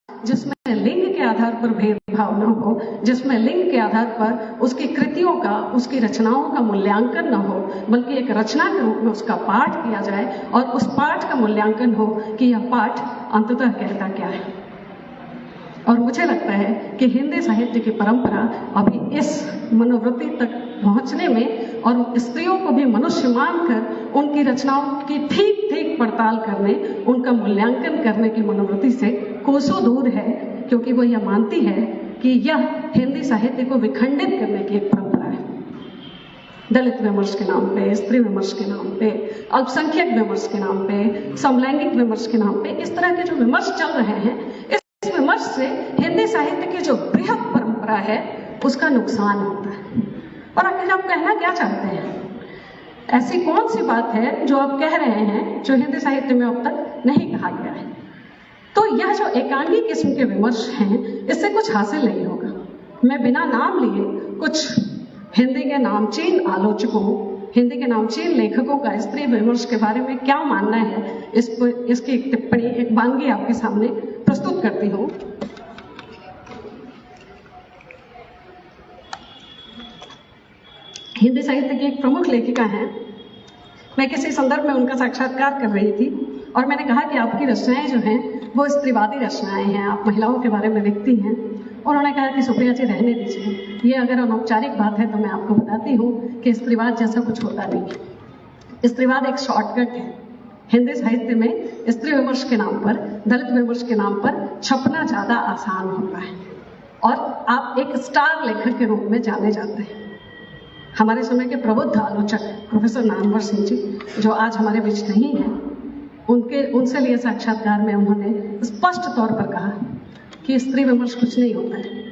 जिसमें लिंग के आधार पर भेदभाव न हो, जिसमें लिंग के आधार पर उसकी कृतियों का, उसकी रचनाओं का मूल्यांकन न हो, बल्कि एक रचना के रूप में उसका पाठ किया जाए और उस पाठ का मूल्यांकन हो कि यह पाठ अंततः कहता क्या है। और मुझे लगता है कि हिंदी साहित्य की परंपरा अभी इस मनोवृत्ति तक पहुंचने में और स्त्रियों को भी मनुष्य मानकर उनकी रचनाओं की ठीक ठीक पड़ताल करने, उनका मूल्यांकन करने की मनोवृत्ति से कोसों दूर है, क्योंकि वो यह मानती है कि यह हिंदी साहित्य को विखंडित करने की एक परंपरा है। दलित विमर्श के नाम पे, स्त्री विमर्श के नाम पे, अल्पसंख्यक विमर्श के नाम पे, समलैंगिक विमर्श के नाम पे इस तरह के जो विमर्श चल रहे हैं, इस विमर्श से हिंदी साहित्य की जो बृहद परंपरा है उसका नुकसान होता है। और आखिर आप कहना क्या चाहते हैं? ऐसी कौन सी बात है जो आप कह रहे हैं जो हिंदी साहित्य में अब तक नहीं कहा गया है? तो यह जो एकांगी किस्म के विमर्श हैं, इससे कुछ हासिल नहीं होगा। मैं बिना नाम लिए कुछ हिंदी के नामचीन आलोचकों, हिंदी के नामचीन लेखकों का स्त्री विमर्श के बारे में क्या मानना है, इसकी एक टिप्पणी, एक बानगी आपके सामने प्रस्तुत करती हूँ। हिंदी साहित्य की एक प्रमुख लेखिका हैं, मैं किसी संदर्भ में उनका साक्षात्कार कर रही थी और मैंने कहा कि आपकी रचनाएं जो हैं वो स्त्रीवादी रचनाएं हैं, आप महिलाओं के बारे में लिखती हैं। उन्होंने कहा कि सुप्रिया जी रहने दीजिए, ये अगर अनौपचारिक बात है तो मैं आपको बताती हूँ कि स्त्रीवाद जैसा कुछ होता नहीं। स्त्रीवाद एक शॉर्टकट है। हिंदी साहित्य में स्त्री विमर्श के नाम पर, दलित विमर्श के नाम पर छपना ज्यादा आसान होता है और आप एक स्टार लेखक के रूप में जाने जाते हैं। हमारे समय के प्रबुद्ध आलोचक प्रोफेसर नामवर सिंह जी, जो आज हमारे बीच नहीं है, उनसे लिए साक्षात्कार में उन्होंने स्पष्ट तौर पर कहा कि स्त्री विमर्श कुछ नहीं होता है,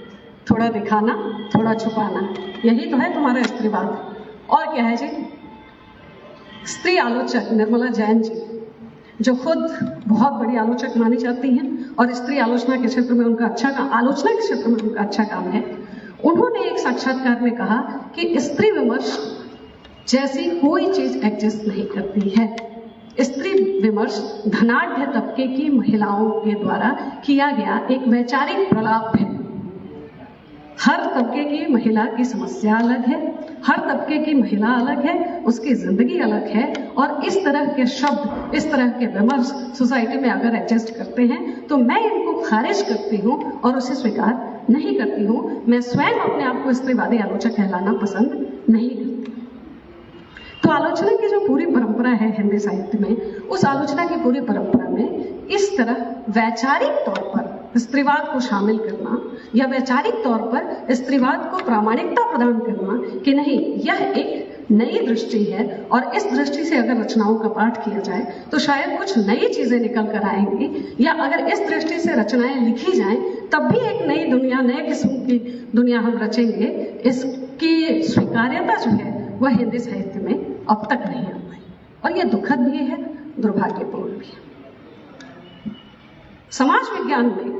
थोड़ा दिखाना, थोड़ा छुपाना, यही तो है तुम्हारा स्त्रीवाद। और क्या है जी? स्त्री आलोचक निर्मला जैन जी, जो खुद बहुत बड़ी आलोचक मानी जाती हैं और स्त्री आलोचना के क्षेत्र में उनका आलोचना के क्षेत्र में उनका अच्छा काम है, उन्होंने एक साक्षात्कार में कहा कि स्त्री विमर्श जैसी कोई चीज एग्जिस्ट नहीं करती है। स्त्री विमर्श धनाढ्य तबके की महिलाओं के द्वारा किया गया एक वैचारिक प्रलाप है। हर तबके की महिला की समस्या अलग है, हर तबके की महिला अलग है, उसकी जिंदगी अलग है, और इस तरह के शब्द, इस तरह के विमर्श सोसाइटी में अगर एग्जिस्ट करते हैं तो मैं इनको खारिज करती हूँ और उसे स्वीकार नहीं करती हूँ। मैं स्वयं अपने आप को स्त्रीवादी आलोचक कहलाना पसंद नहीं करती। तो आलोचना की जो पूरी परंपरा है हिंदी साहित्य में, उस आलोचना की पूरी परंपरा में इस तरह वैचारिक तौर पर स्त्रीवाद को शामिल करना या वैचारिक तौर पर स्त्रीवाद को प्रामाणिकता प्रदान करना कि नहीं, यह एक नई दृष्टि है और इस दृष्टि से अगर रचनाओं का पाठ किया जाए तो शायद कुछ नई चीजें निकल कर आएंगी, या अगर इस दृष्टि से रचनाएं लिखी जाएं तब भी एक नई दुनिया, नए किस्म की दुनिया हम रचेंगे। इसकी स्वीकार्यता जो है वह हिंदी साहित्य में अब तक नहीं आ पाई और यह दुखद भी है, दुर्भाग्यपूर्ण भी है। समाज विज्ञान में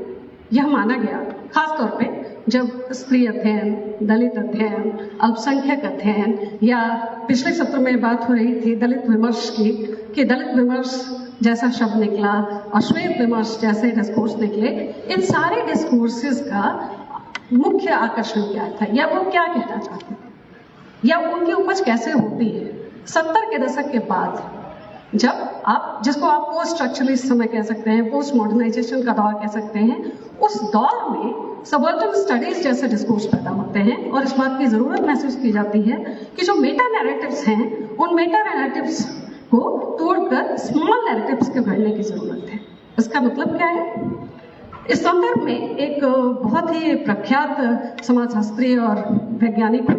यह माना गया, खासतौर पे जब स्त्री अध्ययन, दलित अध्ययन, अल्पसंख्यक अध्ययन, या पिछले सत्र में बात हो रही थी दलित विमर्श की, कि दलित विमर्श जैसा शब्द निकला, अश्वेत विमर्श जैसे डिस्कोर्स निकले, इन सारे डिस्कोर्सेस का मुख्य आकर्षण क्या था, या वो क्या कहना चाहते हैं, या उनकी उपज कैसे होती है। 70 के दशक के बाद जब आप, जिसको आप पोस्ट स्ट्रक्चरलिस्ट समय कह सकते हैं, पोस्ट मॉडर्नाइजेशन का दौर कह सकते हैं, उस दौर में सबऑर्डिनेट स्टडीज जैसे डिस्कोर्स पैदा होते हैं और इस बात की जरूरत महसूस की जाती है कि जो मेटा नैरेटिव्स हैं, उन मेटा नैरेटिव्स को तोड़कर स्मॉल नैरेटिव्स के भरने की जरूरत है। इसका मतलब क्या है? इस संदर्भ में एक बहुत ही प्रख्यात समाजशास्त्री और वैज्ञानिक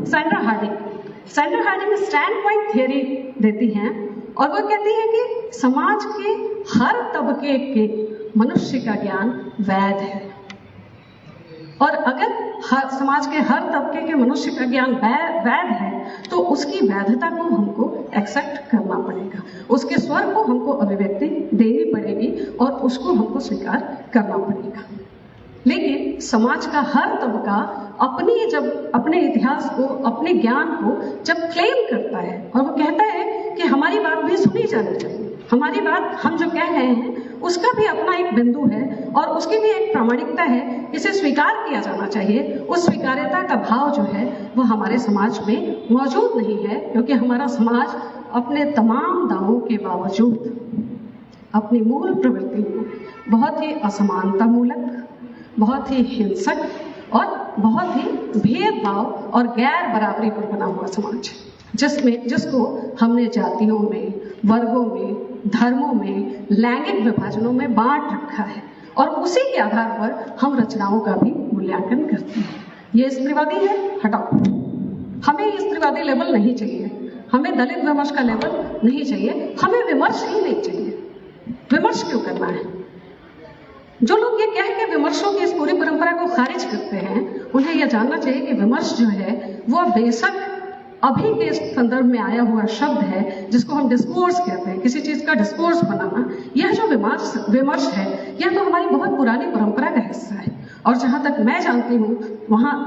Sandra Harding standpoint theory देती हैं और वो कहती है कि समाज के हर तबके के मनुष्य का ज्ञान वैध है, और अगर समाज के हर तबके के मनुष्य का ज्ञान वैध है तो उसकी वैधता को हमको एक्सेप्ट करना पड़ेगा, उसके स्वर को हमको अभिव्यक्ति देनी पड़ेगी और उसको हमको स्वीकार करना पड़ेगा। लेकिन समाज का हर तबका अपने इतिहास को, अपने ज्ञान को जब क्लेम करता है और वो कहता है कि हमारी बात भी सुनी जानी चाहिए, हमारी बात, हम जो कह रहे हैं उसका भी अपना एक बिंदु है और उसकी भी एक प्रामाणिकता है, इसे स्वीकार किया जाना चाहिए। उस स्वीकार्यता का भाव जो है वो हमारे समाज में मौजूद नहीं है, क्योंकि हमारा समाज अपने तमाम दावों के बावजूद अपनी मूल प्रवृत्ति में बहुत ही असमानता मूलक, बहुत ही हिंसक और बहुत ही भेदभाव और गैर बराबरी पर बना हुआ समाज है, जिसको हमने जातियों में, वर्गों में, धर्मों में, लैंगिक विभाजनों में बांट रखा है और उसी के आधार पर हम रचनाओं का भी मूल्यांकन करते हैं। ये स्त्रीवादी है, हटाओ, हमें ये स्त्रीवादी लेवल नहीं चाहिए, हमें दलित विमर्श का लेवल नहीं चाहिए, हमें विमर्श ही नहीं चाहिए। विमर्श क्यों करना है? जो लोग ये कह के विमर्शों की इस पूरी परंपरा को खारिज करते हैं, उन्हें यह जानना चाहिए कि विमर्श जो है वो बेशक अभी के संदर्भ में आया हुआ शब्द है, जिसको हम डिस्कोर्स कहते हैं, किसी चीज का डिस्कोर्स बनाना। यह जो विमर्श है, यह तो हमारी बहुत पुरानी परंपरा का हिस्सा है और जहां तक मैं जानती हूँ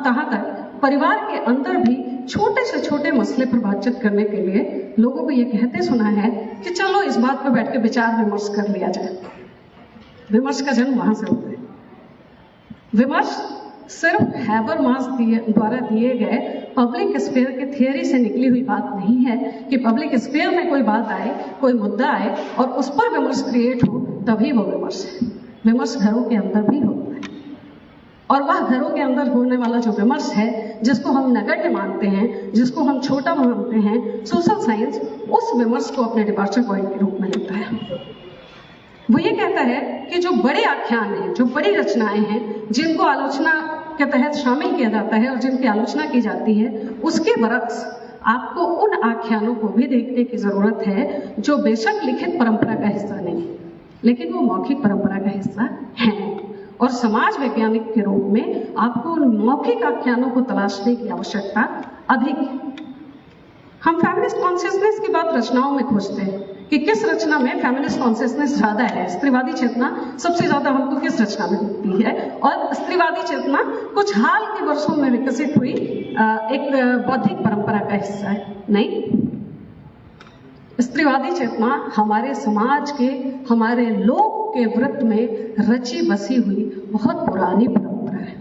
तहां तक परिवार के अंदर भी छोटे से छोटे मसले पर बातचीत करने के लिए लोगों को ये कहते सुना है कि चलो इस बात पर बैठ के विचार विमर्श कर लिया जाए। विमर्श का जन्म वहां से होता है। विमर्श सिर्फ हैबरमास द्वारा दिए गए पब्लिक स्फीयर के थियरी से निकली हुई बात नहीं है कि पब्लिक स्फीयर में कोई बात आए, कोई मुद्दा आए और उस पर विमर्श क्रिएट हो, तभी वो विमर्श है। विमर्श घरों के अंदर भी होता है और वह घरों के अंदर होने वाला जो विमर्श है, जिसको हम नगण्य मानते हैं, जिसको हम छोटा मानते हैं, सोशल साइंस उस विमर्श को अपने डिपार्चर पॉइंट के रूप में लेता है। वो ये कहता है कि जो बड़े आख्यान हैं, जो बड़ी रचनाएं हैं, जिनको आलोचना के तहत शामिल किया जाता है और जिनकी आलोचना की जाती है, उसके बरक्स आपको उन आख्यानों को भी देखने की जरूरत है जो बेशक लिखित परंपरा का हिस्सा नहीं, लेकिन वो मौखिक परंपरा का हिस्सा है। और समाज वैज्ञानिक के रूप में आपको उन मौखिक आख्यानों को तलाशने की आवश्यकता अधिक है। हम फेमिनिस्ट कॉन्शियसनेस की बात रचनाओं में खोजते हैं कि किस रचना में फेमिनिस्ट कॉन्शियसनेस ज्यादा है। स्त्रीवादी चेतना सबसे ज्यादा हमको किस रचना में दिखती है? और स्त्रीवादी चेतना कुछ हाल के वर्षों में विकसित हुई एक बौद्धिक परंपरा का हिस्सा है? नहीं, स्त्रीवादी चेतना हमारे समाज के, हमारे लोक के वृत्त में रची बसी हुई बहुत पुरानी परंपरा है।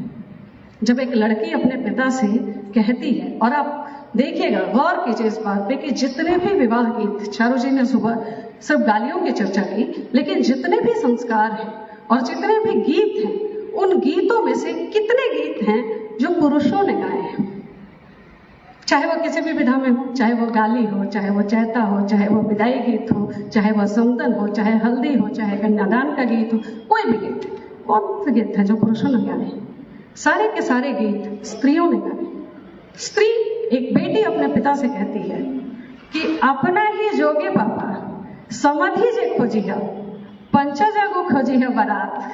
जब एक लड़की अपने पिता से कहती है, और आप देखिएगा, गौर कीजिए इस बात पे कि जितने भी विवाह गीत, चारू जी ने सुबह सिर्फ गालियों की चर्चा की, लेकिन जितने भी संस्कार हैं और जितने भी गीत हैं, उन गीतों में से कितने गीत हैं जो पुरुषों ने गाए हैं? चाहे वो किसी भी विधा में हो, चाहे वो गाली हो, चाहे वो चैता हो, चाहे वो विदाई गीत हो, चाहे वो समदन हो, चाहे हल्दी हो, चाहे कन्यादान का गीत हो, कोई भी गीत, कौन से गीत है जो पुरुषों ने गाए? सारे के सारे गीत स्त्रियों ने गाए। स्त्री, एक बेटी अपने पिता से कहती है कि अपना ही जोगे बाबा समधि जे खोजी है, पंचा जगो खोजी है बारात,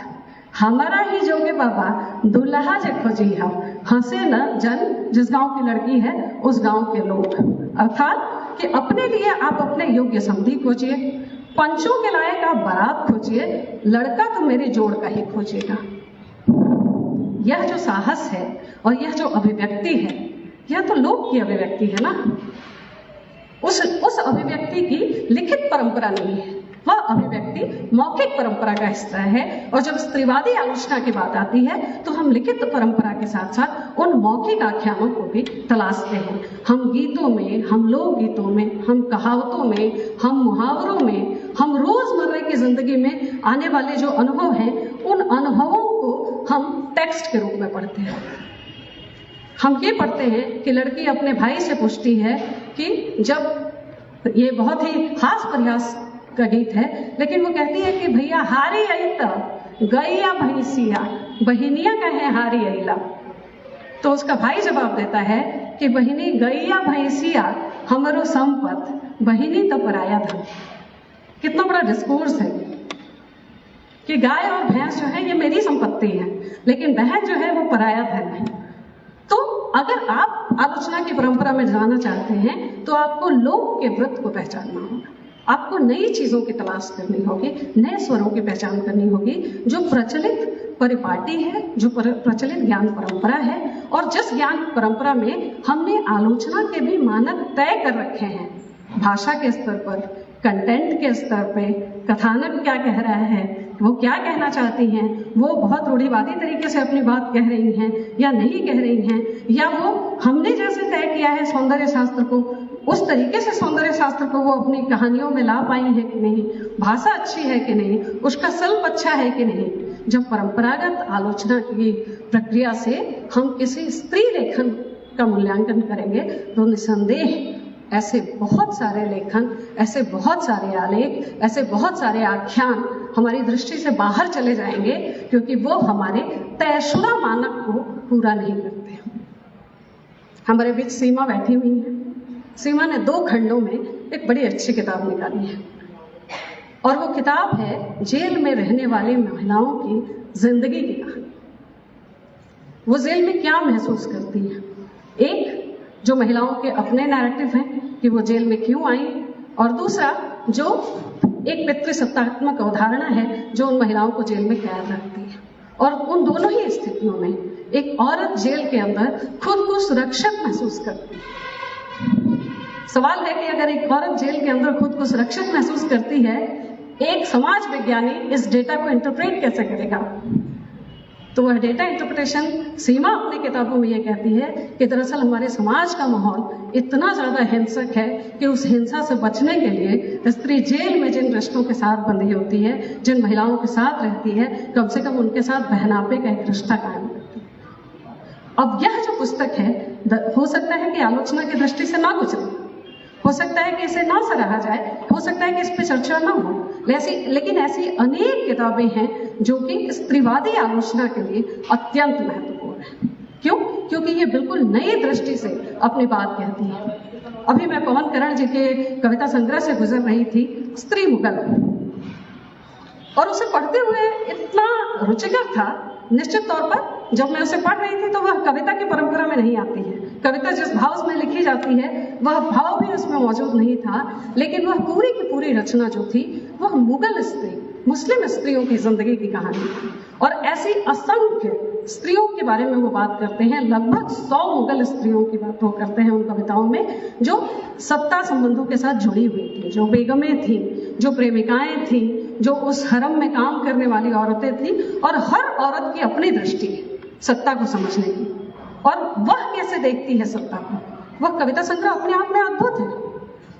हमारा ही जोगे बाबा दुल्हा जे खोजी है, हंसे न जन, जिस गांव की लड़की है उस गांव के लोग। अर्थात कि अपने लिए आप अपने योग्य समधि खोजिए, पंचों के लायक आप बारात खोजिए, लड़का तो मेरी जोड़ का ही खोजिएगा। यह जो साहस है और यह जो अभिव्यक्ति है, यह तो लोक की अभिव्यक्ति है ना, उस अभिव्यक्ति की लिखित परंपरा नहीं है, वह अभिव्यक्ति मौखिक परंपरा का हिस्सा है। और जब स्त्रीवादी आलोचना की बात आती है तो हम लिखित परंपरा के साथ साथ उन मौखिक आख्यानों को भी तलाशते हैं। हम गीतों में, हम लोक गीतों में, हम कहावतों में, हम मुहावरों में, हम रोजमर्रा की जिंदगी में आने वाले जो अनुभव हैं, उन अनुभवों को हम टेक्स्ट के रूप में पढ़ते हैं। हम ये पढ़ते हैं कि लड़की अपने भाई से पूछती है कि जब, ये बहुत ही हास प्रयास का गीत है, लेकिन वो कहती है कि भैया हारी अइता गैया भैंसिया बहिनिया कहे हारी अइला। तो उसका भाई जवाब देता है कि बहिनी गैया भैंसिया हमरो संपत, बहिनी तो पराया धन। कितना बड़ा डिस्कोर्स है कि गाय और भैंस जो है ये मेरी संपत्ति है, लेकिन बहन जो है वो पराया धन है। तो अगर आप आलोचना की परंपरा में जाना चाहते हैं तो आपको लोक के वृत्त को पहचानना होगा, आपको नई चीजों की तलाश करनी होगी, नए स्वरों की पहचान करनी होगी, जो प्रचलित परिपाटी है, जो प्रचलित ज्ञान परंपरा है, और जिस ज्ञान परंपरा में हमने आलोचना के भी मानक तय कर रखे हैं, भाषा के स्तर पर, कंटेंट के स्तर पे, कथानक क्या कह रहा है, वो क्या कहना चाहती हैं, वो बहुत रूढ़िवादी तरीके से अपनी बात कह रही हैं या नहीं कह रही हैं, या वो हमने जैसे तय किया है सौंदर्य शास्त्र को उस तरीके से सौंदर्य शास्त्र को वो अपनी कहानियों में ला पाई है कि नहीं, भाषा अच्छी है कि नहीं, उसका सल्प अच्छा है कि नहीं। जब परंपरागत आलोचना की प्रक्रिया से हम किसी स्त्री लेखन का मूल्यांकन करेंगे तो निसंदेह ऐसे बहुत सारे लेखन, ऐसे बहुत सारे आलेख, ऐसे बहुत सारे आख्यान हमारी दृष्टि से बाहर चले जाएंगे, क्योंकि वो हमारे तयशुदा मानक को पूरा नहीं करते। हमारे बीच सीमा बैठी हुई है। सीमा ने 2 खंडों में एक बड़ी अच्छी किताब निकाली है, और वो किताब है जेल में रहने वाली महिलाओं की जिंदगी की कहानी। वो जेल में क्या महसूस करती हैं, एक जो महिलाओं के अपने नैरेटिव हैं कि वो जेल में क्यों आई, और दूसरा जो एक पितृसत्तात्मक अवधारणा है जो उन महिलाओं को जेल में कैद रखती है। और उन दोनों ही स्थितियों में एक औरत जेल के अंदर खुद को सुरक्षित महसूस करती है। सवाल है कि अगर एक औरत जेल के अंदर खुद को सुरक्षित महसूस करती है, एक समाज विज्ञानी इस डेटा को इंटरप्रेट कैसे करेगा? तो वह डेटा इंटरप्रिटेशन सीमा अपनी किताबों में यह कहती है कि दरअसल हमारे समाज का माहौल इतना ज्यादा हिंसक है कि उस हिंसा से बचने के लिए स्त्री जेल में जिन रिश्तों के साथ बंधी होती है, जिन महिलाओं के साथ रहती है, कम से कम उनके साथ बहनापे का एक रिश्ता कायम करती है। अब यह जो पुस्तक है, हो सकता है कि आलोचना की दृष्टि से ना गुजरे, हो सकता है कि इसे ना सराहा जाए, हो सकता है कि इस पर चर्चा ना हो, लेकिन ऐसी अनेक किताबें हैं जो कि स्त्रीवादी आलोचना के लिए अत्यंत महत्वपूर्ण है। क्यों? क्योंकि ये बिल्कुल नई दृष्टि से अपनी बात कहती है। अभी मैं पवन करण जी के कविता संग्रह से गुजर रही थी, स्त्री मुगल, और उसे पढ़ते हुए इतना रुचिकर था। निश्चित तौर पर जब मैं उसे पढ़ रही थी तो वह कविता की परंपरा में नहीं आती है। कविता जिस भाव में लिखी जाती है वह भाव भी उसमें मौजूद नहीं था, लेकिन वह पूरी की पूरी रचना जो थी वह मुगल स्त्री, मुस्लिम स्त्रियों की जिंदगी की कहानी थी। और ऐसी असंख्य स्त्रियों के बारे में वो बात करते हैं, लगभग 100 मुगल स्त्रियों की बात वो करते हैं उन कविताओं में, जो सत्ता संबंधों के साथ जुड़ी हुई थी, जो बेगमें थी, जो प्रेमिकाएं थी, जो उस हरम में काम करने वाली औरतें थी। और हर औरत की अपनी दृष्टि है सत्ता को समझने की, और वह कैसे देखती है सत्ता को। वह कविता संग्रह अपने आप में अद्भुत है।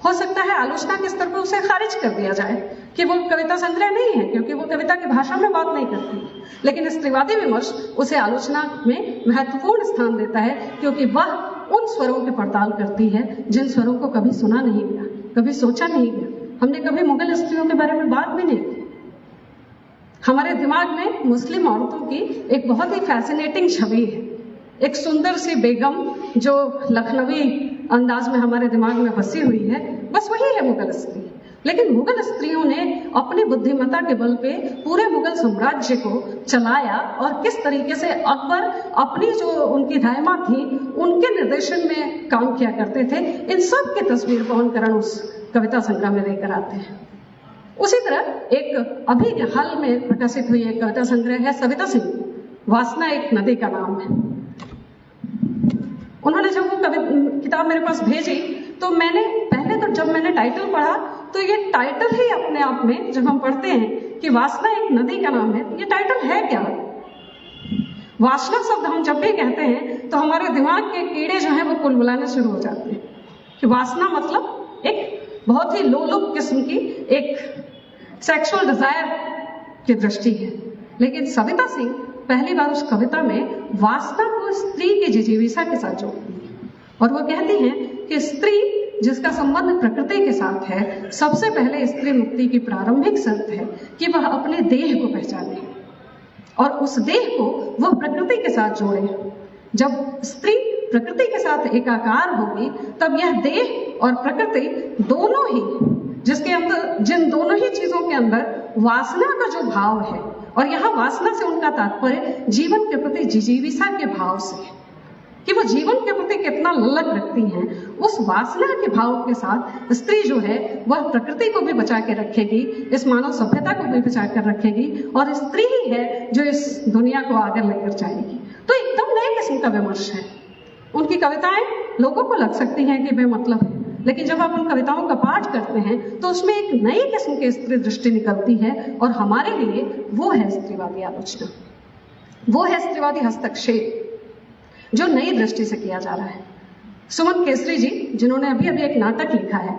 हो सकता है आलोचना के स्तर पर उसे खारिज कर दिया जाए कि वो कविता संग्रह नहीं है, क्योंकि वो कविता की भाषा में बात नहीं करती, लेकिन स्त्रीवादी विमर्श उसे आलोचना में महत्वपूर्ण स्थान देता है, क्योंकि वह उन स्वरों की पड़ताल करती है जिन स्वरों को कभी सुना नहीं गया, कभी सोचा नहीं गया। हमने कभी मुगल स्त्रियों के बारे में बात भी नहीं की। हमारे दिमाग में मुस्लिम औरतों की एक बहुत ही फैसिनेटिंग छवि है, एक सुंदर सी बेगम जो लखनवी अंदाज में हमारे दिमाग में बसी हुई है, बस वही है मुगल स्त्री। लेकिन मुगल स्त्रियों ने अपनी बुद्धिमत्ता के बल पे पूरे मुगल साम्राज्य को चलाया, और किस तरीके से अकबर अपनी जो उनकी दायमा थी उनके निर्देशन में काम किया करते थे, इन सब की तस्वीर पवन करण उस कविता संग्रह में लेकर आते हैं। उसी तरह एक अभी हाल में प्रकाशित हुई एक कविता संग्रह है सविता सिंह, वासना एक नदी का नाम है। उन्होंने जब वो किताब मेरे पास भेजी तो जब मैंने टाइटल पढ़ा तो ये टाइटल ही अपने आप में, जब हम पढ़ते हैं कि वासना एक नदी का नाम है, ये टाइटल है क्या? वासना शब्द हम जब भी कहते हैं तो हमारे दिमाग के कीड़े जो हैं वो कुलबुलाने शुरू हो जाते हैं कि वासना मतलब एक बहुत ही लोलुप किस्म की एक सेक्सुअल डिजायर की दृष्टि है। लेकिन सविता सिंह पहली बार उस कविता में वासना को स्त्री की जिजीविसा के साथ जोड़ती है, और वो कहती हैं कि स्त्री जिसका संबंध प्रकृति के साथ है, सबसे पहले स्त्री मुक्ति की प्रारंभिक शर्त है कि वह अपने देह को पहचाने और उस देह को वह प्रकृति के साथ जोड़े। जब स्त्री प्रकृति के साथ एकाकार होगी तब यह देह और प्रकृति दोनों ही, जिसके अंदर, जिन दोनों ही चीजों के अंदर वासना का जो भाव है, और यहाँ वासना से उनका तात्पर्य जीवन के प्रति जिजीविसा के भाव से है कि वो जीवन के प्रति कितना ललक रखती हैं, उस वासना के भाव के साथ स्त्री जो है वह प्रकृति को भी बचा के रखेगी, इस मानव सभ्यता को भी बचा कर रखेगी, और स्त्री ही है जो इस दुनिया को आगे लेकर जाएगी। तो एकदम नए किस्म का विमर्श है। उनकी कविताएं लोगों को लग सकती हैं कि बेमतलब है, लेकिन जब आप उन कविताओं का पाठ करते हैं तो उसमें एक नई किस्म की स्त्री दृष्टि निकलती है, और हमारे लिए वो है स्त्रीवादी आलोचना, वो है स्त्रीवादी हस्तक्षेप जो नई दृष्टि से किया जा रहा है। सुमन केसरी जी, जिन्होंने अभी अभी एक नाटक लिखा है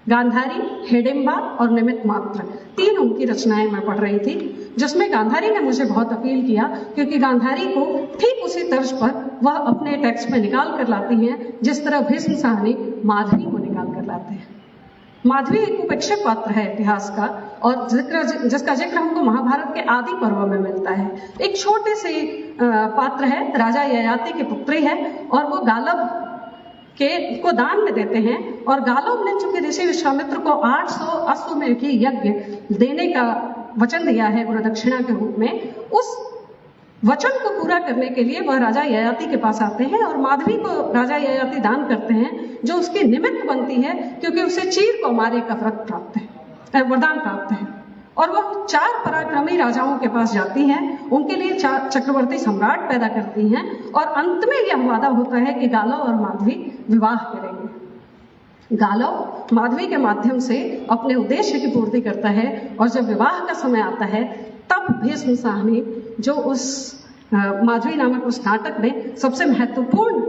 गांधारी, हिडिंबा और निमित्त मात्र, 3 उनकी रचनाएं मैं पढ़ रही थी, जिसमें गांधारी ने मुझे बहुत अपील किया, क्योंकि गांधारी को ठीक उसी तर्ज पर वह अपने टेक्स्ट में निकाल कर लाती हैं जिस तरह भीष्म साहनी माधवी को निकाल कर लाते हैं। माधवी एक उपेक्षित पात्र है इतिहास का, और जिसका जिक्र हमको महाभारत के आदि पर्व में मिलता है। एक छोटे से पात्र है, राजा ययाति की पुत्री है, और वो गालब को दान में देते हैं, और गालब ने चूंकि ऋषि विश्वामित्र को 800 अश्वमेध यज्ञ देने का वचन दिया है गुरु दक्षिणा के रूप में, उस वचन को पूरा करने के लिए वह राजा ययाति के पास आते हैं, और माधवी को राजा ययाति दान करते हैं, जो उसकी निमित्त बनती है, क्योंकि उसे चीर कौमार्य का व्रत प्राप्त है, वरदान प्राप्त है। और वह 4 पराक्रमी राजाओं के पास जाती हैं, उनके लिए 4 चक्रवर्ती सम्राट पैदा करती हैं, और अंत में यह वादा होता है कि गालव और माधवी विवाह करेंगे। गालव माधवी के माध्यम से अपने उद्देश्य की पूर्ति करता है, और जब विवाह का समय आता है तब भीष्म साहनी, जो उस माधवी नामक उस नाटक में सबसे महत्वपूर्ण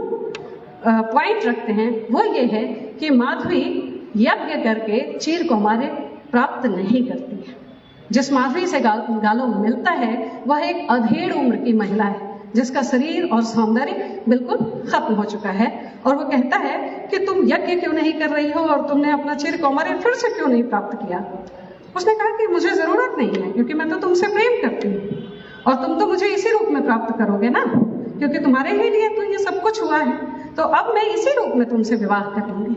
पॉइंट रखते हैं, वो ये है कि माधवी यज्ञ करके चीर कौमार्य प्राप्त नहीं करती है। जिस माधवी से गालव मिलता है वह एक अधेड़ उम्र की महिला है, जिसका शरीर और सौंदर्य बिल्कुल खत्म हो चुका है, और वो कहता है कि तुम यज्ञ क्यों नहीं कर रही हो, और तुमने अपना चीर कौमार्य फिर से क्यों नहीं प्राप्त किया। उसने कहा कि मुझे जरूरत नहीं है, क्योंकि मैं तो तुमसे प्रेम करती हूँ, और तुम तो मुझे इसी रूप में प्राप्त करोगे ना, क्योंकि तुम्हारे ही लिए तो ये सब कुछ हुआ है, तो अब मैं इसी रूप में तुमसे विवाह करूंगी।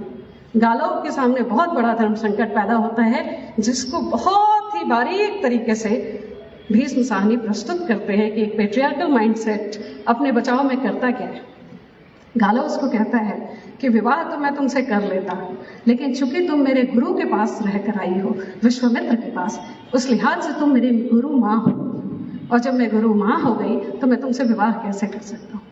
गालव के सामने बहुत बड़ा धर्म संकट पैदा होता है, जिसको बहुत ही बारीक तरीके से भीष्म साहनी प्रस्तुत करते हैं कि एक पेट्रियार्कल माइंडसेट अपने बचाव में करता क्या है। गालव उसको कहता है कि विवाह तो मैं तुमसे कर लेता हूँ, लेकिन चूंकि तुम मेरे गुरु के पास रहकर आई हो, विश्वामित्र के पास, उस लिहाज से तुम मेरी गुरु माँ हो, और जब मैं गुरु माँ हो गई तो मैं तुमसे विवाह कैसे कर सकता हूँ।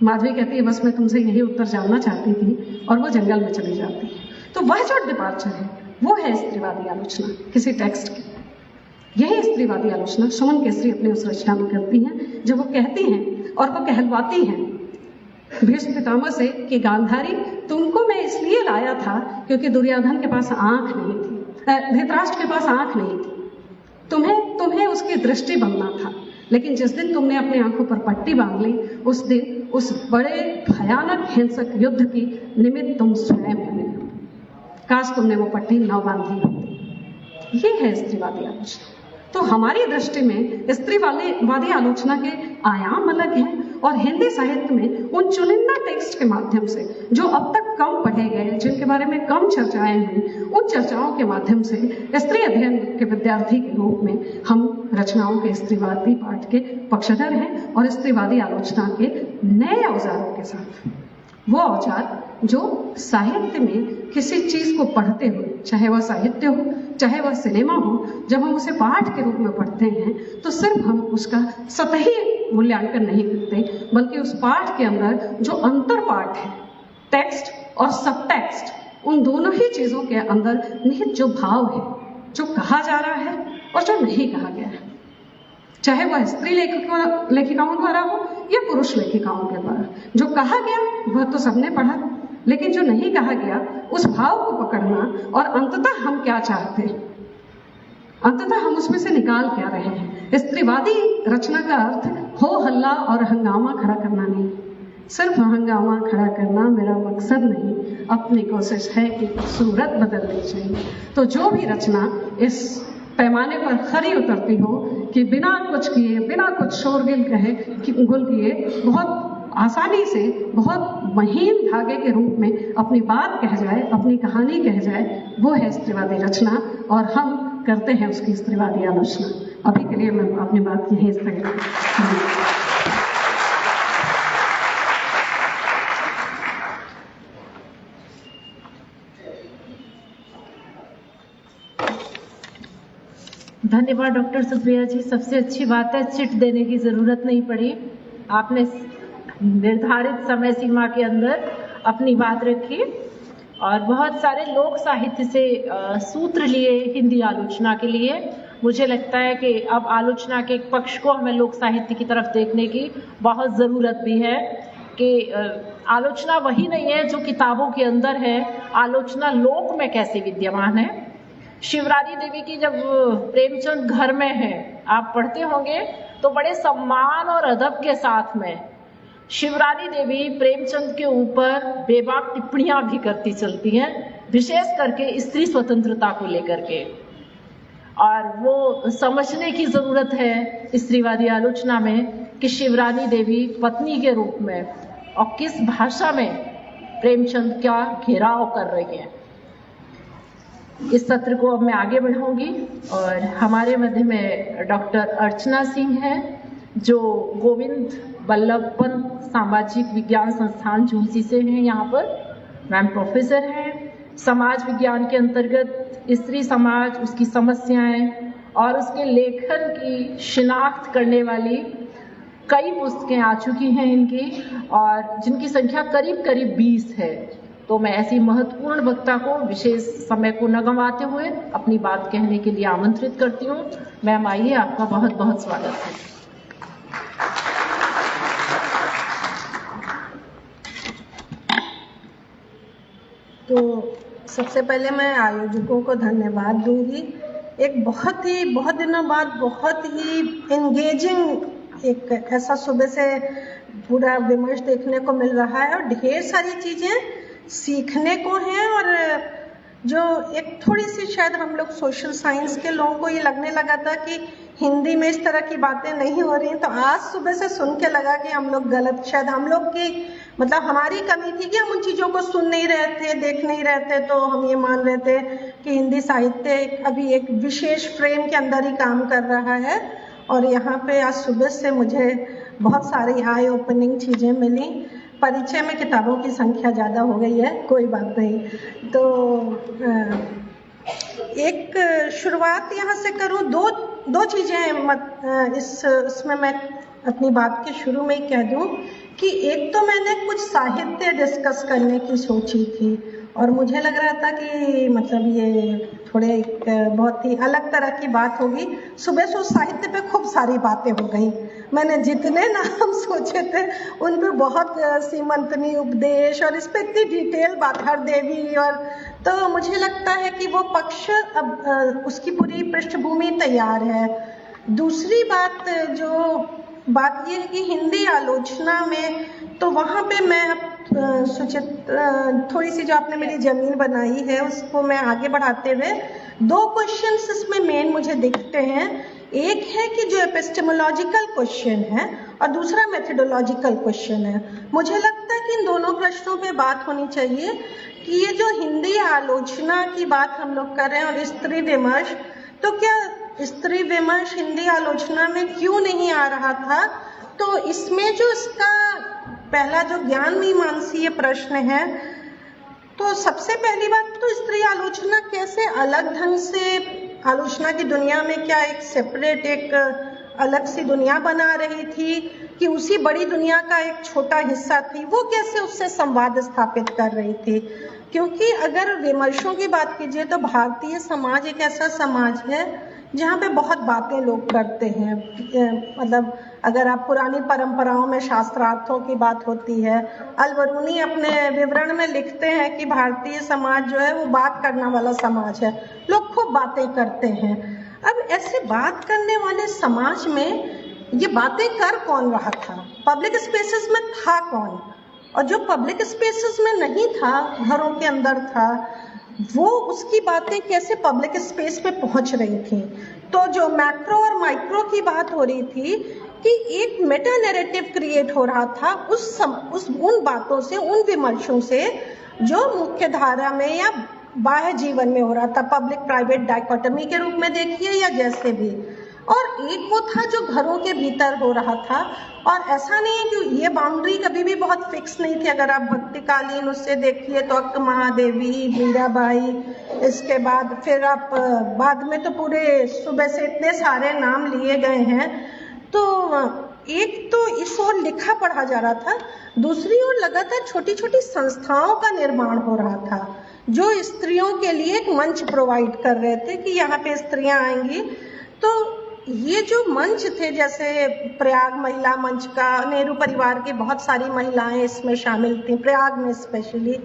माधवी कहती है बस मैं तुमसे यही उत्तर जानना चाहती थी, और वो जंगल में चली जाती है। तो वह जो डिपार्चर है वो है स्त्रीवादी आलोचना किसी टेक्स्ट की। यही स्त्रीवादी आलोचना सुमन केसरी अपनी उस रचना में करती हैं, जो वो कहती हैं और वो कहलवाती हैं भीष्म पितामह से कि गांधारी तुमको मैं इसलिए लाया था क्योंकि दुर्योधन के पास आंख नहीं थी, धृतराष्ट्र के पास आंख नहीं थी, तुम्हें उसकी दृष्टि बनना था, लेकिन जिस दिन तुमने अपनी आंखों पर पट्टी बांध ली, उस दिन उस बड़े भयानक हिंसक युद्ध की निमित्त तुम स्वयं बने। काश तुमने वो पट्टी न बांधी होती। ये है स्त्रीवादी आलोचना। तो हमारी दृष्टि में स्त्रीवादी आलोचना के आयाम अलग हैं, और हिंदी साहित्य में उन चुनिंदा टेक्स्ट के माध्यम से जो अब तक कम पढ़े गए, जिनके बारे में कम चर्चाएं हुई, उन चर्चाओं के माध्यम से स्त्री अध्ययन के विद्यार्थी के रूप में हम रचनाओं के स्त्रीवादी पाठ के पक्षधर हैं, और स्त्रीवादी आलोचना के नए औजारों के साथ, वो औजार जो साहित्य में किसी चीज को पढ़ते हुए, चाहे वह साहित्य हो चाहे वह सिनेमा हो, जब हम उसे पाठ के रूप में पढ़ते हैं तो सिर्फ हम उसका सतही मूल्यांकन नहीं करते, बल्कि उस पाठ के अंदर जो अंतर पाठ है, टेक्स्ट और सब टेक्स्ट, उन दोनों ही चीजों के अंदर निहित जो भाव है, जो कहा जा रहा है और जो नहीं कहा गया है, चाहे वह स्त्री लेखिकाओं द्वारा हो या पुरुष लेखिकाओं के द्वारा, जो कहा गया वह तो सबने पढ़ा, लेकिन जो नहीं कहा गया उस भाव को पकड़ना, और अंततः हम क्या चाहते हैं, अंततः हम उसमें से निकाल क्या रहे हैं। स्त्रीवादी रचना का अर्थ हो हल्ला और हंगामा खड़ा करना नहीं, सिर्फ हंगामा खड़ा करना मेरा मकसद नहीं, अपनी कोशिश है कि सूरत बदलनी चाहिए। तो जो भी रचना इस पैमाने पर खरी उतरती हो कि बिना कुछ किए, बिना कुछ शोरगिल कहे कि गुल किए, बहुत आसानी से, बहुत महीन धागे के रूप में अपनी बात कह जाए, अपनी कहानी कह जाए, वो है स्त्रीवादी रचना, और हम करते हैं उसकी स्त्रीवादी आलोचना। अभी के लिए मैं अपनी बात यहीं स्थगित करूंगी। धन्यवाद डॉक्टर सुप्रिया जी। सबसे अच्छी बात है, चिट देने की जरूरत नहीं पड़ी, आपने निर्धारित समय सीमा के अंदर अपनी बात रखी। और बहुत सारे लोक साहित्य से सूत्र लिए हिंदी आलोचना के लिए। मुझे लगता है कि अब आलोचना के एक पक्ष को हमें लोक साहित्य की तरफ देखने की बहुत ज़रूरत भी है कि आलोचना वही नहीं है जो किताबों के अंदर है, आलोचना लोक में कैसे विद्यमान है। शिवरानी देवी की जब प्रेमचंद घर में है, आप पढ़ते होंगे तो बड़े सम्मान और अदब के साथ में शिवरानी देवी प्रेमचंद के ऊपर बेबाक टिप्पणियां भी करती चलती हैं, विशेष करके स्त्री स्वतंत्रता को लेकर के। और वो समझने की जरूरत है स्त्रीवादी आलोचना में कि शिवरानी देवी पत्नी के रूप में और किस भाषा में प्रेमचंद का घेराव कर रही हैं। इस सत्र को अब मैं आगे बढ़ाऊंगी और हमारे मध्य में डॉक्टर अर्चना सिंह हैं जो गोविंद बल्लभ पंत सामाजिक विज्ञान संस्थान झुंसी से हैं। यहाँ पर मैम प्रोफेसर हैं। समाज विज्ञान के अंतर्गत स्त्री समाज, उसकी समस्याएं और उसके लेखन की शिनाख्त करने वाली कई पुस्तकें आ चुकी हैं इनकी, और जिनकी संख्या करीब करीब 20 है। तो मैं ऐसी महत्वपूर्ण वक्ता को विशेष समय को न गंवाते हुए अपनी बात कहने के लिए आमंत्रित करती हूँ। मैम आइए, आपका बहुत बहुत स्वागत है। तो सबसे पहले मैं आयोजकों को धन्यवाद दूंगी। एक बहुत दिनों बाद बहुत ही एंगेजिंग एक ऐसा सुबह से पूरा विमर्श देखने को मिल रहा है और ढेर सारी चीज़ें सीखने को हैं। और जो एक थोड़ी सी शायद हम लोग सोशल साइंस के लोगों को ये लगने लगा था कि हिंदी में इस तरह की बातें नहीं हो रही, तो आज सुबह से सुन के लगा कि हम लोग गलत, शायद हम लोग की मतलब हमारी कमी थी कि हम उन चीज़ों को सुन नहीं रहे थे, देख नहीं रहे थे। तो हम ये मान रहे थे कि हिंदी साहित्य अभी एक विशेष फ्रेम के अंदर ही काम कर रहा है। और यहाँ पे आज सुबह से मुझे बहुत सारी आई ओपनिंग चीज़ें मिली। परिचय में किताबों की संख्या ज़्यादा हो गई है, कोई बात नहीं। तो एक शुरुआत यहाँ से करूँ, दो चीज़ें इसमें मैं अपनी बात के शुरू में ही कह दूँ कि एक तो मैंने कुछ साहित्य डिस्कस करने की सोची थी और मुझे लग रहा था कि मतलब ये थोड़े एक बहुत ही अलग तरह की बात होगी। सुबह से साहित्य पे खूब सारी बातें हो गई। मैंने जितने नाम सोचे थे उन पर बहुत सीमंतनी उपदेश और इस पर इतनी डिटेल बात, हर देवी, और तो मुझे लगता है कि वो पक्ष अब उसकी पूरी पृष्ठभूमि तैयार है। दूसरी बात ये है कि हिंदी आलोचना में तो वहाँ पे मैं सुचित थोड़ी सी जो आपने मेरी जमीन बनाई है उसको मैं आगे बढ़ाते हुए दो क्वेश्चंस इसमें मेन मुझे दिखते हैं। एक है कि जो एपिस्टेमोलॉजिकल क्वेश्चन है और दूसरा मेथोडोलॉजिकल क्वेश्चन है। मुझे लगता है कि इन दोनों प्रश्नों पे बात होनी चाहिए कि ये जो हिंदी आलोचना की बात हम लोग कर रहे हैं और स्त्री विमर्श, तो क्या स्त्री विमर्श हिंदी आलोचना में क्यों नहीं आ रहा था? तो इसमें जो इसका पहला जो ज्ञान मीमांसीय प्रश्न है, तो सबसे पहली बात तो स्त्री आलोचना कैसे अलग ढंग से आलोचना की दुनिया में क्या एक सेपरेट एक अलग सी दुनिया बना रही थी कि उसी बड़ी दुनिया का एक छोटा हिस्सा थी, वो कैसे उससे संवाद स्थापित कर रही थी? क्योंकि अगर विमर्शों की बात कीजिए तो भारतीय समाज एक ऐसा समाज है जहाँ पे बहुत बातें लोग करते हैं। मतलब अगर आप पुरानी परंपराओं में शास्त्रार्थों की बात होती है, अलबरूनी अपने विवरण में लिखते हैं कि भारतीय समाज जो है वो बात करने वाला समाज है, लोग खूब बातें करते हैं। अब ऐसे बात करने वाले समाज में ये बातें कर कौन रहा था? पब्लिक स्पेसेस में था कौन? और जो पब्लिक स्पेसेस में नहीं था, घरों के अंदर था, वो उसकी बातें कैसे पब्लिक स्पेस पे पहुंच रही थी? तो जो मैक्रो और माइक्रो की बात हो रही थी कि एक मेटा नैरेटिव क्रिएट हो रहा था उन बातों से, उन विमर्शों से जो मुख्य धारा में या बाह्य जीवन में हो रहा था, पब्लिक प्राइवेट डायकोटमी के रूप में देखिए या जैसे भी। और एक वो था जो घरों के भीतर हो रहा था। और ऐसा नहीं है कि ये बाउंड्री कभी भी बहुत फिक्स नहीं थी। अगर आप भक्तिकालीन उससे देखिए तो अक्क महादेवी, मीराबाई, इसके बाद फिर आप बाद में तो पूरे सुबह से इतने सारे नाम लिए गए हैं। तो एक तो इस ओर लिखा पढ़ा जा रहा था, दूसरी ओर लगातार छोटी छोटी संस्थाओं का निर्माण हो रहा था जो स्त्रियों के लिए एक मंच प्रोवाइड कर रहे थे कि यहाँ पे स्त्रियां आएंगी। तो ये जो मंच थे, जैसे प्रयाग महिला मंच का, नेहरू परिवार की बहुत सारी महिलाएं इसमें शामिल थी, प्रयाग में स्पेशली।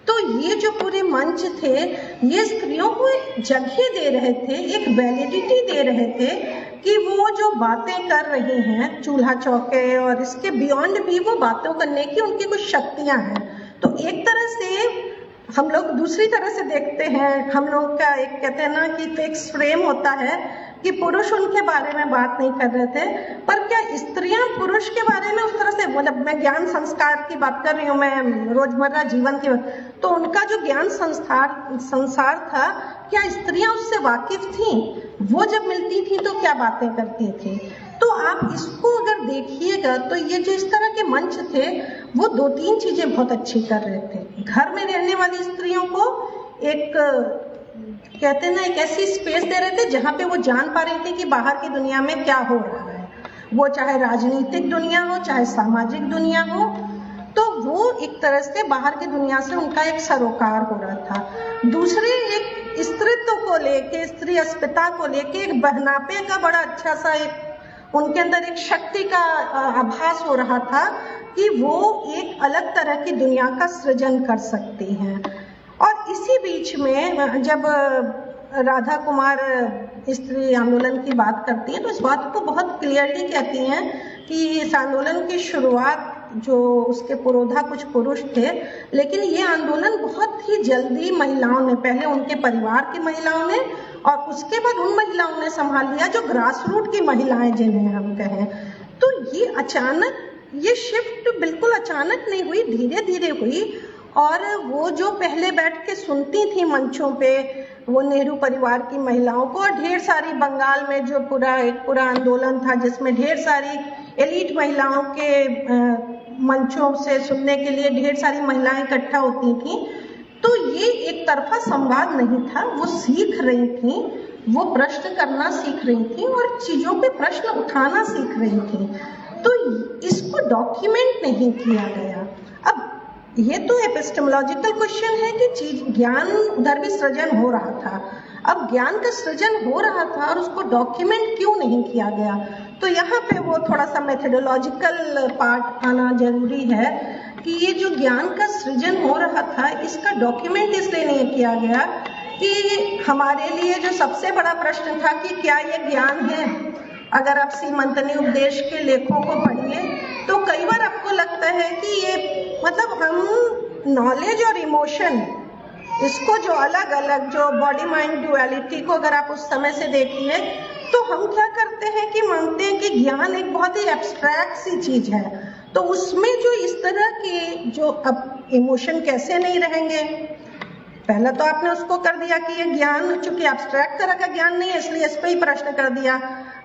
तो ये जो पूरे मंच थे, ये स्त्रियों को एक जगह दे रहे थे, एक वैलिडिटी दे रहे थे कि वो जो बातें कर रही हैं चूल्हा चौके और इसके बियॉन्ड भी वो बातों करने की उनकी कुछ शक्तियां हैं। तो एक तरह से हम लोग दूसरी तरह से देखते हैं, हम लोग का एक कहते हैं ना कि फिक्स फ्रेम होता है कि पुरुष उनके बारे में बात नहीं कर रहे थे, पर क्या स्त्रियां पुरुष के बारे में उस तरह से, मतलब मैं ज्ञान संस्कार की बात कर रही हूँ, मैं रोजमर्रा जीवन की, तो उनका जो ज्ञान संसार था, क्या स्त्रियां उससे वाकिफ थीं? वो जब मिलती थी तो क्या बातें करती थी? तो आप इसको अगर देखिएगा तो ये जो इस तरह के मंच थे, वो 2-3 चीजें बहुत अच्छी कर रहे थे। घर में रहने वाली स्त्रियों को एक कहते हैं ना, एक ऐसी स्पेस दे रहे थे जहाँ पे वो जान पा रही थी कि बाहर की दुनिया में क्या हो रहा है, वो चाहे राजनीतिक दुनिया हो, चाहे सामाजिक दुनिया हो। तो वो एक तरह से बाहर की दुनिया से उनका एक सरोकार हो रहा था। दूसरे, एक स्त्रीत्व को लेके, स्त्री अस्मिता को लेके एक बहनापे का बड़ा अच्छा सा एक उनके अंदर एक शक्ति का आभास हो रहा था कि वो एक अलग तरह की दुनिया का सृजन कर सकती हैं। और इसी बीच में जब राधा कुमार स्त्री आंदोलन की बात करती हैं तो इस बात को बहुत क्लियरली कहती हैं कि इस आंदोलन की शुरुआत, जो उसके पुरोधा कुछ पुरुष थे, लेकिन ये आंदोलन बहुत ही जल्दी महिलाओं ने, पहले उनके परिवार की महिलाओं ने और उसके बाद उन महिलाओं ने संभाल लिया जो ग्रास रूट की महिलाएं जिन्हें हम कहें। तो ये अचानक, ये शिफ्ट बिल्कुल अचानक नहीं हुई, धीरे धीरे हुई। और वो जो पहले बैठ के सुनती थी मंचों पे वो नेहरू परिवार की महिलाओं को, और ढेर सारी बंगाल में जो पूरा आंदोलन था जिसमें ढेर सारी एलीट महिलाओं के मंचों से सुनने के लिए ढेर सारी महिलाएं इकट्ठा होती थी। तो ये एक तरफा संवाद नहीं था, वो सीख रही थी, वो प्रश्न करना सीख रही थी और चीजों पे प्रश्न उठाना सीख रही थी। तो इसको डॉक्यूमेंट नहीं किया गया। अब ये तो एपिस्टेमोलॉजिकल क्वेश्चन है कि चीज, ज्ञान उधर भी सृजन हो रहा था, अब ज्ञान का सृजन हो रहा था और उसको डॉक्यूमेंट क्यों नहीं किया गया? तो यहाँ पे वो थोड़ा सा मेथोडोलॉजिकल पार्ट आना जरूरी है कि ये जो ज्ञान का सृजन हो रहा था, इसका डॉक्यूमेंट इसलिए नहीं किया गया कि हमारे लिए जो सबसे बड़ा प्रश्न था कि क्या ये ज्ञान है। अगर आप सीमंतनी उपदेश के लेखों को पढ़िए तो कई बार आपको लगता है कि ये, मतलब हम नॉलेज और इमोशन, इसको जो अलग अलग, जो बॉडी माइंड डुअलिटी को अगर आप उस समय से देखिए तो हम क्या करते हैं कि मानते हैं कि ज्ञान एक बहुत ही एब्स्ट्रैक्ट सी चीज है। तो उसमें जो इस तरह के जो, अब इमोशन कैसे नहीं रहेंगे, पहला तो आपने उसको कर दिया कि ये ज्ञान चूंकि एब्स्ट्रैक्ट तरह का ज्ञान नहीं है इसलिए इस पे ही प्रश्न कर दिया।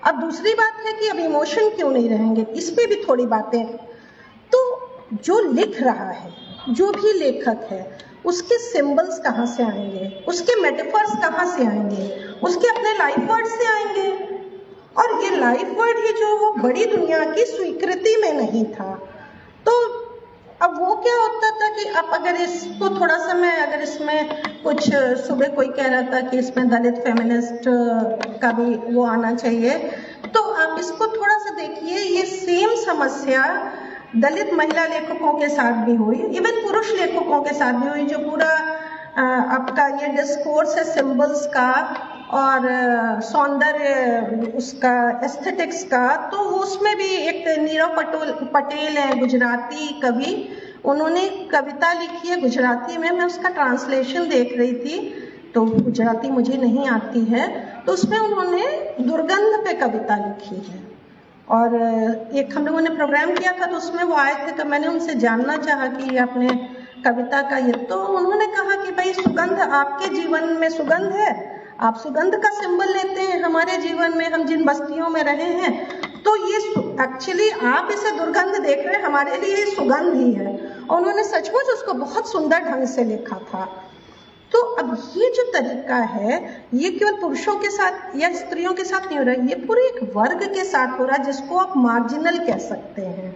अब दूसरी बात है कि अब इमोशन क्यों नहीं रहेंगे, इस पे भी थोड़ी बातें। तो जो लिख रहा है, जो भी लेखक है, उसके सिंबल्स कहाँ से आएंगे, उसके मेटाफर्स कहाँ से आएंगे, उसके अपने लाइफ वर्ड से आएंगे। और ये लाइफ वर्ड ही जो वो बड़ी दुनिया की स्वीकृति में नहीं था। तो अब वो क्या होता था कि अब अगर इसको थोड़ा सा मैं, अगर इसमें कुछ, सुबह कोई कह रहा था कि इसमें दलित फेमिनिस्ट का भी वो आना चाहिए, तो आप इसको थोड़ा सा देखिए, ये सेम समस्या दलित महिला लेखकों के साथ भी हुई, इवन पुरुष लेखकों के साथ भी हुई। जो पूरा आपका ये डिस्कोर्स है सिंबल्स का और सौंदर्य उसका, एस्थेटिक्स का, तो उसमें भी एक नीरव पटेल है, गुजराती कवि, उन्होंने कविता लिखी है गुजराती में। मैं उसका ट्रांसलेशन देख रही थी, तो गुजराती मुझे नहीं आती है, तो उसमें उन्होंने दुर्गंध पे कविता लिखी है। और एक हम लोगों ने प्रोग्राम किया था तो उसमें वो आए थे, तो मैंने उनसे जानना चाहा कि अपने कविता का ये, तो उन्होंने कहा कि भाई सुगंध, आपके जीवन में सुगंध है, आप सुगंध का सिंबल लेते हैं। हमारे जीवन में हम जिन बस्तियों में रहे हैं, तो ये एक्चुअली आप इसे दुर्गंध देख रहे हैं, हमारे लिए ये सुगंध ही है। और उन्होंने सचमुच उसको बहुत सुंदर ढंग से लिखा था। तो अब ये जो तरीका है, ये केवल पुरुषों के साथ या स्त्रियों के साथ नहीं हो रहा है, ये पूरे एक वर्ग के साथ हो रहा है जिसको आप मार्जिनल कह सकते हैं।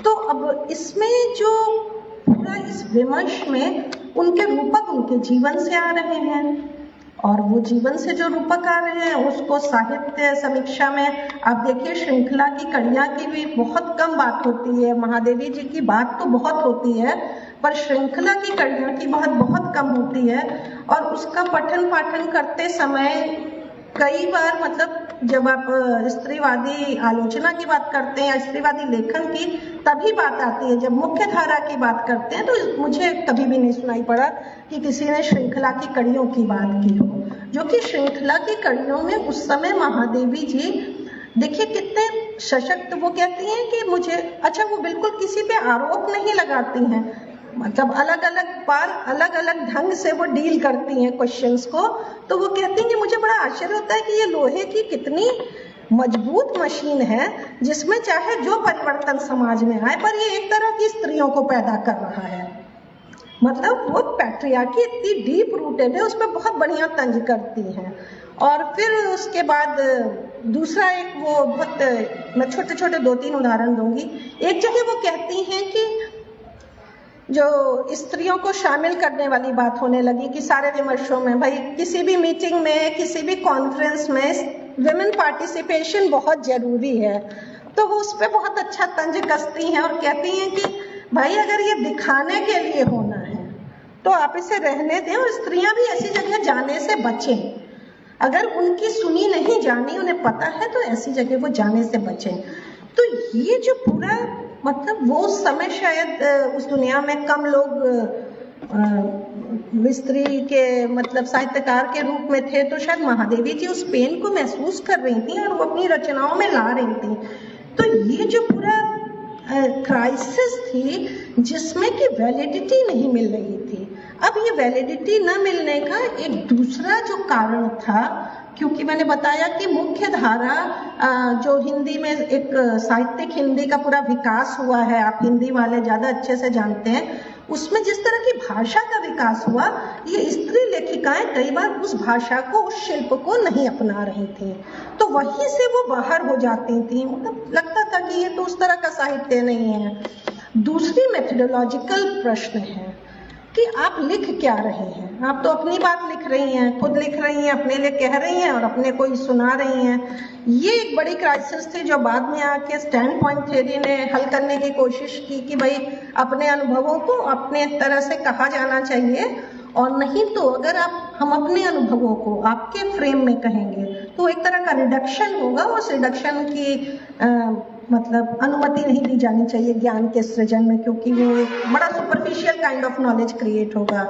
तो अब इसमें जो पूरा इस विमर्श में उनके रूपक उनके जीवन से आ रहे हैं, और वो जीवन से जो रूपक आ रहे हैं उसको साहित्य समीक्षा में आप देखिए श्रृंखला की कड़ियाँ की भी बहुत कम बात होती है। महादेवी जी की बात तो बहुत होती है, पर श्रृंखला की कड़ियाँ की बात बहुत कम होती है। और उसका पठन पाठन करते समय कई बार मतलब जब आप स्त्रीवादी आलोचना की बात करते हैं या स्त्रीवादी लेखन की, तभी बात आती है। जब मुख्य धारा की बात करते हैं तो मुझे कभी भी नहीं सुनाई पड़ा कि किसी ने श्रृंखला की कड़ियों की बात की हो, जो कि श्रृंखला की कड़ियों में उस समय महादेवी जी देखिए कितने सशक्त, वो कहती हैं कि मुझे, अच्छा वो बिल्कुल किसी पे आरोप नहीं लगाती हैं, मतलब अलग अलग बार अलग अलग ढंग से वो डील करती हैं क्वेश्चंस को। तो वो कहती हैं कि मुझे बड़ा आश्चर्य होता है कि ये लोहे की कितनी मजबूत मशीन है जिसमें चाहे जो परिवर्तन समाज में आए, पर ये एक तरह की स्त्रियों को पैदा कर रहा है। मतलब वो पैट्रियार्की इतनी डीप रूटेड है, उस पर बहुत बढ़िया तंज करती हैं। और फिर उसके बाद दूसरा एक वो बहुत, मैं छोटे छोटे 2-3 उदाहरण दूंगी। एक जगह वो कहती हैं कि जो स्त्रियों को शामिल करने वाली बात होने लगी कि सारे विमर्शों में, भाई किसी भी मीटिंग में, किसी भी कॉन्फ्रेंस में विमेन पार्टिसिपेशन बहुत जरूरी है, तो वो उस पर बहुत अच्छा तंज कसती हैं और कहती हैं कि भाई अगर ये दिखाने के लिए होना है तो आप इसे रहने दें, और स्त्रियां भी ऐसी जगह जाने से बचें। अगर उनकी सुनी नहीं जानी, उन्हें पता है, तो ऐसी जगह वो जाने से बचें। तो ये जो पूरा मतलब वो उस समय शायद उस दुनिया में कम लोग स्त्री के मतलब साहित्यकार के रूप में थे, तो शायद महादेवी जी उस पेन को महसूस कर रही थी और वो अपनी रचनाओं में ला रही थी। तो ये जो पूरा क्राइसिस थी जिसमें कि वैलिडिटी नहीं मिल रही थी, अब ये वैलिडिटी न मिलने का एक दूसरा जो कारण था, क्योंकि मैंने बताया कि मुख्य धारा जो हिंदी में एक साहित्यिक हिंदी का पूरा विकास हुआ है, आप हिंदी वाले ज़्यादा अच्छे से जानते हैं, उसमें जिस तरह की भाषा का विकास हुआ, ये स्त्री लेखिकाएं कई बार उस भाषा को, उस शिल्प को नहीं अपना रही थी, तो वहीं से वो बाहर हो जाती थी। मतलब लगता था कि ये तो उस तरह का साहित्य नहीं है। दूसरी मेथोडोलॉजिकल प्रश्न है कि आप लिख क्या रहे हैं। आप तो अपनी बात लिख रही हैं, खुद लिख रही हैं, अपने लिए कह रही हैं और अपने को ही सुना रही हैं। ये एक बड़ी क्राइसिस थी जो बाद में आके स्टैंड पॉइंट थ्योरी ने हल करने की कोशिश की कि भाई अपने अनुभवों को अपने तरह से कहा जाना चाहिए, और नहीं तो अगर हम अपने अनुभवों को आपके फ्रेम में कहेंगे तो एक तरह का रिडक्शन होगा। उस रिडक्शन की मतलब अनुमति नहीं दी जानी चाहिए ज्ञान के सृजन में, क्योंकि वो एक बड़ा superficial kind of knowledge create होगा।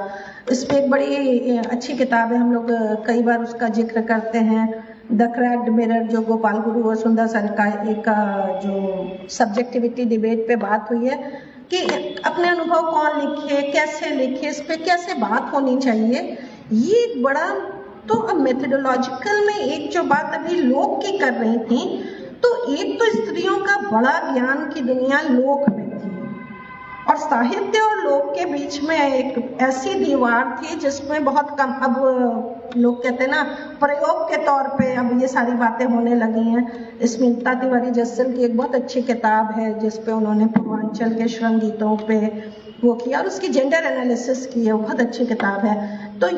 इस पे एक बड़ी अच्छी किताब है, हम लोग कई बार उसका जिक्र करते हैं, द क्रैक्ड मिरर, जो गोपाल गुरु और सुंदर सरकाई का जो सब्जेक्टिविटी डिबेट पे बात हुई है कि अपने अनुभव कौन लिखे, कैसे लिखे, इस पे कैसे बात होनी चाहिए। ये एक बड़ा, तो अब मेथोडोलॉजिकल में एक जो बात अभी लोक की कर रही थी, तो एक तो स्त्रियों का बड़ा ज्ञान की दुनिया लोक में थी, और साहित्य और लोक के बीच में एक ऐसी दीवार थी जिसमें बहुत कम, अब लोग कहते हैं ना प्रयोग के तौर पे अब ये सारी बातें होने लगी हैं। स्मिता तिवारी जस्सल की एक बहुत अच्छी किताब है जिसपे उन्होंने पूर्वांचल के श्रम गीतों पे वो किया और उसकी जेंडर एनालिसिस की है, वो बहुत अच्छी किताब है। तो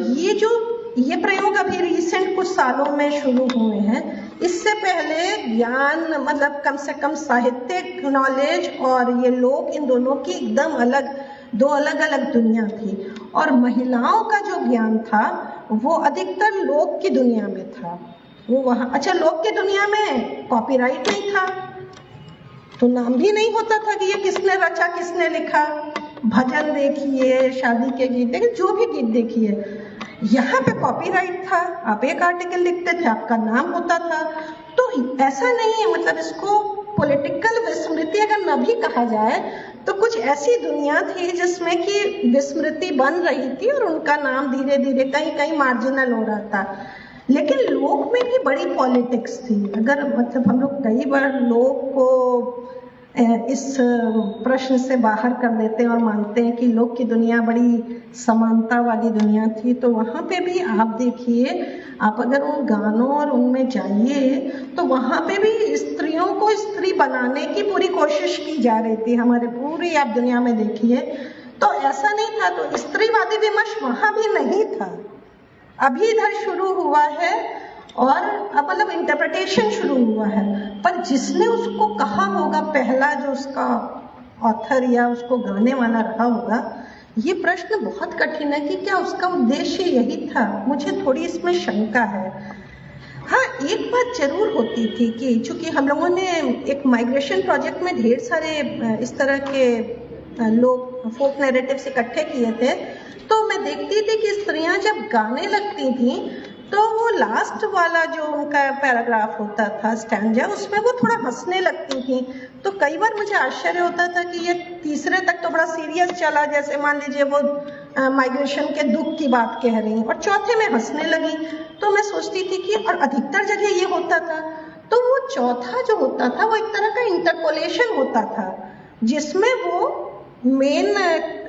ये प्रयोग अभी रिसेंट कुछ सालों में शुरू हुए हैं। इससे पहले ज्ञान मतलब कम से कम साहित्यिक नॉलेज और ये लोक, इन दोनों की एकदम अलग, दो अलग अलग दुनिया थी। और महिलाओं का जो ज्ञान था वो अधिकतर लोक की दुनिया में था। वो वहाँ, अच्छा लोक की दुनिया में कॉपीराइट नहीं था, तो नाम भी नहीं होता था कि ये किसने रचा, किसने लिखा। भजन देखिए, शादी के गीत देखिए, जो भी गीत देखिए, यहाँ पे कॉपीराइट था। आप एक आर्टिकल लिखते थे, आपका नाम होता था। तो ऐसा नहीं है, मतलब इसको पॉलिटिकल विस्मृति अगर न भी कहा जाए तो कुछ ऐसी दुनिया थी जिसमें कि विस्मृति बन रही थी और उनका नाम धीरे धीरे कहीं कहीं मार्जिनल हो रहा था। लेकिन लोक में भी बड़ी पॉलिटिक्स थी। अगर मतलब हम लोग कई बार लोक को इस प्रश्न से बाहर कर देते हैं और मानते हैं कि लोक की दुनिया बड़ी समानता वाली दुनिया थी, तो वहाँ पे भी आप देखिए, आप अगर उन गानों और उनमें जाइए तो वहाँ पे भी स्त्रियों को स्त्री बनाने की पूरी कोशिश की जा रही थी। हमारे पूरी आप दुनिया में देखिए तो ऐसा नहीं था, तो स्त्रीवादी विमर्श वहां भी नहीं था, अभी इधर शुरू हुआ है और अब मतलब इंटरप्रिटेशन शुरू हुआ है। पर जिसने उसको कहा होगा, पहला जो उसका ऑथर या उसको गाने वाला रहा होगा, ये प्रश्न बहुत कठिन है कि क्या उसका उद्देश्य यही था। मुझे थोड़ी इसमें शंका है। हाँ, एक बात जरूर होती थी कि चूंकि हम लोगों ने एक माइग्रेशन प्रोजेक्ट में ढेर सारे इस तरह के लोग फोक नैरेटिव्स इकट्ठे किए थे, तो मैं देखती थी कि स्त्रियां जब गाने लगती थी तो वो लास्ट वाला जो उनका पैराग्राफ होता था, स्टैंजा, उसमें वो थोड़ा हंसने लगती थी। तो कई बार मुझे आश्चर्य होता था कि ये तीसरे तक तो बड़ा सीरियस चला, जैसे मान लीजिए वो माइग्रेशन के दुख की बात कह रही, और चौथे में हंसने लगी। तो मैं सोचती थी कि, और अधिकतर जगह ये होता था, तो वो चौथा जो होता था वो एक तरह का इंटरपोलेशन होता था, जिसमें वो मेन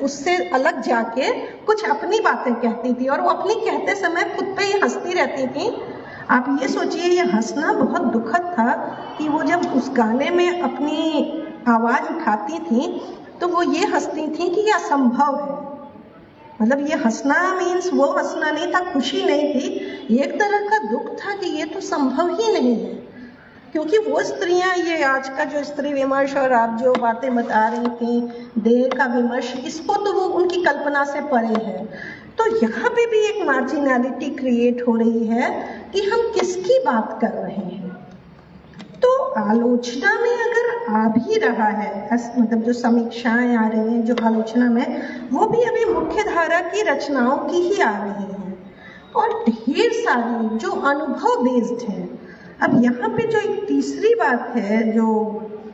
उससे अलग जाके कुछ अपनी बातें कहती थी, और वो अपनी कहते समय खुद पे ही हंसती रहती थी। आप ये सोचिए, ये हंसना बहुत दुखद था कि वो जब उस गाने में अपनी आवाज उठाती थी तो वो ये हंसती थी कि ये असंभव है। मतलब ये हंसना मीन्स वो हंसना नहीं था, खुशी नहीं थी, एक तरह का दुख था कि ये तो संभव ही नहीं है। क्योंकि वो स्त्रियां, ये आज का जो स्त्री विमर्श और आप जो बातें बता रही थी, देह का विमर्श, इसको तो वो उनकी कल्पना से परे है। तो यहाँ पे भी एक मार्जिनैलिटी क्रिएट हो रही है कि हम किसकी बात कर रहे हैं। तो आलोचना में अगर आ भी रहा है, मतलब जो समीक्षाएं आ रही हैं जो आलोचना में, वो भी अभी मुख्य धारा की रचनाओं की ही आ रही हैं, और ढेर सारी जो अनुभव बेस्ड है। अब यहाँ पे जो एक तीसरी बात है जो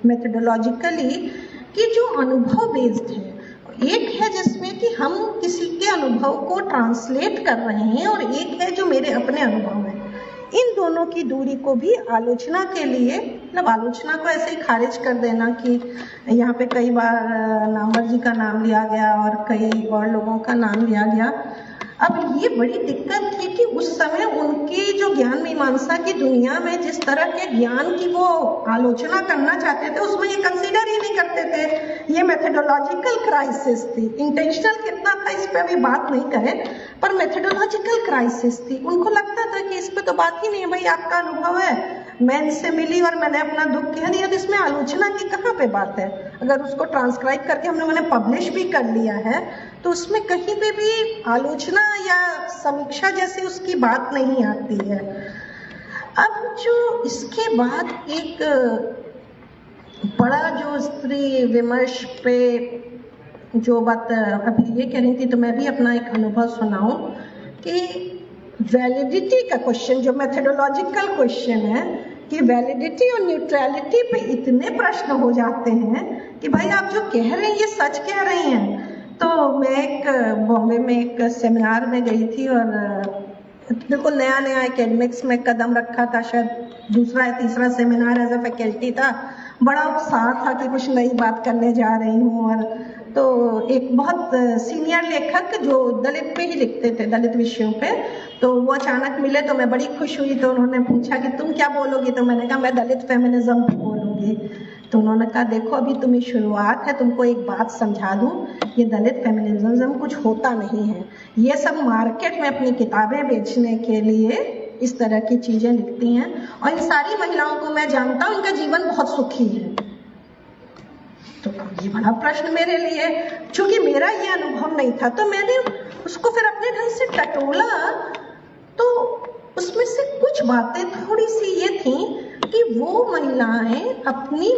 मेथोडोलॉजिकली कि जो अनुभव बेस्ड है, एक है जिसमें कि हम किसी के अनुभव को ट्रांसलेट कर रहे हैं, और एक है जो मेरे अपने अनुभव हैं। इन दोनों की दूरी को भी आलोचना के लिए, मतलब आलोचना को ऐसे ही खारिज कर देना कि यहाँ पे कई बार नामवर जी का नाम लिया गया और कई और लोगों का नाम लिया गया। अब ये बड़ी दिक्कत थी कि उस समय उनकी जो ज्ञान मीमांसा की दुनिया में जिस तरह के ज्ञान की वो आलोचना करना चाहते थे, उसमें ये कंसीडर ही नहीं करते थे। ये मेथोडोलॉजिकल क्राइसिस थी। इंटेंशनल कितना था इस पे अभी बात नहीं करें, पर मेथोडोलॉजिकल क्राइसिस थी। उनको लगता था कि इस पे तो बात ही नहीं है, भाई आपका अनुभव है, मैं इनसे मिली और मैंने अपना दुख कह दिया, तो इसमें आलोचना की कहाँ पे बात है। अगर उसको ट्रांसक्राइब करके हम लोगों ने पब्लिश भी कर लिया है, तो उसमें कहीं पे भी आलोचना या समीक्षा जैसी उसकी बात नहीं आती है। अब जो इसके बाद एक बड़ा जो स्त्री विमर्श पे जो बात अभी ये कह रही थी, तो मैं भी अपना एक अनुभव सुनाऊं कि वैलिडिटी का क्वेश्चन, जो मेथोडोलॉजिकल क्वेश्चन है कि वैलिडिटी और न्यूट्रलिटी पे इतने प्रश्न हो जाते हैं कि भाई आप जो कह रहे हैं ये सच कह रही हैं। तो मैं एक बॉम्बे में एक सेमिनार में गई थी, और बिल्कुल नया नया एकेडमिक्स में कदम रखा था, शायद दूसरा या तीसरा सेमिनार एज अ फैकल्टी था। बड़ा उत्साह था कि कुछ नई बात करने जा रही हूँ। और तो एक बहुत सीनियर लेखक जो दलित पे ही लिखते थे, दलित विषयों पे, तो वो अचानक मिले, तो मैं बड़ी खुश हुई। तो उन्होंने पूछा कि तुम क्या बोलोगी, तो मैंने कहा मैं दलित फेमिनिज्म पे बोलूँगी। तो उन्होंने कहा देखो अभी तुम्हें शुरुआत है, तुमको एक बात समझा दूं, ये दलित फेमिनिज्म कुछ होता नहीं है। ये सब मार्केट में अपनी किताबें बेचने के लिए इस तरह की चीजें लिखती हैं, और इन सारी महिलाओं को मैं जानता हूँ, इनका जीवन बहुत सुखी है। तो ये बड़ा प्रश्न मेरे लिए, चूंकि मेरा ये अनुभव नहीं था, तो मैंने उसको फिर अपने ढंग से टटोला। तो उसमें से कुछ बातें थोड़ी सी ये थी कि वो महिलाएं अपनी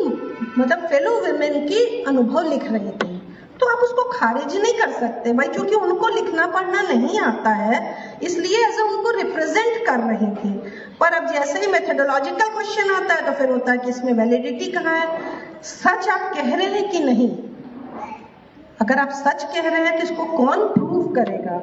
मतलब फेलो वुमेन की अनुभव लिख रही थी, तो आप उसको खारिज नहीं कर सकते भाई, क्योंकि उनको लिखना पढ़ना नहीं आता है, इसलिए ऐसा उनको रिप्रेजेंट कर रही थी। पर अब जैसे ही मेथोडोलॉजिकल क्वेश्चन आता है, तो फिर होता है कि इसमें वैलिडिटी कहाँ है, सच आप कह रहे हैं कि नहीं। अगर आप सच कह रहे हैं तो इसको कौन प्रूव करेगा।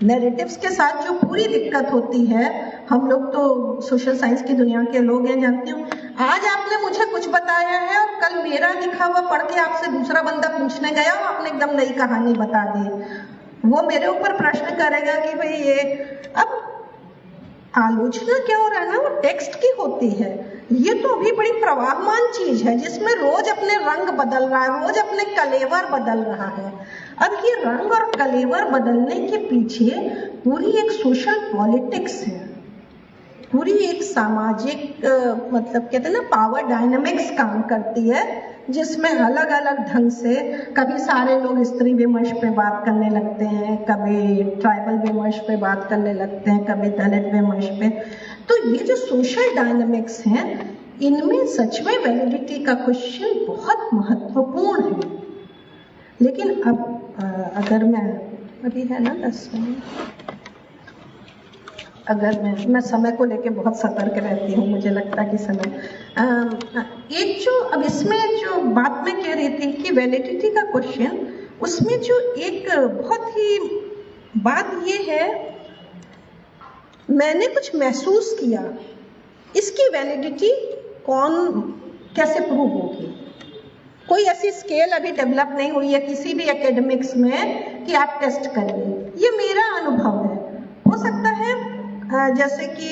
नैरेटिव्स के साथ जो पूरी दिक्कत होती है, हम लोग तो सोशल साइंस की दुनिया के लोग हैं, जानते हो, आज आपने मुझे कुछ बताया है और कल मेरा लिखा हुआ पढ़ के आपसे दूसरा बंदा पूछने गया और आपने एकदम नई कहानी बता दी। वो मेरे ऊपर प्रश्न करेगा कि भाई ये, अब आलोचना क्या हो रहा है ना, वो टेक्स्ट की होती है। ये तो अभी बड़ी प्रवाहमान चीज है जिसमें रोज अपने रंग बदल रहा है, रोज अपने कलेवर बदल रहा है। अब ये रंग और कलेवर बदलने के पीछे पूरी एक सोशल पॉलिटिक्स है, पूरी एक सामाजिक मतलब कहते हैं ना पावर डायनामिक्स काम करती है, जिसमें अलग अलग ढंग से कभी सारे लोग स्त्री विमर्श पे बात करने लगते हैं, कभी ट्राइबल विमर्श पे बात करने लगते हैं, कभी दलित विमर्श पे। तो ये जो सोशल डायनामिक्स हैं, इनमें सच में वैलिडिटी का क्वेश्चन बहुत महत्वपूर्ण है। लेकिन अब अगर मैं अभी है ना 10 मिनट, अगर मैं समय को लेके बहुत सतर्क रहती हूँ, मुझे लगता है कि समय एक जो अब इसमें जो बात मैं कह रही थी कि वैलिडिटी का क्वेश्चन, उसमें जो एक बहुत ही बात ये है, मैंने कुछ महसूस किया, इसकी वैलिडिटी कौन कैसे प्रूव होगी? कोई ऐसी स्केल अभी डेवलप नहीं हुई है किसी भी एकेडमिक्स में कि आप टेस्ट करिए। ये मेरा अनुभव है। हो सकता है जैसे कि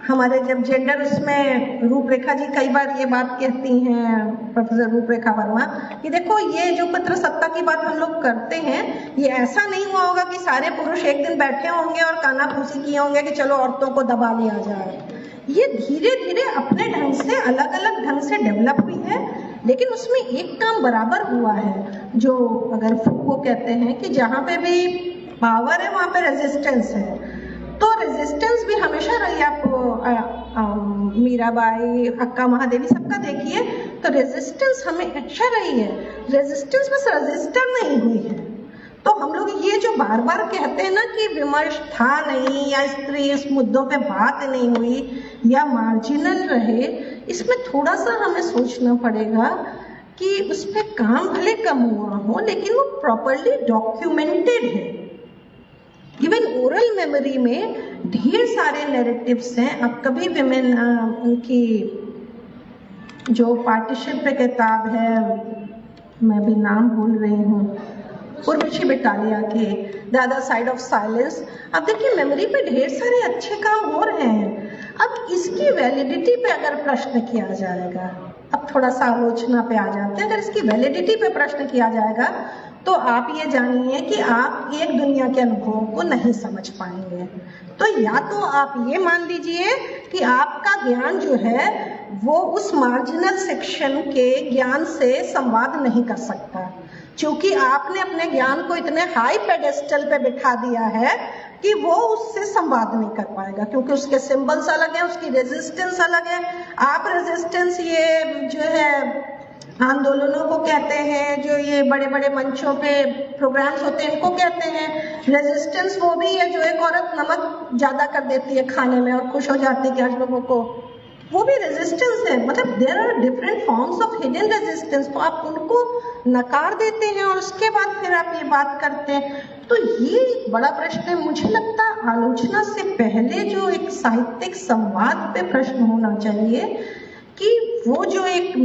हमारे जब जेंडर उसमें रूपरेखा जी कई बार ये बात कहती हैं, प्रोफेसर रूपरेखा वर्मा, कि देखो ये जो पितृसत्ता की बात हम लोग करते हैं, ये ऐसा नहीं हुआ होगा कि सारे पुरुष एक दिन बैठे होंगे और कानाफूसी किए होंगे कि चलो औरतों को दबा लिया जाए। ये धीरे धीरे अपने ढंग से अलग अलग ढंग से डेवलप हुई है, लेकिन उसमें एक काम बराबर हुआ है, जो अगर फूको कहते हैं कि जहाँ पे भी पावर है वहाँ पे रेजिस्टेंस है। तो रेजिस्टेंस भी हमेशा रही। आप मीराबाई, अक्का महादेवी सबका देखिए, तो रेजिस्टेंस हमेशा रही है। रेजिस्टेंस बस रजिस्टर नहीं हुई है। तो हम लोग ये जो बार बार कहते हैं ना कि विमर्श था नहीं, या स्त्री इस मुद्दों पे बात नहीं हुई, या मार्जिनल रहे, इसमें थोड़ा सा हमें सोचना पड़ेगा कि उस पर काम भले कम हुआ हो, लेकिन वो प्रॉपरली डॉक्यूमेंटेड है। इवन ओरल मेमोरी में ढेर सारे नैरेटिव्स हैं। अब कभी विमेन उनकी जो पार्टीशिप पे किताब है, मैं भी नाम भूल रही हूँ, उर्वशी बेटालिया की the other side of silence. अब देखिए मेमोरी पे ढेर सारे अच्छे काम हो रहे हैं। अब इसकी वैलिडिटी पे अगर प्रश्न किया जाएगा, अब थोड़ा सा आलोचना पे आ जाते हैं, अगर इसकी वैलिडिटी पे प्रश्न किया जाएगा तो आप ये जानिए कि आप एक दुनिया के अनुभवों को नहीं समझ पाएंगे। तो या तो आप ये मान लीजिए कि आपका ज्ञान जो है वो उस मार्जिनल सेक्शन के ज्ञान से संवाद नहीं कर सकता, क्योंकि आपने अपने ज्ञान को इतने हाई पेडेस्टल पे बिठा दिया है कि वो उससे संवाद नहीं कर पाएगा, क्योंकि उसके सिंबल्स अलग हैं, उसकी रेजिस्टेंस अलग है। आप रेजिस्टेंस ये जो है आंदोलनों को कहते हैं, जो ये बड़े बड़े मंचों पे प्रोग्राम्स होते हैं, इनको कहते हैं रेजिस्टेंस। वो भी है जो एक औरत नमक ज्यादा कर देती है खाने में और खुश हो जाती है कि आज लोगों को, वो भी रेजिस्टेंस है। मतलब there are different forms of hidden resistance. तो आप उनको नकार देते हैं और उसके बाद फिर आप ये बात करते हैं। तो ये एक बड़ा प्रश्न है। मुझे लगता है आलोचना से पहले जो एक साहित्यिक संवाद पे प्रश्न होना चाहिए कि वो जो एक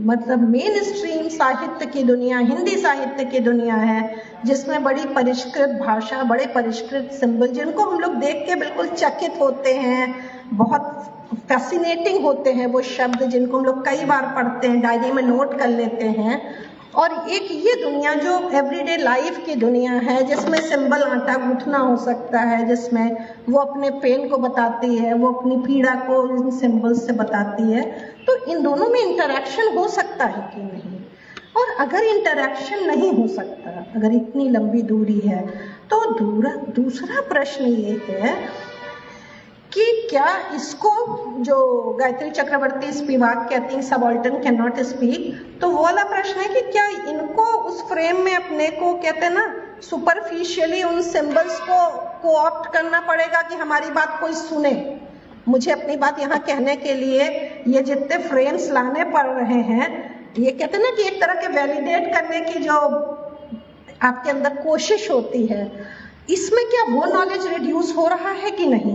मतलब मेन स्ट्रीम साहित्य की दुनिया, हिंदी साहित्य की दुनिया है, जिसमें बड़ी परिष्कृत भाषा, बड़े परिष्कृत सिंबल, जिनको हम लोग देख के बिल्कुल चकित होते हैं, बहुत फैसिनेटिंग होते हैं वो शब्द, जिनको हम लोग कई बार पढ़ते हैं, डायरी में नोट कर लेते हैं। और एक ये दुनिया जो एवरीडे लाइफ की दुनिया है, जिसमें सिंबल आटा गूंथना हो सकता है, जिसमें वो अपने पेन को बताती है, वो अपनी पीड़ा को इन सिंबल्स से बताती है। तो इन दोनों में इंटरैक्शन हो सकता है कि नहीं? और अगर इंटरैक्शन नहीं हो सकता, अगर इतनी लंबी दूरी है, तो दूसरा प्रश्न ये है कि क्या इसको, जो गायत्री चक्रवर्ती स्पिवाक कहती हैं सबाल्टर्न कैन नॉट स्पीक, तो वो वाला प्रश्न है कि क्या इनको उस फ्रेम में अपने को, कहते हैं ना, सुपरफिशियली उन सिंबल्स को कोऑप्ट करना पड़ेगा कि हमारी बात कोई सुने। मुझे अपनी बात यहाँ कहने के लिए ये जितने फ्रेम्स लाने पड़ रहे हैं, ये कहते हैं ना कि एक तरह के वैलिडेट करने की जो आपके अंदर कोशिश होती है, इसमें क्या वो नॉलेज रिड्यूस हो रहा है कि नहीं?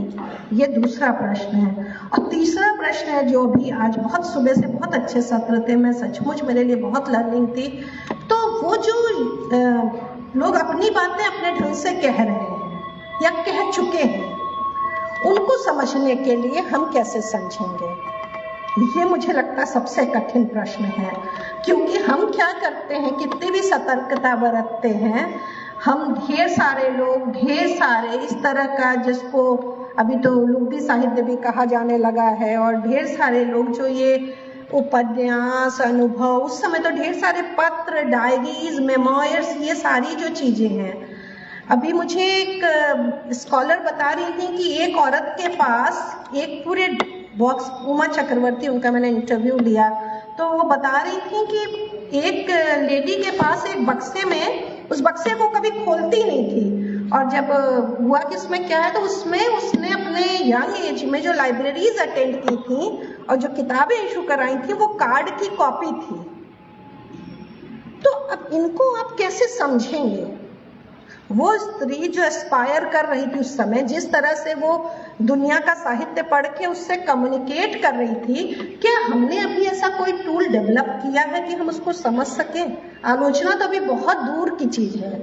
ये दूसरा प्रश्न है। और तीसरा प्रश्न है जो भी आज बहुत सुबह से बहुत अच्छे सत्र थे, मैं सचमुच मेरे लिए बहुत लर्निंग थी। तो वो जो लोग अपनी बातें अपने ढंग से कह रहे हैं या कह चुके हैं, उनको समझने के लिए हम कैसे समझेंगे? ये मुझे लगता है सबसे कठिन प्रश्न है। क्योंकि हम क्या करते हैं, कितनी भी सतर्कता बरतते हैं, हम ढेर सारे इस तरह का, जिसको अभी तो लुब्बी साहित्य भी कहा जाने लगा है, और ढेर सारे लोग जो ये उपन्यास, अनुभव, उस समय तो ढेर सारे पत्र, डायरीज, मेमोयर्स, ये सारी जो चीजें हैं। अभी मुझे एक स्कॉलर बता रही थी कि एक औरत के पास एक पूरे बॉक्स, उमा चक्रवर्ती, उनका मैंने इंटरव्यू लिया, तो वो बता रही थी कि एक लेडी के पास एक बक्से में, उस बक्से को कभी खोलती नहीं थी, और जब हुआ कि इसमें क्या है, तो उसमें उसने अपने यंग एज में जो लाइब्रेरीज अटेंड की थी और जो किताबें इशू कराई थी, वो कार्ड की कॉपी थी। तो अब इनको आप कैसे समझेंगे? वो स्त्री जो एस्पायर कर रही थी उस समय, जिस तरह से वो दुनिया का साहित्य पढ़ के उससे कम्युनिकेट कर रही थी, क्या हमने अभी ऐसा कोई टूल डेवलप किया है कि हम उसको समझ सकें? आलोचना तो अभी बहुत दूर की चीज है।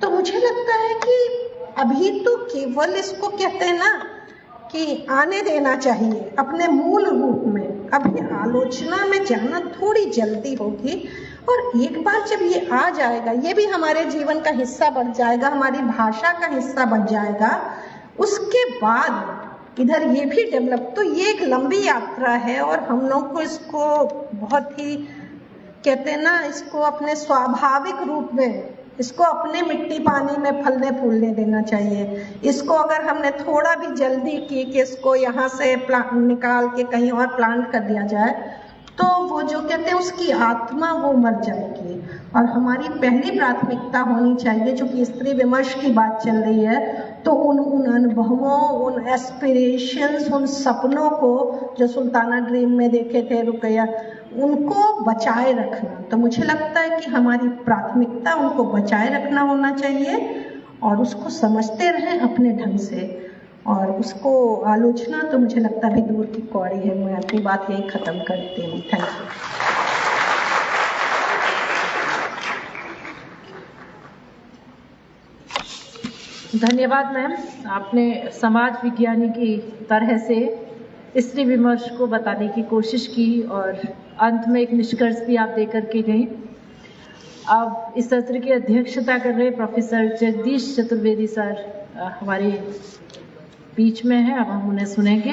तो मुझे लगता है कि अभी तो केवल इसको कहते हैं ना कि आने देना चाहिए अपने मूल रूप में। अभी आलोचना में जाना थोड़ी जल्दी होगी, और एक बार जब ये आ जाएगा, ये भी हमारे जीवन का हिस्सा बन जाएगा, हमारी भाषा का हिस्सा बन जाएगा, उसके बाद इधर ये भी डेवलप, तो ये एक लंबी यात्रा है, और हम लोग को इसको बहुत ही कहते हैं ना, इसको अपने स्वाभाविक रूप में, इसको अपने मिट्टी पानी में फलने फूलने देना चाहिए। इसको अगर हमने थोड़ा भी जल्दी की कि इसको यहाँ से निकाल के कहीं और प्लांट कर दिया जाए, तो वो जो कहते हैं उसकी आत्मा वो मर जाएगी। और हमारी पहली प्राथमिकता होनी चाहिए, चूंकि स्त्री विमर्श की बात चल रही है, तो उन अनुभवों, उन एस्पिरेशंस, उन सपनों को जो सुल्ताना ड्रीम में देखे थे रुकैया, उनको बचाए रखना। तो मुझे लगता है कि हमारी प्राथमिकता उनको बचाए रखना होना चाहिए, और उसको समझते रहें अपने ढंग से, और उसको आलोचना तो मुझे लगता है दूर की कौड़ी है। मैं अपनी बात यही खत्म करती हूँ। Thank you. धन्यवाद मैम, आपने समाज विज्ञानी की तरह से स्त्री विमर्श को बताने की कोशिश की, और अंत में एक निष्कर्ष भी आप देकर के गई। अब इस सत्र की अध्यक्षता कर रहे प्रोफेसर जगदीश चतुर्वेदी सर हमारे बीच में है, अब हम उन्हें सुनेंगे।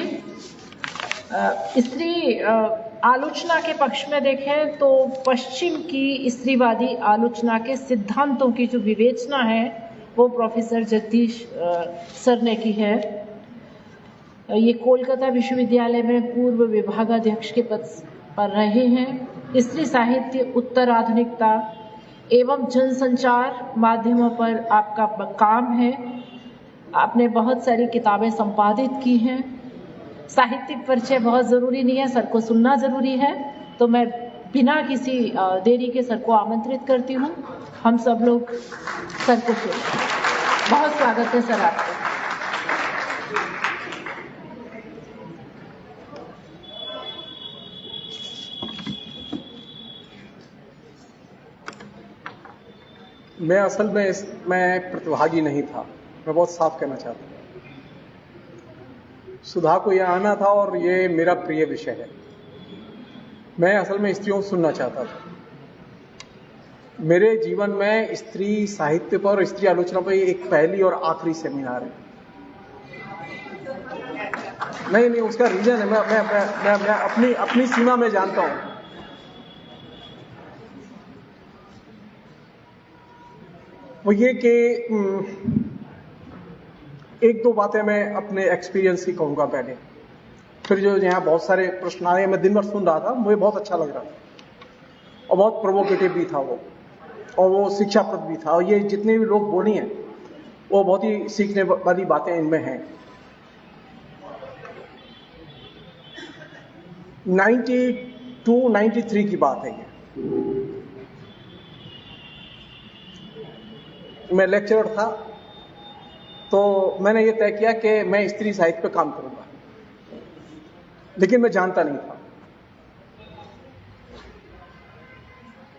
स्त्री आलोचना के पक्ष में देखें तो पश्चिम की स्त्रीवादी आलोचना के सिद्धांतों की जो विवेचना है वो प्रोफेसर जगदीश सर ने की है। ये कोलकाता विश्वविद्यालय में पूर्व विभागाध्यक्ष के पद पर रहे हैं। स्त्री साहित्य, उत्तर आधुनिकता एवं जनसंचार माध्यमों पर आपका काम है। आपने बहुत सारी किताबें संपादित की हैं। साहित्यिक परिचय बहुत ज़रूरी नहीं है, सर को सुनना ज़रूरी है। तो मैं बिना किसी देरी के सर को आमंत्रित करती हूँ। हम सब लोग सर को बहुत स्वागत है सर आपका। मैं असल में मैं प्रतिभागी नहीं था, मैं बहुत साफ कहना चाहता हूँ। सुधा को यहाँ आना था और ये मेरा प्रिय विषय है। मैं असल में स्त्रियों को सुनना चाहता था। मेरे जीवन में स्त्री साहित्य पर और स्त्री आलोचना पर एक पहली और आखिरी सेमिनार है। नहीं, उसका रीजन है, मैं अपनी सीमा में जानता हूं। वो ये कि एक दो बातें मैं अपने एक्सपीरियंस की कहूंगा पहले, फिर जो यहाँ बहुत सारे प्रश्न आए, मैं दिन भर सुन रहा था, मुझे बहुत अच्छा लग रहा था और बहुत प्रोवोकेटिव भी था वो, और वो शिक्षाप्रद भी था। और ये जितने भी लोग बोली हैं वो बहुत ही सीखने वाली बातें इनमें हैं। 92-93 की बात है ये। मैं लेक्चरर था, तो मैंने ये तय किया कि मैं स्त्री साहित्य पे काम करूंगा, लेकिन मैं जानता नहीं था।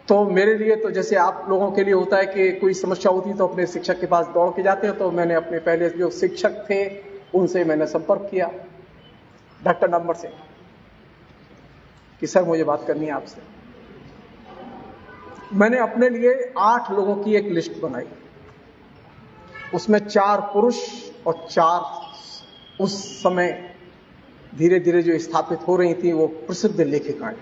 तो मेरे लिए तो जैसे आप लोगों के लिए होता है कि कोई समस्या होती है तो अपने शिक्षक के पास दौड़ के जाते हैं, तो मैंने अपने पहले जो शिक्षक थे उनसे मैंने संपर्क किया डॉक्टर नंबर से कि सर मुझे बात करनी है आपसे। मैंने अपने लिए 8 लोगों की एक लिस्ट बनाई। उसमें 4 पुरुष और 4 उस समय धीरे धीरे जो स्थापित हो रही थी वो प्रसिद्ध लेखिकाएं।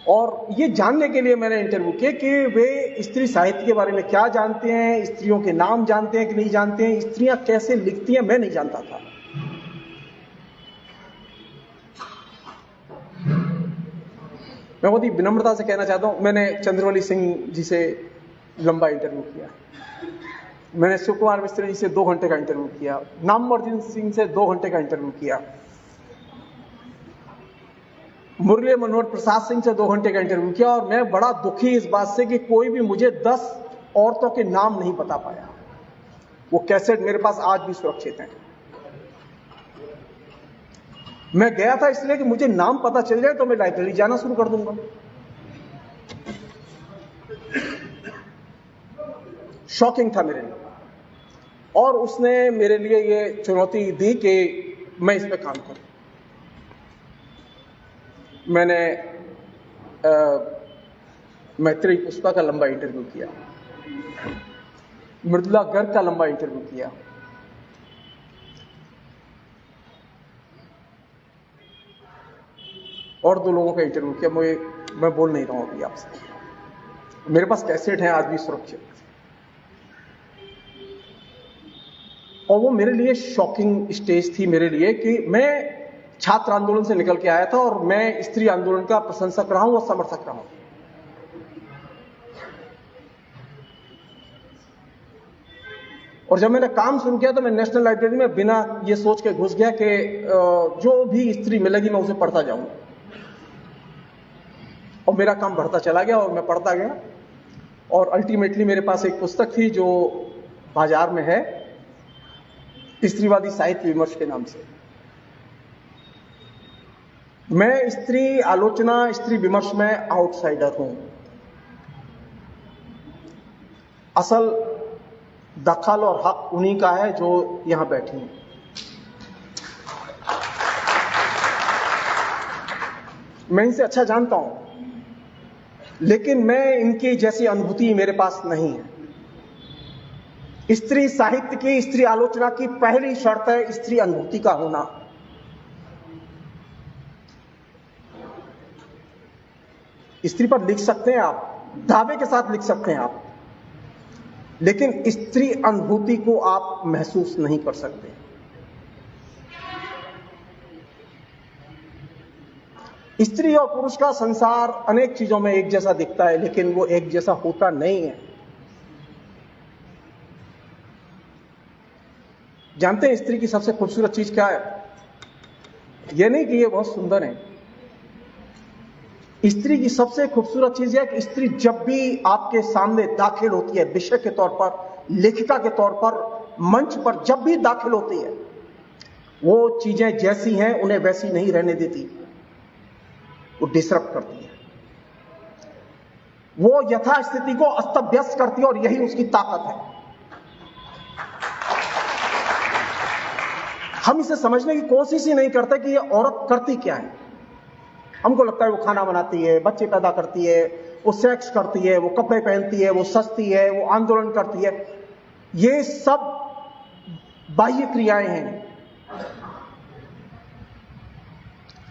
और ये जानने के लिए मैंने इंटरव्यू किए कि वे स्त्री साहित्य के बारे में क्या जानते हैं, स्त्रियों के नाम जानते हैं कि नहीं जानते हैं, स्त्रियां कैसे लिखती हैं, मैं नहीं जानता था। मैं बहुत ही विनम्रता से कहना चाहता हूं, मैंने चंद्रवली सिंह जी से लंबा इंटरव्यू किया, मैंने शिव कुमार मिस्त्री जी से 2 घंटे का इंटरव्यू किया, नामवर्धन सिंह से 2 घंटे का इंटरव्यू किया, मुरली मनोहर प्रसाद सिंह से 2 घंटे का इंटरव्यू किया। और मैं बड़ा दुखी इस बात से कि कोई भी मुझे 10 औरतों के नाम नहीं बता पाया। वो कैसेट मेरे पास आज भी सुरक्षित हैं। मैं गया था इसलिए कि मुझे नाम पता चल जाए तो मैं लाइब्रेरी जाना शुरू कर दूंगा। शॉकिंग था मेरे लिए, और उसने मेरे लिए ये चुनौती दी कि मैं इस पे काम करूं। मैंने मैत्रेयी पुष्पा का लंबा इंटरव्यू किया, मृदुला गर्ग का लंबा इंटरव्यू किया, और 2 लोगों का इंटरव्यू किया। मैं बोल नहीं रहा हूं अभी आपसे, मेरे पास कैसेट हैं आज भी सुरक्षित। और वो मेरे लिए शॉकिंग स्टेज थी मेरे लिए कि मैं छात्र आंदोलन से निकल के आया था और मैं स्त्री आंदोलन का प्रशंसक रहा हूं और समर्थक रहा हूं। और जब मैंने काम शुरू किया तो मैं नेशनल लाइब्रेरी में बिना ये सोच के घुस गया कि जो भी स्त्री मिलेगी मैं उसे पढ़ता जाऊंगा। और मेरा काम बढ़ता चला गया और मैं पढ़ता गया, और अल्टीमेटली मेरे पास एक पुस्तक थी जो बाजार में है, स्त्रीवादी साहित्य विमर्श के नाम से। मैं स्त्री आलोचना, स्त्री विमर्श में आउटसाइडर हूं। असल दखल और हक उन्हीं का है जो यहां बैठी हैं। मैं इनसे अच्छा जानता हूं, लेकिन मैं इनकी जैसी अनुभूति मेरे पास नहीं है। स्त्री साहित्य की, स्त्री आलोचना की पहली शर्त है स्त्री अनुभूति का होना। स्त्री पर लिख सकते हैं आप, दावे के साथ लिख सकते हैं आप, लेकिन स्त्री अनुभूति को आप महसूस नहीं कर सकते। स्त्री और पुरुष का संसार अनेक चीजों में एक जैसा दिखता है, लेकिन वो एक जैसा होता नहीं है। जानते हैं स्त्री की सबसे खूबसूरत चीज क्या है? यह नहीं कि ये बहुत सुंदर है। स्त्री की सबसे खूबसूरत चीज है कि स्त्री जब भी आपके सामने दाखिल होती है, विषय के तौर पर, लेखिका के तौर पर, मंच पर जब भी दाखिल होती है, वो चीजें जैसी हैं उन्हें वैसी नहीं रहने देती, वो डिसरप्ट करती है, वो यथास्थिति को अस्त-व्यस्त करती है, और यही उसकी ताकत है। हम इसे समझने की कोशिश ही नहीं करते कि ये औरत करती क्या है। हमको लगता है वो खाना बनाती है, बच्चे पैदा करती है, वो सेक्स करती है, वो कपड़े पहनती है, वो सस्ती है, वो आंदोलन करती है। ये सब बाह्य क्रियाएं हैं।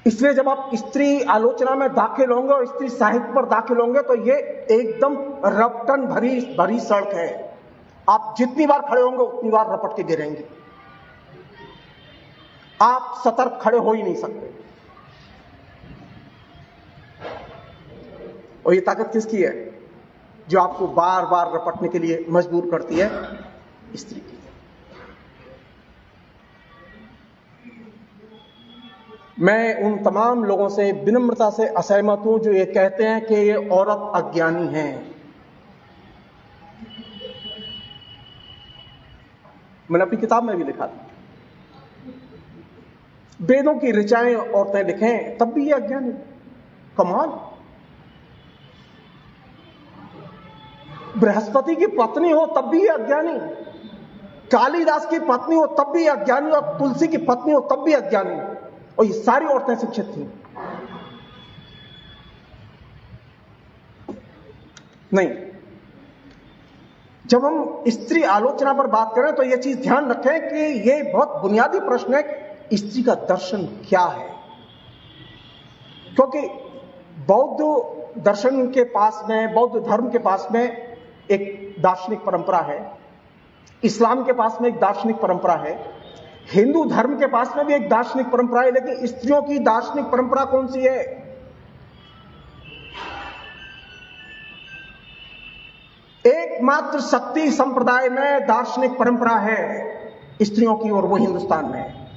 इसलिए जब आप स्त्री आलोचना में दाखिल होंगे और स्त्री साहित्य पर दाखिल होंगे तो ये एकदम रपटन भरी सड़क है। आप जितनी बार खड़े होंगे उतनी बार रपट के गिरेंगे। आप सतर्क खड़े हो ही नहीं सकते। और ये ताकत किसकी है जो आपको बार बार रपटने के लिए मजबूर करती है? स्त्री की। मैं उन तमाम लोगों से विनम्रता से असहमत हूं जो ये कहते हैं कि ये औरत अज्ञानी है। मैंने अपनी किताब में भी लिखा था, वेदों की ऋचाएं औरतें लिखें तब भी ये अज्ञानी। कमाल। बृहस्पति की पत्नी हो तब भी ये अज्ञानी, कालिदास की पत्नी हो तब भी अज्ञानी, और तुलसी की पत्नी हो तब भी अज्ञानी। और ये सारी औरतें शिक्षित थी। नहीं। जब हम स्त्री आलोचना पर बात करें तो यह चीज ध्यान रखें कि यह बहुत बुनियादी प्रश्न है, स्त्री का दर्शन क्या है। क्योंकि बौद्ध दर्शन के पास में, बौद्ध धर्म के पास में एक दार्शनिक परंपरा है, इस्लाम के पास में एक दार्शनिक परंपरा है, हिंदू धर्म के पास में भी एक दार्शनिक परंपरा है। लेकिन स्त्रियों की दार्शनिक परंपरा कौन सी है? एकमात्र शक्ति संप्रदाय में दार्शनिक परंपरा है स्त्रियों की, और वो हिंदुस्तान में है।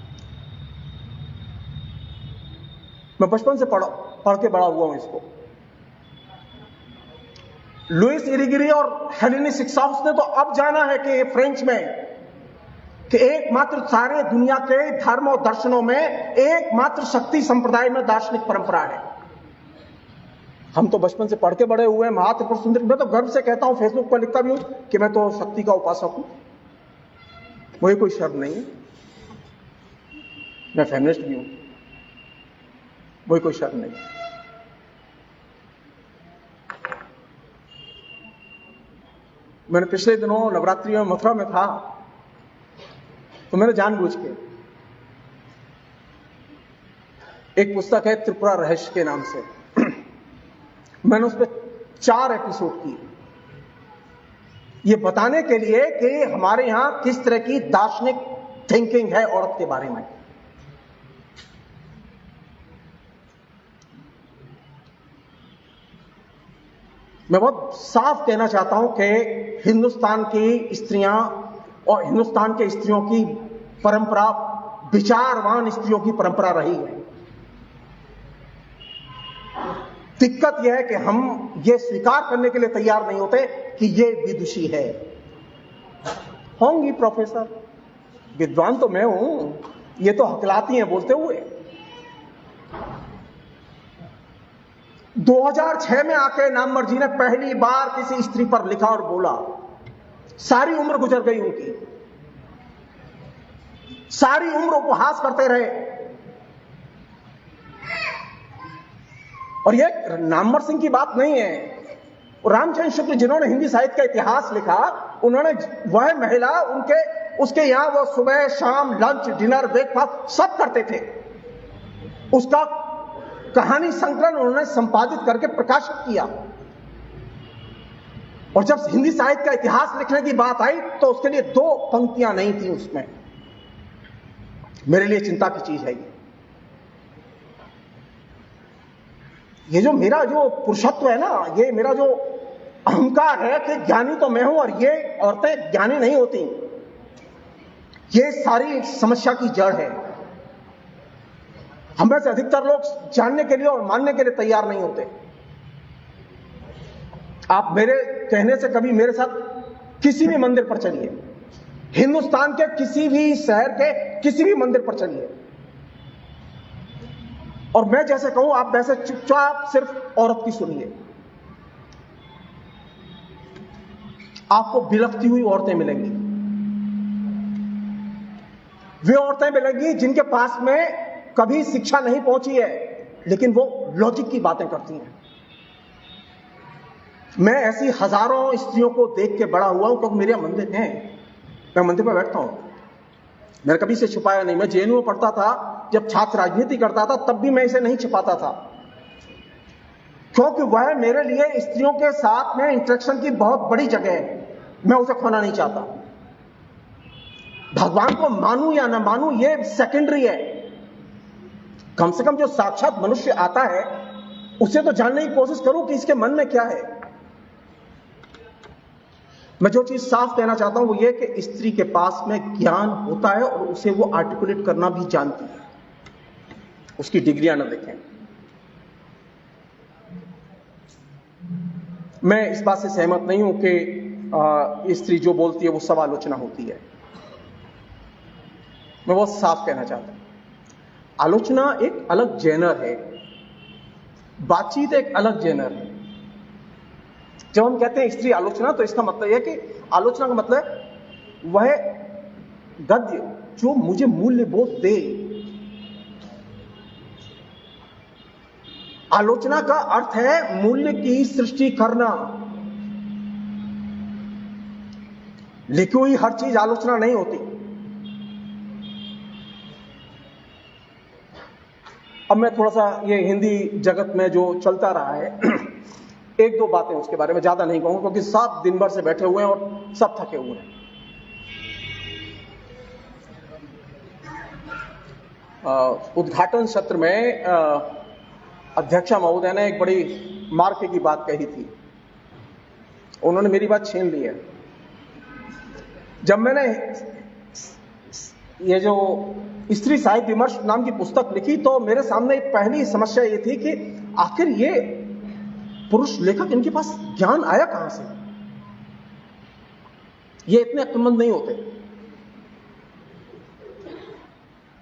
मैं बचपन से पढ़ के बड़ा हुआ हूं इसको। लुइस इरिगिरी और हेलेनी सिक्साउस ने तो अब जाना है कि फ्रेंच में कि एकमात्र सारे दुनिया के धर्म और दर्शनों में एकमात्र शक्ति संप्रदाय में दार्शनिक परंपरा है। हम तो बचपन से पढ़ के बड़े हुए हैं। महात्रिपुर सुंदरी, मैं तो गर्व से कहता हूं, फेसबुक पर लिखता भी हूं कि मैं तो शक्ति का उपासक हूं। मुझे कोई शर्म नहीं है। मैं फेमिनिस्ट भी हूं, मुझे कोई शर्म नहीं। मैंने पिछले दिनों नवरात्रि में मथुरा में था, तो मैंने जानबूझ के एक पुस्तक है त्रिपुरा रहस्य के नाम से, मैंने उस पर 4 एपिसोड किए, ये बताने के लिए कि हमारे यहां किस तरह की दार्शनिक थिंकिंग है औरत के बारे में। मैं बहुत साफ कहना चाहता हूं कि हिंदुस्तान की स्त्रियां और हिंदुस्तान के स्त्रियों की परंपरा विचारवान स्त्रियों की परंपरा रही है। दिक्कत यह है कि हम ये स्वीकार करने के लिए तैयार नहीं होते कि ये विदुषी है। होंगी प्रोफेसर, विद्वान तो मैं हूं, ये तो हकलाती हैं बोलते हुए। 2006 में आके नामवर जी ने पहली बार किसी स्त्री पर लिखा और बोला। सारी उम्र गुजर गई उनकी, सारी उम्र उपहास करते रहे। और ये नामवर सिंह की बात नहीं है, रामचंद्र शुक्ल जिन्होंने हिंदी साहित्य का इतिहास लिखा, उन्होंने वह महिला उसके यहां वो सुबह शाम लंच डिनर ब्रेकफास्ट सब करते थे। उसका कहानी संकलन उन्होंने संपादित करके प्रकाशित किया। और जब हिंदी साहित्य का इतिहास लिखने की बात आई तो उसके लिए 2 पंक्तियां नहीं थी उसमें। मेरे लिए चिंता की चीज है ये जो मेरा जो पुरुषत्व है ना, ये मेरा जो अहंकार है कि ज्ञानी तो मैं हूं और ये औरतें ज्ञानी नहीं होती, ये सारी समस्या की जड़ है। हम में से अधिकतर लोग जानने के लिए और मानने के लिए तैयार नहीं होते। आप मेरे कहने से कभी मेरे साथ किसी भी मंदिर पर चलिए, हिंदुस्तान के किसी भी शहर के किसी भी मंदिर पर चलिए, और मैं जैसे कहूं आप वैसे चुपचाप सिर्फ औरत की सुनिए। आपको बिलखती हुई औरतें मिलेंगी। वे औरतें मिलेंगी जिनके पास में कभी शिक्षा नहीं पहुंची है, लेकिन वो लॉजिक की बातें करती हैं। मैं ऐसी हजारों स्त्रियों को देख के बड़ा हुआ हूं, क्योंकि मेरे मंदिर हैं, मैं मंदिर पर बैठता हूं। मैंने कभी से छुपाया नहीं। मैं जेएनयू में पढ़ता था, जब छात्र राजनीति करता था तब भी मैं इसे नहीं छिपाता था, क्योंकि वह मेरे लिए स्त्रियों के साथ में इंटरेक्शन की बहुत बड़ी जगह है। मैं उसे खोना नहीं चाहता। भगवान को मानूं या ना मानूं ये सेकेंडरी है। कम से कम जो साक्षात मनुष्य आता है उसे तो जानने की कोशिश करूं कि इसके मन में क्या है। मैं जो चीज साफ कहना चाहता हूं वो ये कि स्त्री के पास में ज्ञान होता है और उसे वो आर्टिकुलेट करना भी जानती है। उसकी डिग्रियां ना देखें। मैं इस बात से सहमत नहीं हूं कि स्त्री जो बोलती है वो सब आलोचना होती है। मैं बहुत साफ कहना चाहता हूं, आलोचना एक अलग जेनर है, बातचीत एक अलग जेनर है। जब हम कहते हैं स्त्री आलोचना तो इसका मतलब यह कि आलोचना का मतलब वह गद्य जो मुझे मूल्य बोध दे। आलोचना का अर्थ है मूल्य की सृष्टि करना, लिखी हुई हर चीज आलोचना नहीं होती। अब मैं थोड़ा सा ये हिंदी जगत में जो चलता रहा है एक दो बातें उसके बारे में ज्यादा नहीं कहूंगा, क्योंकि सब दिन भर से बैठे हुए हैं और सब थके हुए हैं। उद्घाटन सत्र में अध्यक्षा महोदय ने एक बड़ी मार्के की बात कही थी, उन्होंने मेरी बात छीन ली है। जब मैंने ये जो स्त्री साहित्य विमर्श नाम की पुस्तक लिखी तो मेरे सामने पहली समस्या ये थी कि आखिर ये पुरुष लेखक, इनके पास ज्ञान आया कहां से? ये इतने अक्लमंद नहीं होते,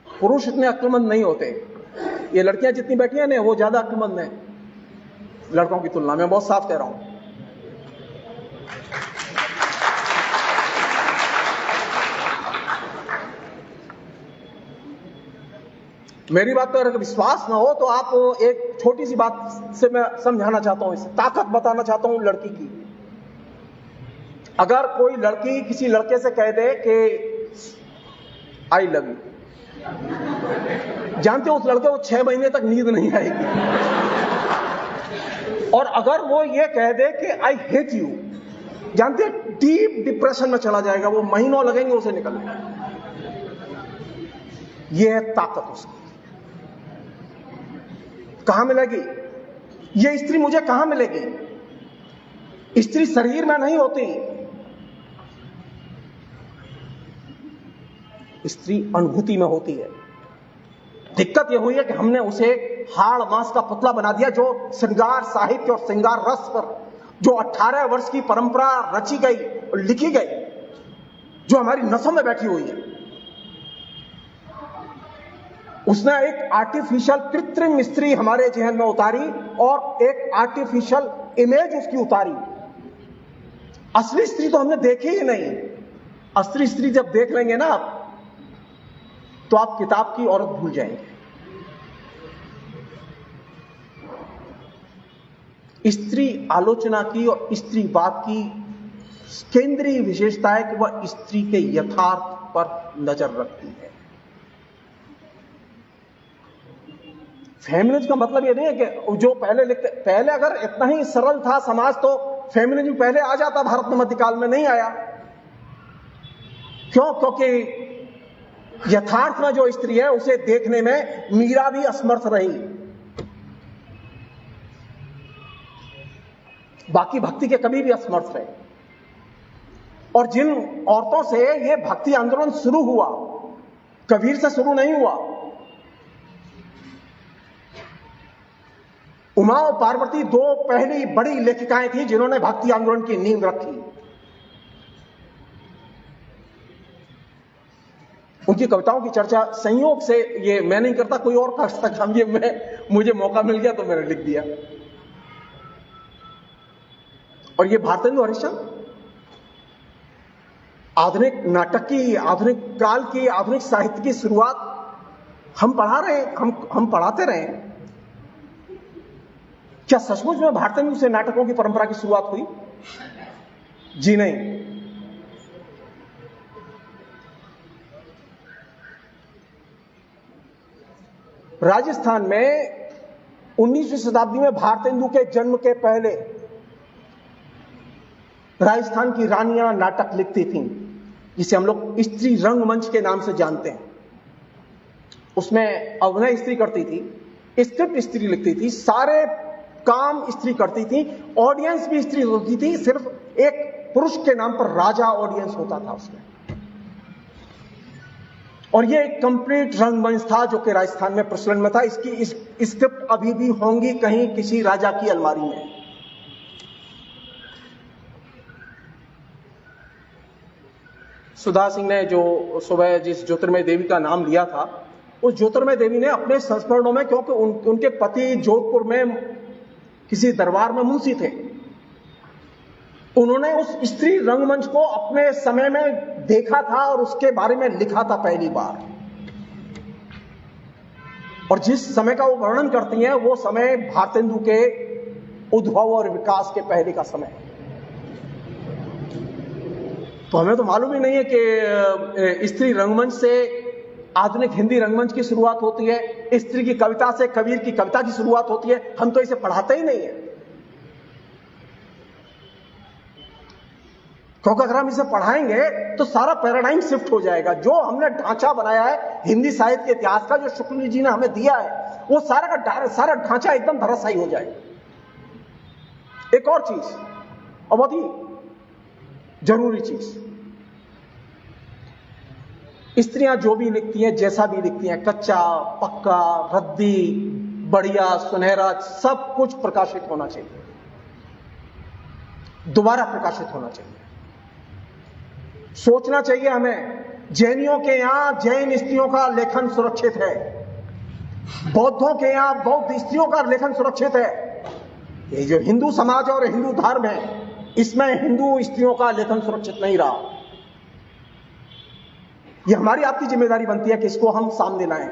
पुरुष इतने अक्लमंद नहीं होते। ये लड़कियां जितनी बैठी हैं ना, वो ज्यादा अक्लमंद हैं लड़कों की तुलना में, बहुत साफ कह रहा हूं। मेरी बात पर अगर विश्वास ना हो तो आप एक छोटी सी बात से मैं समझाना चाहता हूं, इसे ताकत बताना चाहता हूं लड़की की। अगर कोई लड़की किसी लड़के से कह दे कि आई लव यू, जानते हो उस लड़के को 6 महीने तक नींद नहीं आएगी। और अगर वो ये कह दे कि आई हेट यू, जानते हो डीप डिप्रेशन में चला जाएगा, वो महीनों लगेंगे उसे निकलने। ये है ताकत उसकी। कहां मिलेगी ये स्त्री? मुझे कहां मिलेगी? स्त्री शरीर में नहीं होती, स्त्री अनुभूति में होती है। दिक्कत यह हुई है कि हमने उसे हाड़ मांस का पुतला बना दिया, जो श्रृंगार साहित्य और श्रृंगार रस पर जो 18 वर्ष की परंपरा रची गई और लिखी गई, जो हमारी नसों में बैठी हुई है, उसने एक आर्टिफिशियल कृत्रिम स्त्री हमारे जहन में उतारी और एक आर्टिफिशियल इमेज उसकी उतारी। असली स्त्री तो हमने देखी ही नहीं। असली स्त्री जब देख लेंगे ना आप, तो आप किताब की औरत भूल जाएंगे। स्त्री आलोचना की और स्त्रीवाद की केंद्रीय विशेषता है कि वह स्त्री के यथार्थ पर नजर रखती है। फेमिनिज्म का मतलब यह नहीं है कि जो पहले अगर इतना ही सरल था समाज तो फेमिनिज्म पहले आ जाता, भारत में मध्यकाल में नहीं आया। क्यों? क्योंकि यथार्थ में जो स्त्री है उसे देखने में मीरा भी असमर्थ रही। बाकी भक्ति के कभी भी असमर्थ रहे। और जिन औरतों से यह भक्ति आंदोलन शुरू हुआ, कबीर से शुरू नहीं हुआ। उमा और पार्वती दो पहली बड़ी लेखिकाएं थी जिन्होंने भक्ति आंदोलन की नींव रखी। उनकी कविताओं की चर्चा संयोग से ये मैं नहीं करता, कोई और कर सकता, मुझे मौका मिल गया तो मैंने लिख दिया। और ये भारतेंदु हरिश्चंद्र आधुनिक नाटक की, आधुनिक काल की, आधुनिक साहित्य की शुरुआत हम पढ़ा रहे हैं, हम पढ़ाते रहे। क्या सचमुच में भारतेंदु से नाटकों की परंपरा की शुरुआत हुई? जी नहीं। राजस्थान में 19वीं शताब्दी में भारतेंदु के जन्म के पहले राजस्थान की रानियां नाटक लिखती थीं, जिसे हम लोग स्त्री रंगमंच के नाम से जानते हैं। उसमें अभिनय स्त्री करती थी, स्क्रिप्ट स्त्री लिखती थी, सारे काम स्त्री करती थी, ऑडियंस भी स्त्री होती थी। सिर्फ एक पुरुष के नाम पर राजा ऑडियंस होता था उसमें। और ये एक कंप्लीट रंगमंच था जो कि राजस्थान में प्रचलन में था। इसकी स्क्रिप्ट अभी भी होंगी कहीं किसी राजा की अलमारी में। सुधा सिंह ने जो सुबह जिस ज्योतिर्मय देवी का नाम लिया था, उस ज्योतिर्मय देवी ने अपने संस्मरणों में, क्योंकि उनके पति जोधपुर में किसी दरबार में मुंशी थे, उन्होंने उस स्त्री रंगमंच को अपने समय में देखा था और उसके बारे में लिखा था पहली बार। और जिस समय का वो वर्णन करती हैं वो समय भारतेंदु के उद्भव और विकास के पहले का समय है। तो हमें तो मालूम ही नहीं है कि स्त्री रंगमंच से आधुनिक हिंदी रंगमंच की शुरुआत होती है, स्त्री की कविता से कबीर की कविता की शुरुआत होती है। हम तो इसे पढ़ाते ही नहीं है, क्योंकि अगर हम इसे पढ़ाएंगे तो सारा पैराडाइम शिफ्ट हो जाएगा। जो हमने ढांचा बनाया है हिंदी साहित्य के इतिहास का, जो शुक्ल जी ने हमें दिया है, वो सारा ढांचा एकदम धराशायी हो जाएगा। एक और चीज, और बहुत ही जरूरी चीज, स्त्रियां जो भी लिखती हैं, जैसा भी लिखती हैं, कच्चा पक्का, रद्दी, बढ़िया, सुनहरा, सब कुछ प्रकाशित होना चाहिए, दोबारा प्रकाशित होना चाहिए। सोचना चाहिए हमें, जैनियों के यहां जैन स्त्रियों का लेखन सुरक्षित है, बौद्धों के यहां बौद्ध स्त्रियों का लेखन सुरक्षित है। ये जो हिंदू समाज और हिंदू धर्म है, इसमें हिंदू स्त्रियों का लेखन सुरक्षित नहीं रहा। ये हमारी आपकी जिम्मेदारी बनती है कि इसको हम सामने लाएं।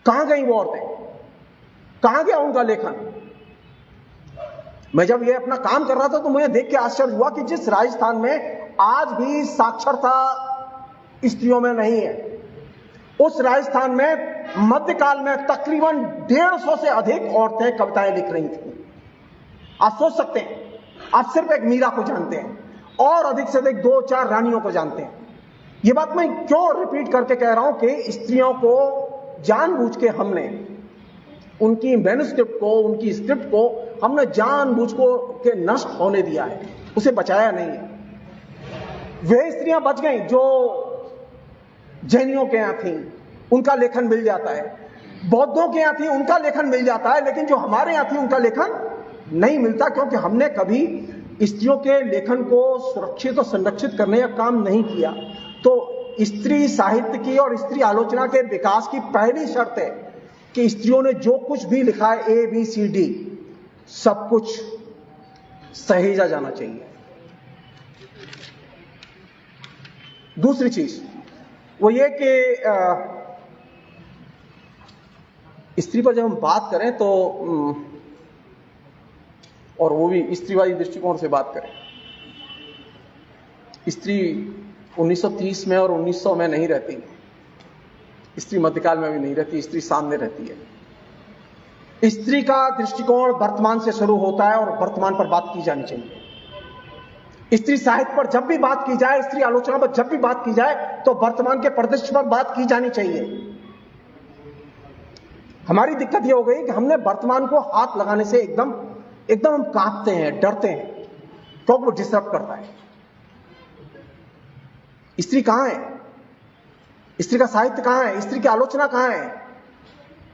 कहां गई वो औरतें, कहां गया उनका लेखन? मैं जब ये अपना काम कर रहा था तो मुझे देख के आश्चर्य हुआ कि जिस राजस्थान में आज भी साक्षरता स्त्रियों में नहीं है, उस राजस्थान में मध्यकाल में तकरीबन 150 से अधिक औरतें कविताएं लिख रही थी। आप सोच सकते हैं, आप सिर्फ एक मीरा को जानते हैं और अधिक से अधिक 2-4 रानियों को जानते हैं। ये बात मैं क्यों रिपीट करके कह रहा हूं कि स्त्रियों को जानबूझ के हमने उनकी मैन्युस्क्रिप्ट को, उनकी स्क्रिप्ट को हमने जानबूझ को के नष्ट होने दिया है, उसे बचाया नहीं है। वे स्त्रियां बच गई जो जैनियों के यहां थी, उनका लेखन मिल जाता है, बौद्धों के यहां थी, उनका लेखन मिल जाता है, लेकिन जो हमारे यहां थी उनका लेखन नहीं मिलता, क्योंकि हमने कभी स्त्रियों के लेखन को सुरक्षित और संरक्षित करने का काम नहीं किया। तो स्त्री साहित्य की और स्त्री आलोचना के विकास की पहली शर्त है कि स्त्रियों ने जो कुछ भी लिखा है, ABCD, सब कुछ सहेजा जाना चाहिए। दूसरी चीज वो ये कि स्त्री पर जब हम बात करें तो और वो भी स्त्रीवादी दृष्टिकोण से बात करें, स्त्री 1930 में और 1900 में नहीं रहती, स्त्री मध्यकाल में भी नहीं रहती, स्त्री सामने रहती है। स्त्री का दृष्टिकोण वर्तमान से शुरू होता है और वर्तमान पर बात की जानी चाहिए। स्त्री साहित्य पर जब भी बात की जाए, स्त्री आलोचना पर जब भी बात की जाए, तो वर्तमान के परिदृश्य पर बात की जानी चाहिए। हमारी दिक्कत यह हो गई कि हमने वर्तमान को हाथ लगाने से एकदम हम कांपते हैं, डरते हैं, क्योंकि वो डिस्टर्ब करता है। स्त्री कहां है? स्त्री का साहित्य कहां है? स्त्री की आलोचना कहां है?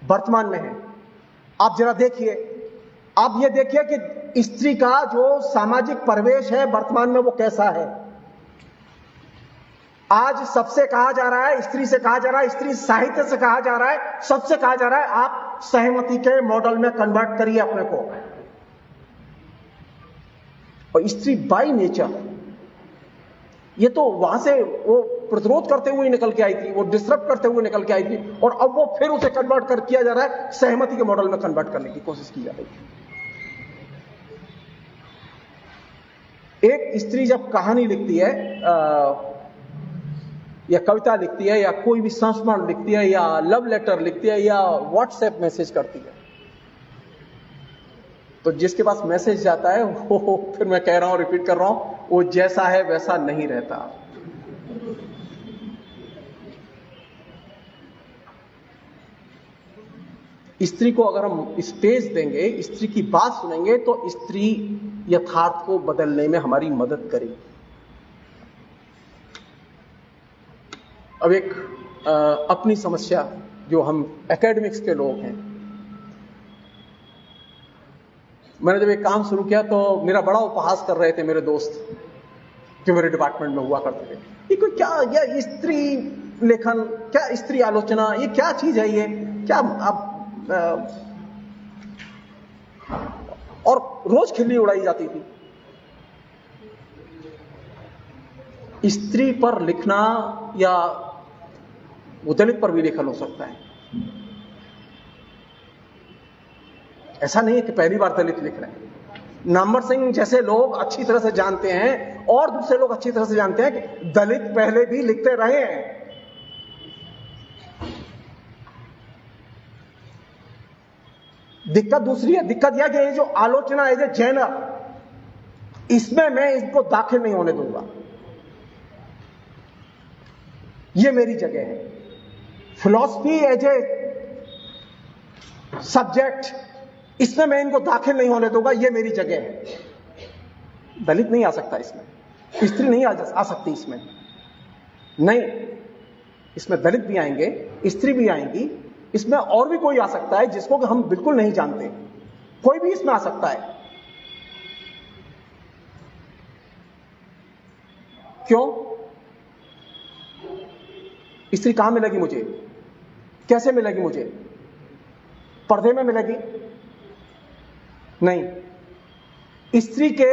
वर्तमान में है। आप जरा देखिए, आप ये देखिए कि स्त्री का जो सामाजिक परिवेश है वर्तमान में वो कैसा है। आज सबसे कहा जा रहा है, स्त्री से कहा जा रहा है, स्त्री साहित्य से कहा जा रहा है, सबसे कहा जा रहा है आप सहमति के मॉडल में कन्वर्ट करिए अपने को। और स्त्री बाय नेचर, ये तो वहां से वो प्रतिरोध करते हुए निकल के आई थी, वो डिस्टर्ब करते हुए निकल के आई थी, और अब वो फिर उसे कन्वर्ट कर किया जा रहा है, सहमति के मॉडल में कन्वर्ट करने की कोशिश की जा रही है। एक स्त्री जब कहानी लिखती है या कविता लिखती है या कोई भी संस्मरण लिखती है या लव लेटर लिखती है या व्हाट्सएप मैसेज करती है, तो जिसके पास मैसेज जाता है वो, फिर मैं कह रहा हूं, रिपीट कर रहा हूं, वो जैसा है वैसा नहीं रहता। स्त्री को अगर हम स्पेस देंगे, स्त्री की बात सुनेंगे, तो स्त्री यथार्थ को बदलने में हमारी मदद करेगी। अब एक अपनी समस्या, जो हम एकेडमिक्स के लोग हैं, मैंने जब एक काम शुरू किया तो मेरा बड़ा उपहास कर रहे थे मेरे दोस्त जो मेरे डिपार्टमेंट में हुआ करते थे, ये कोई क्या, ये स्त्री लेखन, क्या स्त्री आलोचना, ये क्या चीज है, ये क्या आप और रोज खिल्ली उड़ाई जाती थी। स्त्री पर लिखना या वो दलित पर भी लेखन हो सकता है। ऐसा नहीं है कि पहली बार दलित लिख रहे हैं, नंबर सिंह जैसे लोग अच्छी तरह से जानते हैं और दूसरे लोग अच्छी तरह से जानते हैं कि दलित पहले भी लिखते रहे हैं। दिक्कत दूसरी है, दिक्कत यह कि ये जो आलोचना एज ए जेनर, इसमें मैं इनको दाखिल नहीं होने दूंगा। ये मेरी जगह है। फिलॉसफी एज ए सब्जेक्ट, इसमें मैं इनको दाखिल नहीं होने दूंगा। ये मेरी जगह है। दलित नहीं आ सकता इसमें, स्त्री नहीं आ सकती इसमें, नहीं, इसमें दलित भी आएंगे, स्त्री भी आएंगी, इसमें और भी कोई आ सकता है जिसको कि हम बिल्कुल नहीं जानते। कोई भी इसमें आ सकता है। क्यों? स्त्री कहां मिलेगी मुझे? कैसे मिलेगी मुझे? पर्दे में मिलेगी? नहीं। स्त्री के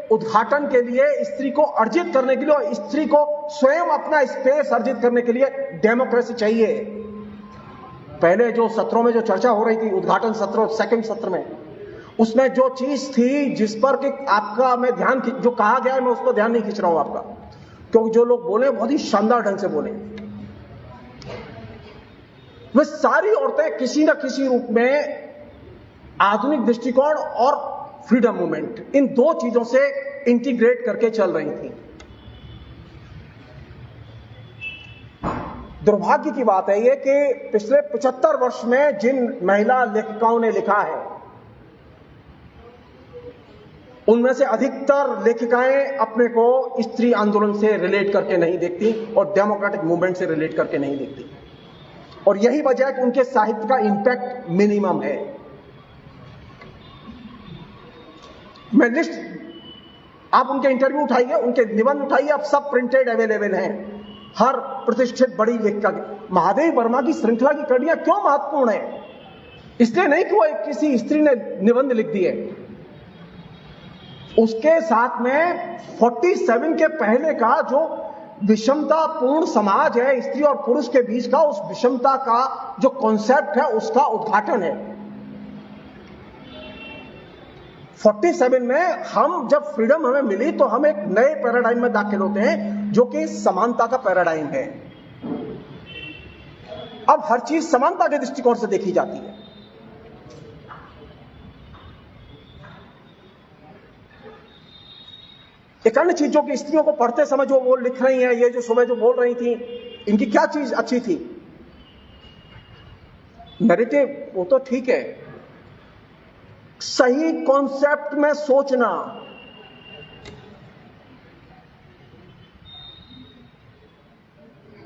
उद्घाटन के लिए, स्त्री को अर्जित करने के लिए और स्त्री को स्वयं अपना स्पेस अर्जित करने के लिए डेमोक्रेसी चाहिए। पहले जो सत्रों में जो चर्चा हो रही थी, उद्घाटन सत्र, सेकंड सत्र में, उसमें जो चीज थी जिस पर कि आपका मैं ध्यान, जो कहा गया है मैं उस पर ध्यान नहीं खींच रहा हूं आपका, क्योंकि जो लोग बोले बहुत ही शानदार ढंग से बोले। वे सारी औरतें किसी न किसी रूप में आधुनिक दृष्टिकोण और फ्रीडम मूवमेंट, इन दो चीजों से इंटीग्रेट करके चल रही थी। दुर्भाग्य की बात है यह कि पिछले 75 वर्ष में जिन महिला लेखिकाओं ने लिखा है, उनमें से अधिकतर लेखिकाएं अपने को स्त्री आंदोलन से रिलेट करके नहीं देखती और डेमोक्रेटिक मूवमेंट से रिलेट करके नहीं देखती। और यही वजह है कि उनके साहित्य का इंपैक्ट मिनिमम है। मैं लिस्ट, आप उनके इंटरव्यू उठाइए, उनके निबंध उठाइए, आप सब प्रिंटेड अवेलेबल हैं। हर प्रतिष्ठित बड़ी लेखिका, महादेवी वर्मा की श्रृंखला की कड़ियां क्यों महत्वपूर्ण है? इसलिए नहीं कि वो किसी स्त्री ने निबंध लिख दिए, उसके साथ में 47 के पहले का जो विषमतापूर्ण समाज है स्त्री और पुरुष के बीच का, उस विषमता का जो कॉन्सेप्ट है उसका उद्घाटन है। 47 में हम जब फ्रीडम हमें मिली तो हम एक नए पैराडाइम में दाखिल होते हैं जो कि समानता का पैराडाइम है। अब हर चीज समानता के दृष्टिकोण से देखी जाती है। एक अन्य चीज जो कि स्त्रियों को पढ़ते समय जो वो लिख रही हैं, ये जो सुबह जो बोल रही थी, इनकी क्या चीज अच्छी थी? नैरेटिव, वो तो ठीक है, सही कॉन्सेप्ट में सोचना।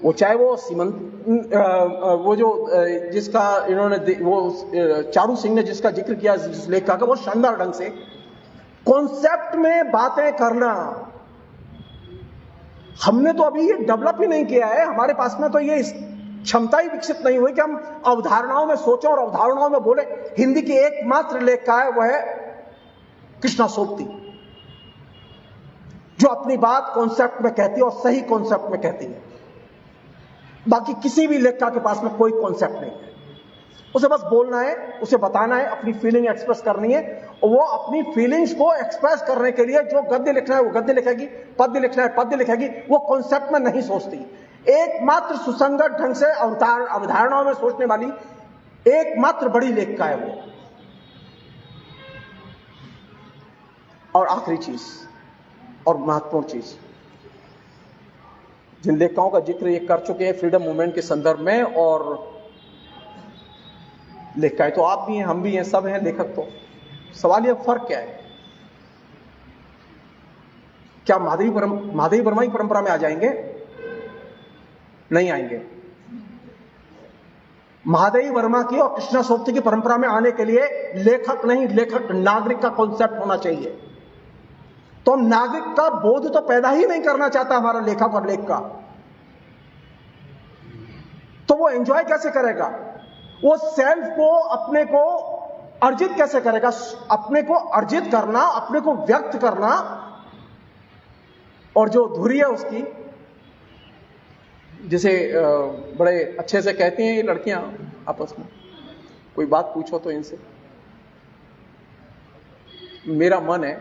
वो चाहे वो सीमंत, वो जो जिसका इन्होंने वो चारू सिंह ने जिसका जिक्र किया जिस लेखिका का, वो शानदार ढंग से कॉन्सेप्ट में बातें करना। हमने तो अभी ये डेवलप ही नहीं किया है, हमारे पास में तो ये क्षमता ही विकसित नहीं हुई कि हम अवधारणाओं में सोचें और अवधारणाओं में बोले। हिंदी की एकमात्र लेखिका है वो है कृष्णा सोबती, जो अपनी बात कॉन्सेप्ट में कहती है और सही कॉन्सेप्ट में कहती है। बाकी किसी भी लेखिका के पास में कोई कॉन्सेप्ट नहीं है। उसे बस बोलना है, उसे बताना है, अपनी फीलिंग एक्सप्रेस करनी है, और वो अपनी फीलिंग्स को एक्सप्रेस करने के लिए जो गद्य लिखना है वो गद्य लिखेगी, पद्य लिखना है पद्य लिखेगी। वो कॉन्सेप्ट में नहीं सोचती। एकमात्र सुसंगत ढंग से अवधारणाओं में सोचने वाली एकमात्र बड़ी लेखिका है वो। और आखिरी चीज और महत्वपूर्ण चीज, जिन लेखिकाओं का जिक्र ये कर चुके हैं फ्रीडम मूवमेंट के संदर्भ में, और लेखिकाएं तो आप भी हैं, हम भी हैं, सब हैं लेखक। तो सवाल यह फर्क क्या है? क्या माधवी वर्मा की परंपरा में आ जाएंगे? नहीं आएंगे। महादेवी वर्मा की और कृष्णा सोबती की परंपरा में आने के लिए लेखक नहीं, लेखक नागरिक का कॉन्सेप्ट होना चाहिए। तो नागरिक का बोध तो पैदा ही नहीं करना चाहता हमारा लेखक और लेख का, तो वो एंजॉय कैसे करेगा? वो सेल्फ को, अपने को अर्जित कैसे करेगा? अपने को अर्जित करना, अपने को व्यक्त करना, और जो धुरी है उसकी, जिसे बड़े अच्छे से कहती हैं ये लड़कियां आपस में, कोई बात पूछो तो इनसे, मेरा मन है,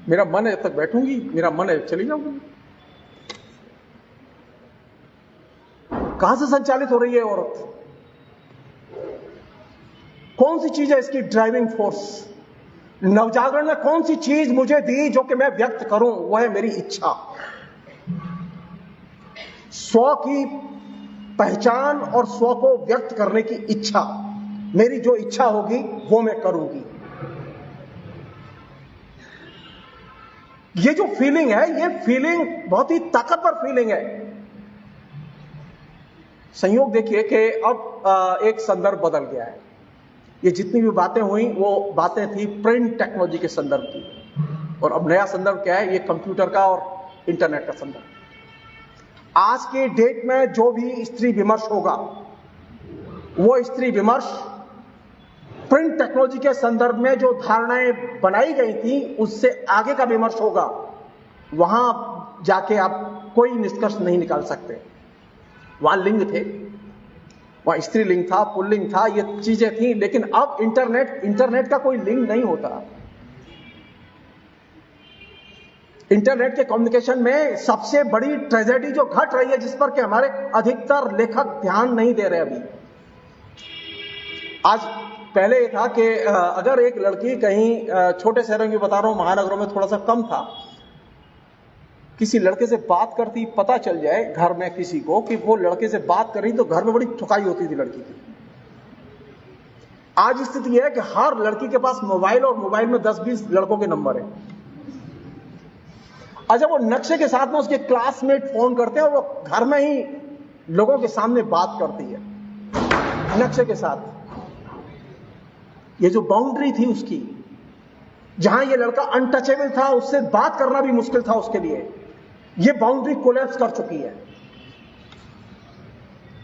जब तक बैठूंगी, मेरा मन है चली जाऊंगी। कहां से संचालित हो रही है औरत? कौन सी चीज है इसकी ड्राइविंग फोर्स? नवजागरण ने कौन सी चीज मुझे दी जो कि मैं व्यक्त करूं? वो है मेरी इच्छा। स्व की पहचान और स्व को व्यक्त करने की इच्छा। मेरी जो इच्छा होगी वो मैं करूंगी। ये जो फीलिंग है, ये फीलिंग बहुत ही ताकतवर फीलिंग है। संयोग देखिए कि अब एक संदर्भ बदल गया है। ये जितनी भी बातें हुई वो बातें थी प्रिंट टेक्नोलॉजी के संदर्भ की, और अब नया संदर्भ क्या है? ये कंप्यूटर का और इंटरनेट का संदर्भ। आज के डेट में जो भी स्त्री विमर्श होगा, वो स्त्री विमर्श प्रिंट टेक्नोलॉजी के संदर्भ में जो धारणाएं बनाई गई थी उससे आगे का विमर्श होगा। वहां जाके आप कोई निष्कर्ष नहीं निकाल सकते। वहां लिंग थे, वहां स्त्रीलिंग था, पुल्लिंग था, ये चीजें थी। लेकिन अब इंटरनेट का कोई लिंग नहीं होता। इंटरनेट के कम्युनिकेशन में सबसे बड़ी ट्रेजेडी जो घट रही है, जिस पर कि हमारे अधिकतर लेखक ध्यान नहीं दे रहे अभी। आज पहले ये था कि अगर एक लड़की कहीं छोटे शहरों में बता रहा हूं, महानगरों में थोड़ा सा कम था, किसी लड़के से बात करती, पता चल जाए घर में किसी को कि वो लड़के से बात कर रही, तो घर में बड़ी ठुकाई होती थी लड़की की। आज स्थिति यह है कि हर लड़की के पास मोबाइल, और मोबाइल में 10-20 लड़कों के नंबर है। अच्छा, वो नक्शे के साथ में उसके क्लासमेट फोन करते हैं और वो घर में ही लोगों के सामने बात करती है नक्शे के साथ। ये जो बाउंड्री थी उसकी, जहां ये लड़का अनटचेबल था, उससे बात करना भी मुश्किल था उसके लिए, ये बाउंड्री कोलैप्स कर चुकी है।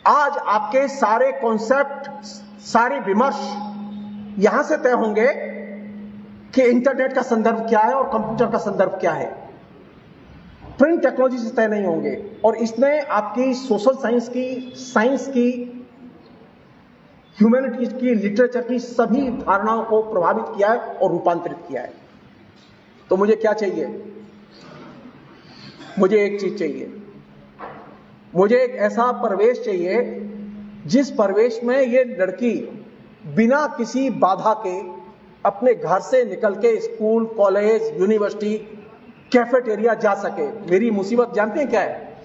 आज आपके सारे कॉन्सेप्ट, सारे विमर्श यहां से तय होंगे कि इंटरनेट का संदर्भ क्या है और कंप्यूटर का संदर्भ क्या है। प्रिंट टेक्नोलॉजी से तय नहीं होंगे। और इसने आपकी सोशल साइंस की, ह्यूमैनिटीज की, लिटरेचर की सभी धारणाओं को प्रभावित किया है और रूपांतरित किया है। तो मुझे क्या चाहिए? मुझे एक चीज चाहिए, मुझे एक ऐसा परिवेश चाहिए जिस परिवेश में ये लड़की बिना किसी बाधा के अपने घर से निकल के स्कूल, कॉलेज, यूनिवर्सिटी, कैफेटेरिया जा सके। मेरी मुसीबत जानते हैं क्या है?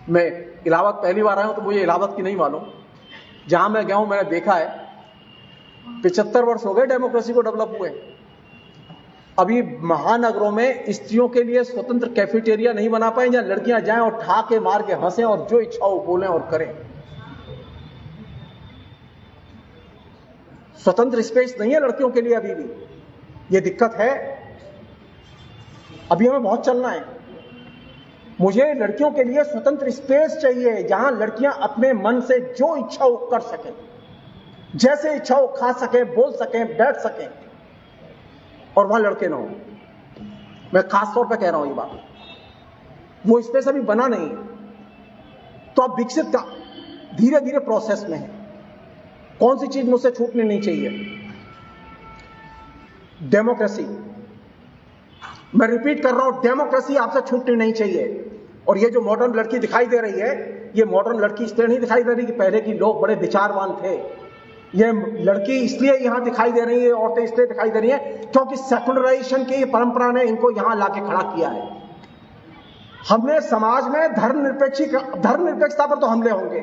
मैं इलाहाबाद पहली बार आया हूं, तो मुझे इलाहाबाद की नहीं मालूम। जहां मैं गया हूं मैंने देखा है 75 वर्ष हो गए डेमोक्रेसी को डेवलप हुए। अभी महानगरों में स्त्रियों के लिए स्वतंत्र कैफेटेरिया नहीं बना पाए जहां लड़कियां जाएं और ठाके मार के हंसें और जो इच्छा हो बोलें और करें। स्वतंत्र स्पेस नहीं है लड़कियों के लिए अभी भी। यह दिक्कत है। अभी हमें बहुत चलना है। मुझे लड़कियों के लिए स्वतंत्र स्पेस चाहिए जहां लड़कियां अपने मन से जो इच्छा हो कर सकें, जैसे इच्छा हो खा सकें, बोल सकें, बैठ सकें, और वहां लड़के ना हो। मैं खास तौर पे कह रहा हूं ये बात। वो स्पेस अभी बना नहीं है, तो अब विकसित का धीरे धीरे प्रोसेस में है। कौन सी चीज मुझसे छूटनी नहीं चाहिए? डेमोक्रेसी। मैं रिपीट कर रहा हूं, डेमोक्रेसी आपसे छूटनी नहीं चाहिए। और ये जो मॉडर्न लड़की दिखाई दे रही है, ये मॉडर्न लड़की इसलिए नहीं दिखाई दे रही कि पहले की लोग बड़े विचारवान थे। ये लड़की इसलिए यहां दिखाई दे रही है, औरतें इसलिए दिखाई दे रही है क्योंकि सेकुलराइजेशन की परंपरा ने इनको यहां लाके खड़ा किया है। हमने समाज में धर्मनिरपेक्षता पर तो हमले होंगे,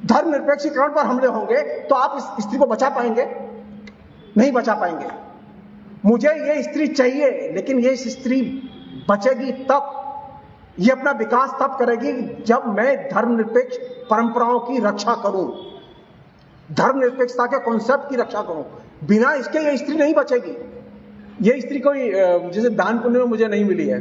धर्मनिरपेक्षीकरण पर हमले होंगे, तो आप इस स्त्री को बचा पाएंगे? नहीं बचा पाएंगे। मुझे ये स्त्री चाहिए, लेकिन ये स्त्री बचेगी तब, ये अपना विकास तब करेगी जब मैं धर्मनिरपेक्ष परंपराओं की रक्षा करूं, धर्मनिरपेक्षता के कॉन्सेप्ट की रक्षा करूं। बिना इसके ये स्त्री नहीं बचेगी। ये स्त्री कोई जैसे दान पुण्य में मुझे नहीं मिली है।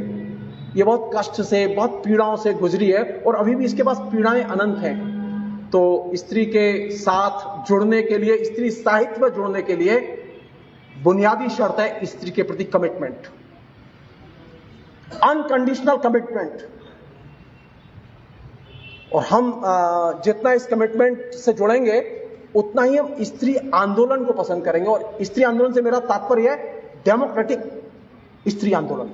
ये बहुत कष्ट से, बहुत पीड़ाओं से गुजरी है, और अभी भी इसके पास पीड़ाएं अनंत हैं। तो स्त्री के साथ जुड़ने के लिए, स्त्री साहित्य में जुड़ने के लिए बुनियादी शर्त है स्त्री के प्रति कमिटमेंट, अनकंडीशनल कमिटमेंट। और हम जितना इस कमिटमेंट से जुड़ेंगे उतना ही हम स्त्री आंदोलन को पसंद करेंगे। और स्त्री आंदोलन से मेरा तात्पर्य है डेमोक्रेटिक स्त्री आंदोलन।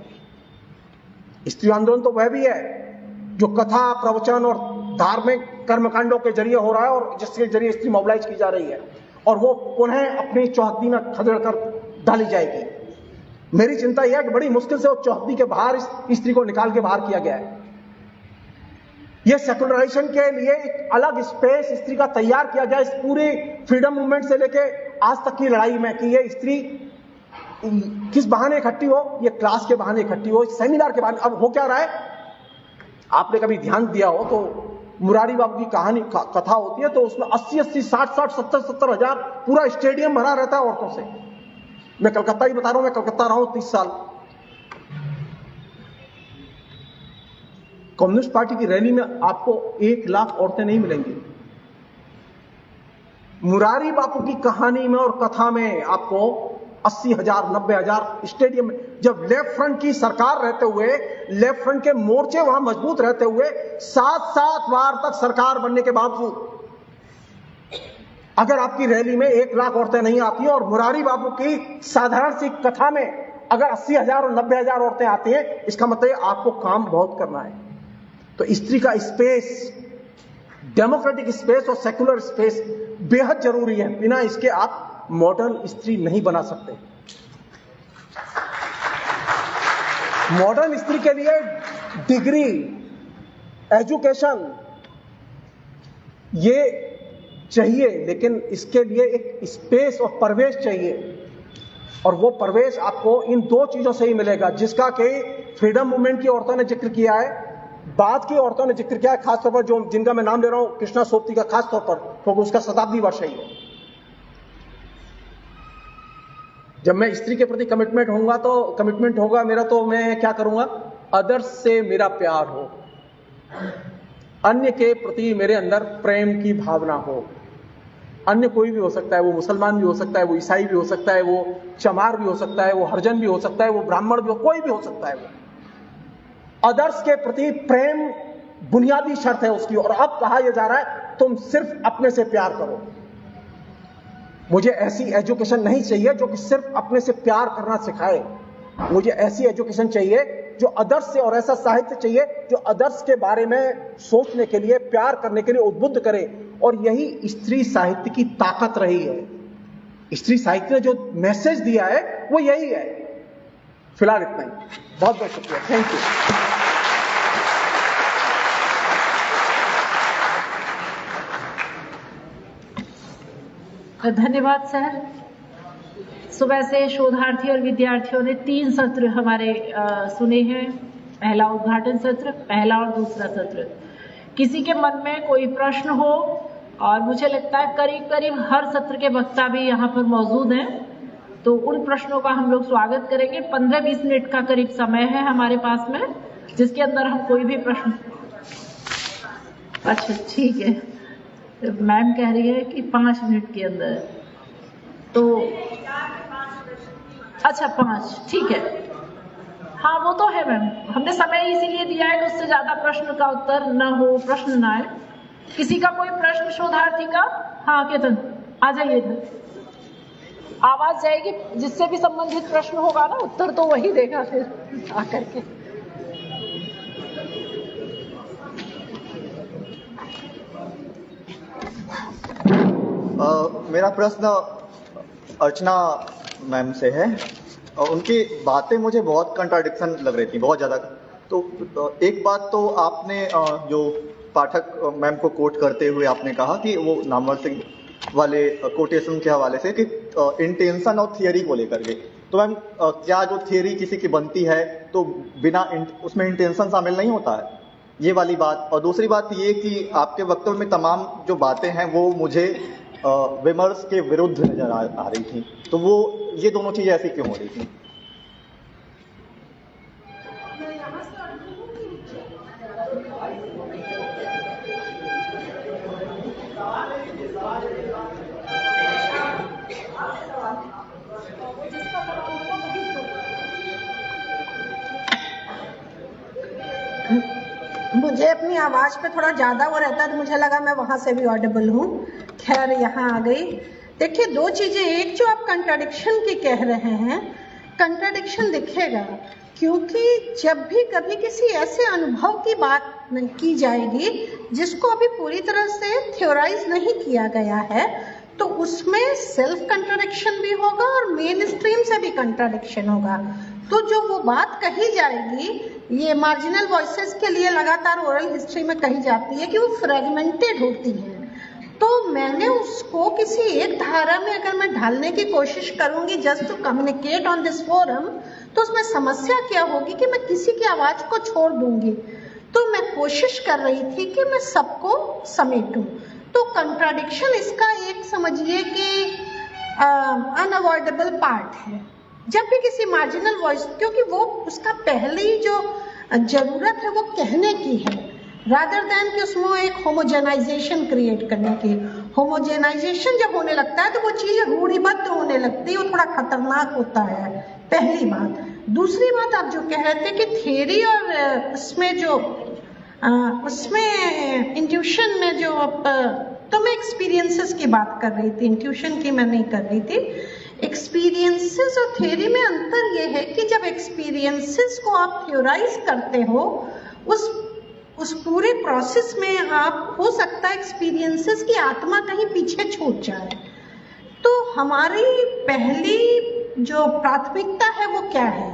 स्त्री आंदोलन तो वह भी है जो कथा, प्रवचन और धार्मिक कर्मकांडों के जरिए हो रहा है और जिसके जरिए स्त्री मोबिलाइज की जा रही है और वो पुनः अपनी चौहद्दी में खदेड़ कर डाली जाएगी। मेरी चिंता यह है कि बड़ी मुश्किल से वो चौहद्दी के बाहर इस स्त्री को निकाल के बाहर किया गया है। यह सेकुलराइजेशन के लिए एक अलग स्पेस स्त्री का तैयार किया गया इस पूरे फ्रीडम मूवमेंट से लेके आज तक की लड़ाई में कि ये स्त्री किस बहाने इकट्ठी हो, ये क्लास के बहाने इकट्ठी हो, सेमिनार के बहाने। अब हो क्या रहा है, आपने कभी ध्यान दिया हो तो मुरारी बाबू की कहानी कथा होती है तो उसमें 80-80, 60-60, 70-70 हजार पूरा स्टेडियम भरा रहता है औरतों से। मैं कलकत्ता ही बता रहा हूं, मैं कलकत्ता रहा हूं 30 साल। कम्युनिस्ट पार्टी की रैली में आपको 1 लाख औरतें नहीं मिलेंगी। मुरारी बापू की कहानी में और कथा में आपको 80,000, 90,000 स्टेडियम में। जब लेफ्ट फ्रंट की सरकार रहते हुए, लेफ्ट फ्रंट के मोर्चे वहां मजबूत रहते हुए 7-7 बार तक सरकार बनने के बावजूद अगर आपकी रैली में 1 लाख औरतें नहीं आती और मुरारी बाबू की साधारण सी कथा में अगर 80,000 और 90,000 औरतें आती हैं, इसका मतलब आपको काम बहुत करना है। तो स्त्री का स्पेस, डेमोक्रेटिक स्पेस और सेकुलर स्पेस बेहद जरूरी है। बिना इसके आप मॉडर्न स्त्री नहीं बना सकते। मॉडर्न स्त्री के लिए डिग्री, एजुकेशन ये चाहिए, लेकिन इसके लिए एक स्पेस और प्रवेश चाहिए और वो प्रवेश आपको इन 2 चीजों से ही मिलेगा, जिसका कि फ्रीडम मूवमेंट की औरतों ने जिक्र किया है, बाद की औरतों ने जिक्र किया है, खासतौर पर जो जिनका मैं नाम ले रहा हूं, कृष्णा सोपती का खासतौर पर, क्योंकि उसका शताब्दी वर्ष है। जब मैं स्त्री के प्रति कमिटमेंट होगा मेरा, तो मैं क्या करूंगा, अदर्स से मेरा प्यार हो, अन्य के प्रति मेरे अंदर प्रेम की भावना हो। अन्य कोई भी हो सकता है, वो मुसलमान भी हो सकता है, वो ईसाई भी हो सकता है, वो चमार भी हो सकता है, वो हरिजन भी हो सकता है, वो ब्राह्मण भी हो, कोई भी हो सकता है। वो अदर्स के प्रति प्रेम बुनियादी शर्त है उसकी। और अब कहा यह जा रहा है तुम सिर्फ अपने से प्यार करो। मुझे ऐसी एजुकेशन नहीं चाहिए जो कि सिर्फ अपने से प्यार करना सिखाए। मुझे ऐसी एजुकेशन चाहिए जो अदर्स से, और ऐसा साहित्य चाहिए जो अदर्स के बारे में सोचने के लिए, प्यार करने के लिए उद्बुद्ध करे। और यही स्त्री साहित्य की ताकत रही है। स्त्री साहित्य ने जो मैसेज दिया है वो यही है। फिलहाल इतना ही। बहुत बहुत शुक्रिया। Thank you. धन्यवाद सर। सुबह से शोधार्थी और विद्यार्थियों ने 3 सत्र हमारे सुने हैं। पहला उद्घाटन सत्र, पहला और दूसरा सत्र। किसी के मन में कोई प्रश्न हो, और मुझे लगता है करीब करीब हर सत्र के वक्ता भी यहाँ पर मौजूद हैं, तो उन प्रश्नों का हम लोग स्वागत करेंगे। 15-20 मिनट का करीब समय है हमारे पास में, जिसके अंदर हम कोई भी प्रश्न। अच्छा ठीक है, मैम कह रही है कि 5 मिनट के अंदर, तो अच्छा 5 ठीक है। हाँ वो तो है मैम, हमने समय इसीलिए दिया है कि उससे ज्यादा प्रश्न का उत्तर न हो, प्रश्न न आए। किसी का कोई प्रश्न शोधार्थी का? हाँ केतन आ जाइए इधर, आवाज जाएगी, जिससे भी संबंधित प्रश्न होगा ना, उत्तर तो वही देगा फिर आकर के। मेरा प्रश्न अर्चना मैम से है। उनकी बातें मुझे बहुत कंट्राडिक्शन लग रही थी, बहुत ज़्यादा। तो एक बात तो आपने जो पाठक मैम को कोट करते हुए आपने कहा कि वो नामवर सिंह वाले कोटेशन के हवाले से कि इंटेंशन और थियरी को लेकर के, तो मैम क्या जो थियरी किसी की बनती है तो बिना उसमें इंटेंशन शामिल नहीं होता है, ये वाली बात। और दूसरी बात ये कि आपके वक्तव्य में तमाम जो बातें हैं वो मुझे विमर्श के विरुद्ध नजर आ रही थी, तो वो ये दोनों चीजें ऐसी क्यों हो रही थी? मुझे अपनी आवाज पे थोड़ा ज्यादा वो रहता है तो मुझे लगा मैं वहां से भी ऑडिबल हूँ। खैर यहाँ आ गई। देखिए दो चीजें, एक जो आप कंट्राडिक्शन की कह रहे हैं, कंट्राडिक्शन दिखेगा क्योंकि जब भी कभी किसी ऐसे अनुभव की बात की जाएगी जिसको अभी पूरी तरह से थ्योराइज नहीं किया गया है, तो उसमें सेल्फ कंट्राडिक्शन भी होगा और मेन स्ट्रीम से भी कंट्राडिक्शन होगा। तो जो वो बात कही जाएगी, ये मार्जिनल वॉइसेस के लिए लगातार ओरल हिस्ट्री में कही जाती है कि वो फ्रेगमेंटेड होती है। तो मैंने उसको किसी एक धारा में अगर मैं ढालने की कोशिश करूंगी just to communicate on this forum, तो उसमें समस्या क्या होगी कि मैं किसी की आवाज को छोड़ दूंगी। तो मैं कोशिश कर रही थी कि मैं सबको समेटूं। तो कंट्राडिक्शन इसका एक समझिए कि अनअवॉइडेबल पार्ट है। जब भी किसी मार्जिनल वॉइस, क्योंकि वो उसका पहली जो जरूरत है वो कहने की है, रादर देन कि उसमें एक होमोजेनाइजेशन क्रिएट करने की। होमोजेनाइजेशन जब होने लगता है तो वो चीज रूढ़िबद्ध होने लगती है, वो थोड़ा खतरनाक होता है, पहली बात। दूसरी बात आप जो कह रहे थे कि थियरी और उसमें जो उसमें इंट्यूशन में जो तो मैं एक्सपीरियंसेस की बात कर रही थी, इंट्यूशन की मैं नहीं कर रही थी। एक्सपीरियंसेस और थ्योरी में अंतर ये है कि जब एक्सपीरियंसेस को आप थ्योराइज करते हो, उस पूरे प्रोसेस में आप हो सकता है एक्सपीरियंसेस की आत्मा कहीं पीछे छूट जाए। तो हमारी पहली जो प्राथमिकता है वो क्या है?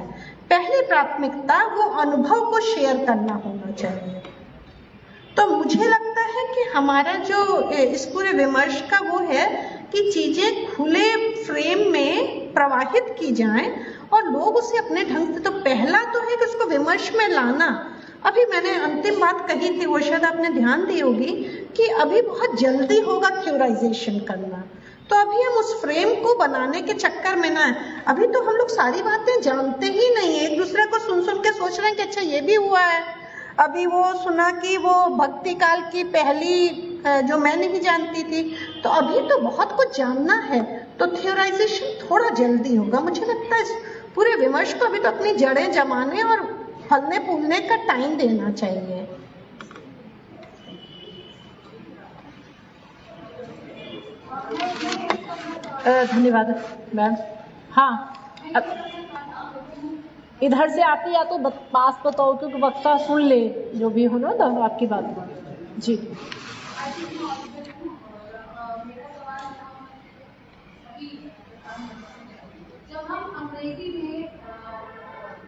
पहली प्राथमिकता वो अनुभव को शेयर करना होना चाहिए। तो मुझे लगता है कि हमारा जो इस पूरे विमर्श का वो है कि चीजें खुले फ्रेम में प्रवाहित की जाएं और लोग उसे अपने ढंग से, तो पहला तो है कि उसको विमर्श में लाना। अभी मैंने अंतिम बात कही थी, वो शायद आपने ध्यान दी होगी कि अभी बहुत जल्दी होगा थ्योराइजेशन करना। तो अभी हम उस फ्रेम को बनाने के चक्कर में ना, अभी तो हम लोग सारी बातें जानते ही नहीं है, एक दूसरे को सुन सुन के सोच रहे हैं कि अच्छा ये भी हुआ है। अभी वो सुना कि वो भक्ति काल की पहली जो मैं नहीं जानती थी, तो अभी तो बहुत कुछ जानना है। तो थ्योराइजेशन थोड़ा जल्दी होगा। मुझे लगता है इस पूरे विमर्श को अभी तो अपनी जड़ें जमाने और फलने फूलने का टाइम देना चाहिए। धन्यवाद मैम। हाँ, इधर से आप या तो पास बताओ क्योंकि वक्ता सुन ले जो भी हो ना आपकी बात। जी जब हम अंग्रेजी में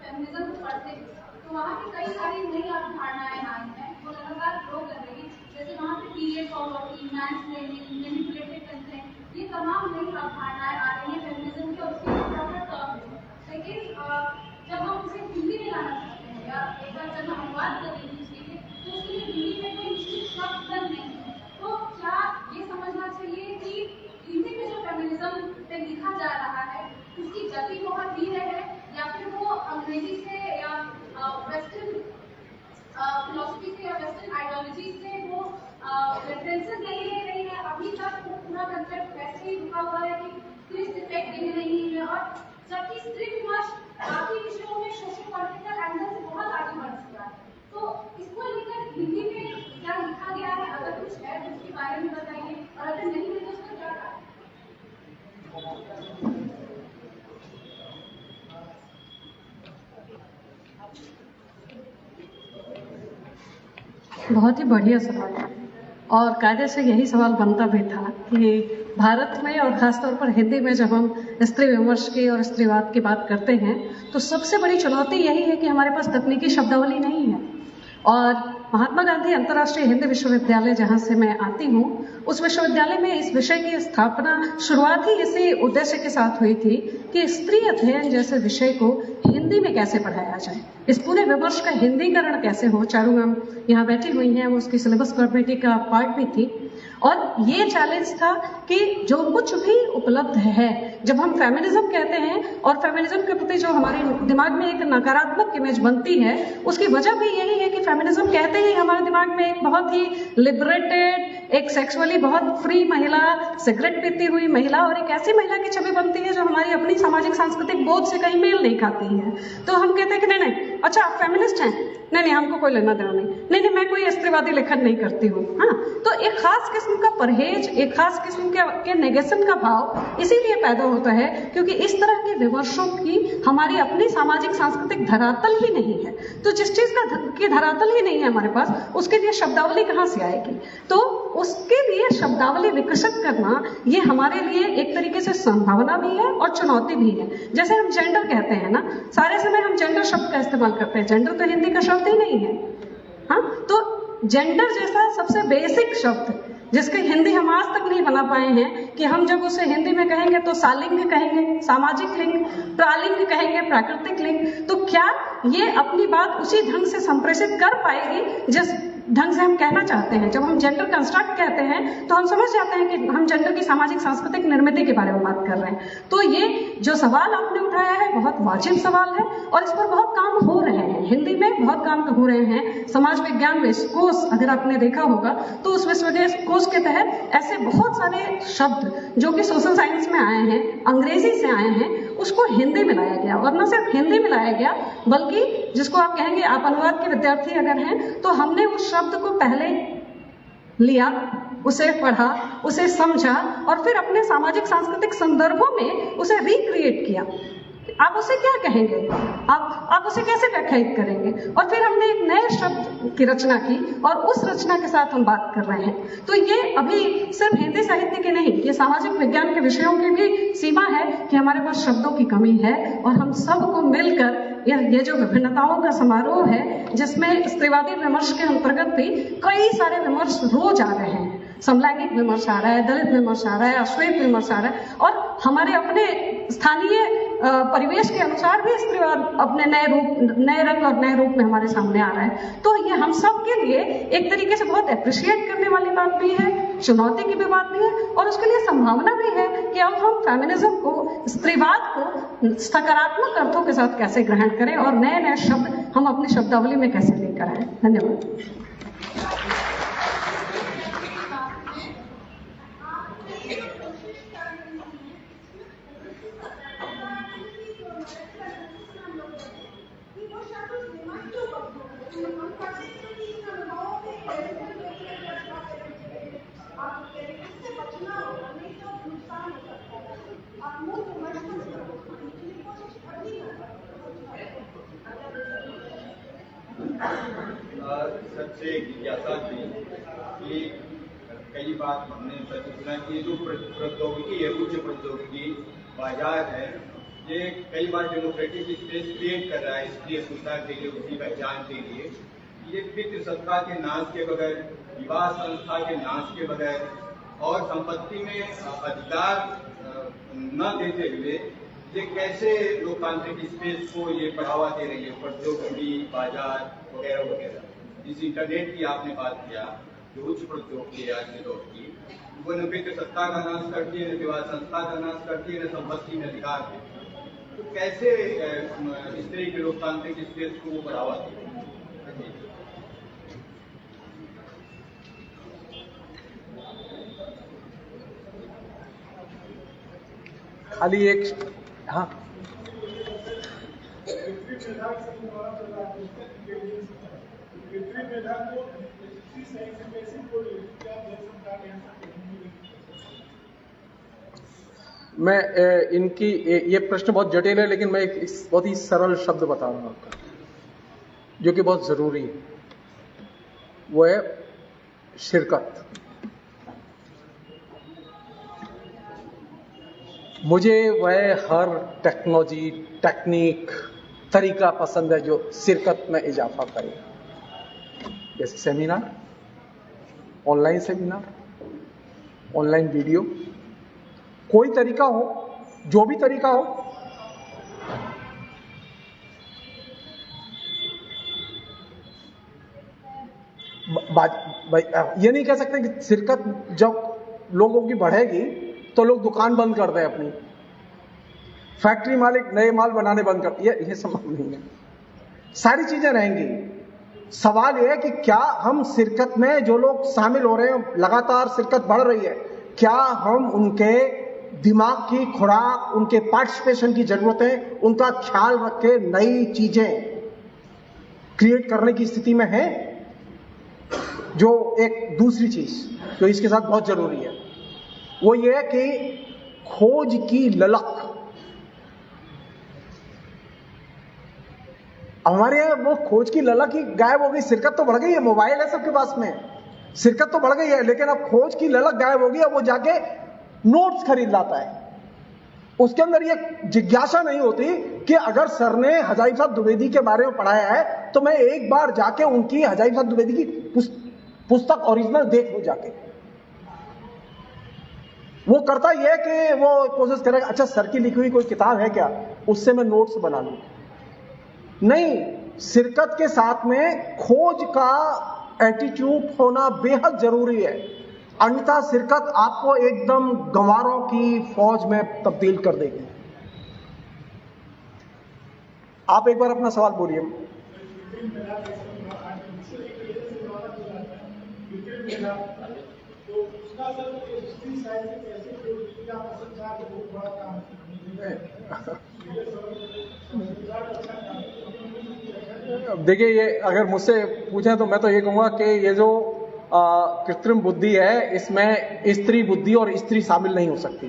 फेमिनिज्म को पढ़ते हैं तो वहाँ की कई सारी नई अवधारणाएं आई हैं, वो लगातार ग्रो कर रही है। जैसे वहाँ पे पीरियड पॉवर्टी, मैन्सप्लेनिंग, मैनिपुलेटेड कंसेंट, ये तमाम नई अवधारणाएं आ रही हैं फेमिनिज्म के, उसके प्रॉपर टर्म में। लेकिन जब हम उसे हिंदी में लाना चाहते हैं या एक बार जब हम अनुवाद कर रही हैं तो उसके लिए हिंदी में कोई निश्चित शब्द नहीं है। तो क्या ये समझना चाहिए कि हिंदी में जो फेमिनिज्म पे लिखा जा रहा है उसकी गति बहुत धीरे है, या फिर वो अंग्रेजी से या वेस्टर्न फिलॉसफी से या वेस्टर्न आइडियोलॉजी से वो रेफरेंसेस नहीं ले रही है? अभी तक वो पूरा कंसेप्ट वैसे ही रुका हुआ है कि क्रिस्ट इफेक्ट देने नहीं है, और जबकि स्त्री विमर्श बाकी विषयों में सोशल पॉलिटिकल एंगल से बहुत आगे बढ़ चुका है। तो इसको लेकर हिंदी में क्या लिखा गया है, अगर कुछ है तो उसके बारे में बताइए, और अगर नहीं है तो उसका क्या है? बहुत ही बढ़िया सवाल है और कायदे से यही सवाल बनता भी था कि भारत में और खासतौर पर हिंदी में जब हम स्त्री विमर्श की और स्त्रीवाद की बात करते हैं तो सबसे बड़ी चुनौती यही है कि हमारे पास तकनीकी शब्दावली नहीं है। और महात्मा गांधी अंतर्राष्ट्रीय हिंदी विश्वविद्यालय जहां से मैं आती हूँ, उस विश्वविद्यालय में इस विषय की स्थापना शुरुआत ही इसी उद्देश्य के साथ हुई थी कि स्त्री अध्ययन जैसे विषय को हिंदी में कैसे पढ़ाया जाए, इस पूरे विमर्श का हिंदीकरण कैसे हो। चारू मैम यहाँ बैठी हुई हैं, वो उसकी सिलेबस कमेटी का पार्ट भी थी। और ये चैलेंज था कि जो कुछ भी उपलब्ध है, जब हम फेमिनिज्म कहते हैं और फेमिनिज्म के प्रति जो हमारे दिमाग में एक नकारात्मक इमेज बनती है, उसकी वजह भी यही है कि फेमिनिज्म कहते ही हमारे दिमाग में एक बहुत ही लिबरेटेड, एक सेक्सुअली बहुत फ्री महिला, सिगरेट पीती हुई महिला और एक ऐसी महिला की छवि बनती है जो हमारी अपनी सामाजिक सांस्कृतिक बोध से कहीं मेल नहीं खाती है। तो हम कहते हैं कि नहीं, अच्छा आप फेमिनिस्ट हैं, नहीं हमको कोई लेना देना नहीं, मैं कोई स्त्रीवादी लेखन नहीं करती हूँ। हाँ, तो एक खास किस्म का परहेज, एक खास किस्म के नेगेशन का भाव इसीलिए पैदा होता है क्योंकि इस तरह के विमर्शों की हमारी अपनी सामाजिक सांस्कृतिक धरातल ही नहीं है। तो जिस चीज की धरातल ही नहीं है हमारे पास, उसके लिए शब्दावली कहाँ से आएगी? तो उसके लिए शब्दावली विकसित करना ये हमारे लिए एक तरीके से संभावना भी है और चुनौती भी है। जैसे हम जेंडर कहते हैं ना, सारे समय हम जेंडर शब्द का इस्तेमाल करते हैं, जेंडर तो हिंदी का शब्द ही नहीं है। हाँ, तो जेंडर जैसा सबसे बेसिक शब्द जिसकी हिंदी हम आज तक नहीं बना पाए हैं कि हम जब उसे हिंदी में कहेंगे तो सालिंग कहेंगे, सामाजिक लिंग, प्रालिंग कहेंगे, प्राकृतिक लिंग, तो क्या ये अपनी बात उसी ढंग से संप्रेषित कर पाएगी जिस ढंग से हम कहना चाहते हैं? जब हम जेंडर कंस्ट्रक्ट कहते हैं तो हम समझ जाते हैं कि हम जेंडर की सामाजिक सांस्कृतिक निर्मिति के बारे में बात कर रहे हैं। तो ये जो सवाल आपने उठाया है बहुत वाजिब सवाल है और इस पर बहुत काम हो रहे हैं, हिंदी में बहुत काम हो रहे हैं। समाज विज्ञान विश्वकोश अगर आपने देखा होगा तो उस विश्वकोश के तहत ऐसे बहुत सारे शब्द जो कि सोशल साइंस में आए हैं, अंग्रेजी से आए हैं, उसको हिंदी में लाया गया। और न सिर्फ हिंदी में लाया गया बल्कि जिसको आप कहेंगे, आप अनुवाद के विद्यार्थी अगर हैं तो हमने उस शब्द को पहले लिया, उसे पढ़ा, उसे समझा और फिर अपने सामाजिक सांस्कृतिक संदर्भों में उसे रिक्रिएट किया। आप उसे क्या कहेंगे, आप उसे कैसे व्याख्यायित करेंगे? और फिर हमने एक नए शब्द की रचना की और उस रचना के साथ हम बात कर रहे हैं। तो ये अभी सिर्फ हिंदी साहित्य की नहीं, ये सामाजिक विज्ञान के विषयों की भी सीमा है कि हमारे पास शब्दों की कमी है और हम सबको मिलकर ये जो विभिन्नताओं का समारोह है जिसमें स्त्रीवादी विमर्श के अंतर्गत भी कई सारे विमर्श रोज आ रहे हैं। समलैंगिक विमर्श आ रहा है, दलित विमर्श आ रहा है, अश्वेत विमर्श आ रहा है और हमारे अपने स्थानीय परिवेश के अनुसार भी स्त्रीवाद अपने नए रंग और नए रूप में हमारे सामने आ रहा है। तो ये हम सब के लिए एक तरीके से बहुत अप्रिशिएट करने वाली बात भी है, चुनौती की भी बात भी है और उसके लिए संभावना भी है कि अब हम फेमिनिज्म को, स्त्रीवाद को सकारात्मक अर्थों के साथ कैसे ग्रहण करें और नए नए शब्द हम अपनी शब्दावली में कैसे लेकर आए। धन्यवाद। सबसे जिज्ञासा थी कि कई बार हमने सुना कि जो प्रौद्योगिकी है, उच्च प्रौद्योगिकी बाजार है, ये कई बार डेमोक्रेटिक स्पेस क्रिएट कर रहा है स्त्रीय सुविधा के लिए, उसकी पहचान के लिए। ये पितृसत्ता के नाश के बगैर, विवाह संस्था के नाश के बगैर और संपत्ति में अधिकार न देते हुए ये कैसे लोकतांत्रिक स्पेस को ये बढ़ावा दे रही है, प्रौद्योगिकी बाजार वगैरह वगैरह। इस इंटरनेट की आपने बात किया जो उच्च प्रौद्योगिकी है आज के दौर की, वो न पितृसत्ता का नाश करती है, न विवाह संस्था का नाश करती है, न संपत्ति में अधिकार देती है। तो कैसे इस तरह के लोकतांत्रिक स्पेस को वो बढ़ावा दे? खाली एक हाँ मैं इनकी ये प्रश्न बहुत जटिल है, लेकिन मैं एक बहुत ही सरल शब्द बता रहा हूं आपका जो कि बहुत जरूरी है, वो है शिरकत। मुझे वह हर टेक्नोलॉजी, टेक्निक, तरीका पसंद है जो शिरकत में इजाफा करे, जैसे seminar, online seminar, online video, कोई तरीका हो, जो भी तरीका हो, ये नहीं कह सकते कि शिरकत जब लोगों की बढ़ेगी तो लोग दुकान बंद कर दें अपनी, फैक्ट्री मालिक नए माल बनाने बंद कर, ये संभव नहीं है। सारी चीजें रहेंगी। सवाल यह है कि क्या हम शिरकत में जो लोग शामिल हो रहे हैं, लगातार शिरकत बढ़ रही है, क्या हम उनके दिमाग की खुराक, उनके पार्टिसिपेशन की जरूरतें, उनका ख्याल रख के नई चीजें क्रिएट करने की स्थिति में हैं। जो एक दूसरी चीज जो इसके साथ बहुत जरूरी है वो ये है कि खोज की ललक। हमारे यहाँ वो खोज की ललक ही गायब हो गई। शिरकत तो बढ़ गई है, मोबाइल है सबके पास में, शिरकत तो बढ़ गई है, लेकिन अब खोज की ललक गायब हो गई है। वो जाके नोट्स खरीद लाता है, उसके अंदर ये जिज्ञासा नहीं होती कि अगर सर ने हजारी साहब द्विवेदी के बारे में पढ़ाया है तो मैं एक बार जाके उनकी हजारी साहब द्विवेदी की पुस्तक ओरिजिनल देख लूं जाके। वो करता यह कि वो कोशिश करेगा अच्छा सर की लिखी हुई कोई किताब है क्या, उससे मैं नोट्स बना लूं। नहीं, शिरकत के साथ में खोज का एटीट्यूड होना बेहद जरूरी है, अन्यथा शिरकत आपको एकदम गंवारों की फौज में तब्दील कर देगी। आप एक बार अपना सवाल बोलिए। देखिए, ये अगर मुझसे पूछें तो मैं तो ये कहूंगा कि ये जो कृत्रिम बुद्धि है इसमें स्त्री बुद्धि और स्त्री शामिल नहीं हो सकती।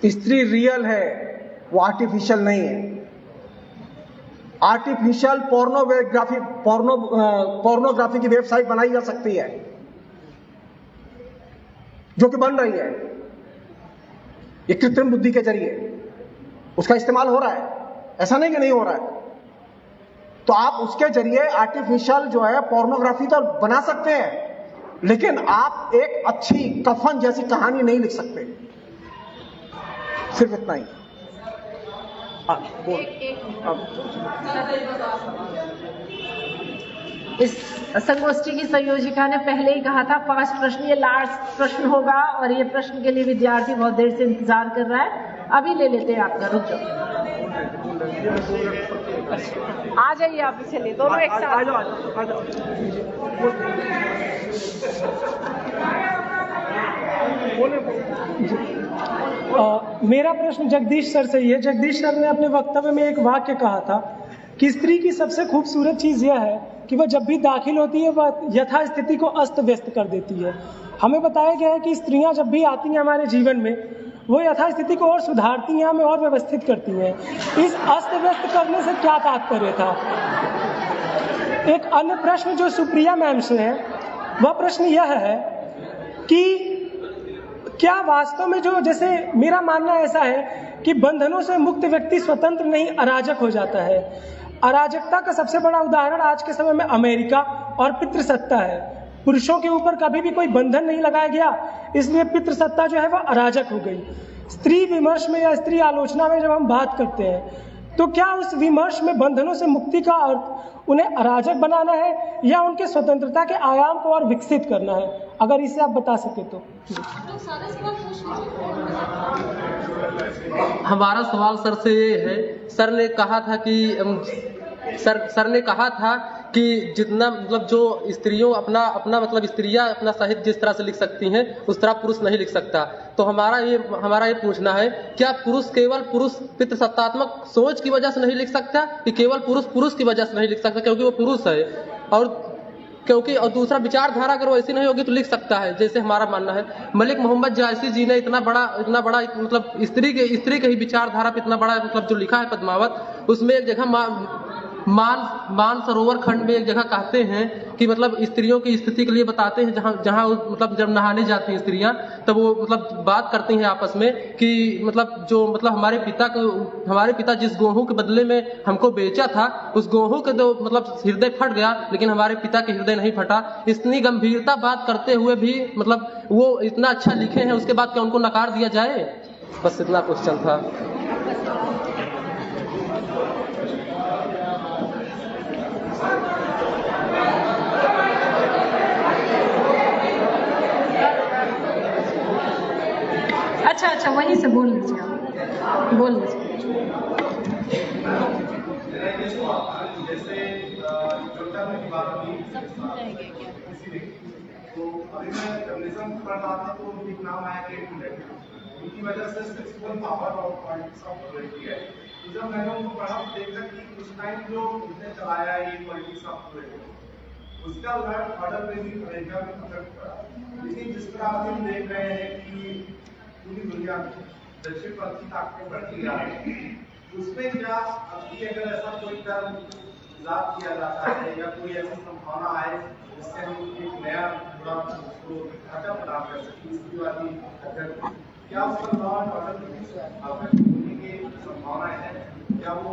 स्त्री रियल है, वो आर्टिफिशियल नहीं है। आर्टिफिशियल पोर्नोग्राफी की वेबसाइट बनाई जा सकती है जो कि बन रही है ये कृत्रिम बुद्धि के जरिए, उसका इस्तेमाल हो रहा है, ऐसा नहीं कि नहीं हो रहा है। तो आप उसके जरिए आर्टिफिशियल जो है पोर्नोग्राफी तो बना सकते हैं, लेकिन आप एक अच्छी कफन जैसी कहानी नहीं लिख सकते। सिर्फ इतना ही। इस संगोष्ठी की संयोजिका ने पहले ही कहा था 5 प्रश्न, ये लास्ट प्रश्न होगा और ये प्रश्न के लिए विद्यार्थी बहुत देर से इंतजार कर रहा है। अभी ले लेते हैं आपका, रुक जाओ, आ जाइए आप, चलिए दोनों एक साथ आ जाओ। मेरा प्रश्न जगदीश सर से ही है। जगदीश सर ने अपने वक्तव्य में एक वाक्य कहा था कि स्त्री की सबसे खूबसूरत चीज यह है कि वह जब भी दाखिल होती है वह यथास्थिति को अस्त व्यस्त कर देती है। हमें बताया गया है कि स्त्रियां जब भी आती हैं हमारे जीवन में वो यथास्थिति को और सुधारती हैं, हमें और व्यवस्थित करती हैं। इस अस्त व्यस्त करने से क्या तात्पर्य था? एक अन्य प्रश्न जो सुप्रिया मैम से है वह प्रश्न यह है कि क्या वास्तव में जो, जैसे मेरा मानना ऐसा है कि बंधनों से मुक्त व्यक्ति स्वतंत्र नहीं अराजक हो जाता है। अराजकता का सबसे बड़ा उदाहरण आज के समय में अमेरिका और पितृसत्ता है। पुरुषों के ऊपर कभी भी कोई बंधन नहीं लगाया गया, इसलिए पितृसत्ता जो है वह अराजक हो गई। स्त्री विमर्श में या स्त्री आलोचना में जब हम बात करते हैं तो क्या उस विमर्श में बंधनों से मुक्ति का अर्थ उन्हें अराजक बनाना है या उनके स्वतंत्रता के आयाम को और विकसित करना है? अगर इसे आप बता सके तो। हमारा सवाल सर से ये है, सर ने कहा था कि जितना मतलब जो स्त्रियों अपना मतलब स्त्रियां अपना साहित्य जिस तरह से लिख सकती हैं उस तरह पुरुष नहीं लिख सकता। तो हमारा ये पूछना है, क्या पुरुष केवल पितृसत्तात्मक सोच की वजह से नहीं लिख सकता कि केवल पुरुष की वजह से नहीं लिख सकता क्योंकि वो पुरुष है, और दूसरा विचारधारा अगर वो ऐसी नहीं होगी तो लिख सकता है, जैसे हमारा मानना है। मलिक मोहम्मद जायसी जी ने इतना बड़ा मतलब स्त्री के ही विचारधारा पे इतना बड़ा मतलब जो लिखा है पद्मावत, उसमें एक जगह मान सरोवर खंड में एक जगह कहते हैं कि मतलब स्त्रियों की स्थिति के लिए बताते हैं, जहां मतलब जब नहाने जाती हैं स्त्रियां तब वो मतलब बात करती हैं आपस में कि मतलब हमारे पिता जिस गेहूं के बदले में हमको बेचा था उस गेहूं के तो मतलब हृदय फट गया, लेकिन हमारे पिता के हृदय नहीं फटा। इतनी गंभीरता बात करते हुए भी मतलब वो इतना अच्छा लिखे हैं, उसके बाद क्या उनको नकार दिया जाए? बस इतना क्वेश्चन था। अच्छा, वहीं से बोल लीजिए, आप बोल लीजिए। तो अभी मैं जर्नलिज्म पढ़ रहा था तो एक नाम आया कि उनकी वजह से सेक्सुअल पावर और पॉलिटिक्स ऑफ अथॉरिटी है। जब मैंने उनको पढ़ा तो देखा कि उस टाइम जो उसने चलाया ये पॉलिटिक्स ऑफ प्लेयर उसका ऑर्डर में भी अमेरिका में इफेक्ट पड़ा। लेकिन जिस तरह आप हम देख रहे हैं कि पूरी दुनिया में दक्षिण पश्चिम ताकतें बढ़ती जा रही है, उसमें क्या अभी अगर ऐसा कोई टर्म इजाद किया जाता है या कोई ऐसी संभावना आए जिससे हम एक नया पूरा उसको ढांचा प्रदान कर सकें इसकी बात क्या उसका लॉ एंड ऑर्डर होने की संभावनाएं हैं, क्या वो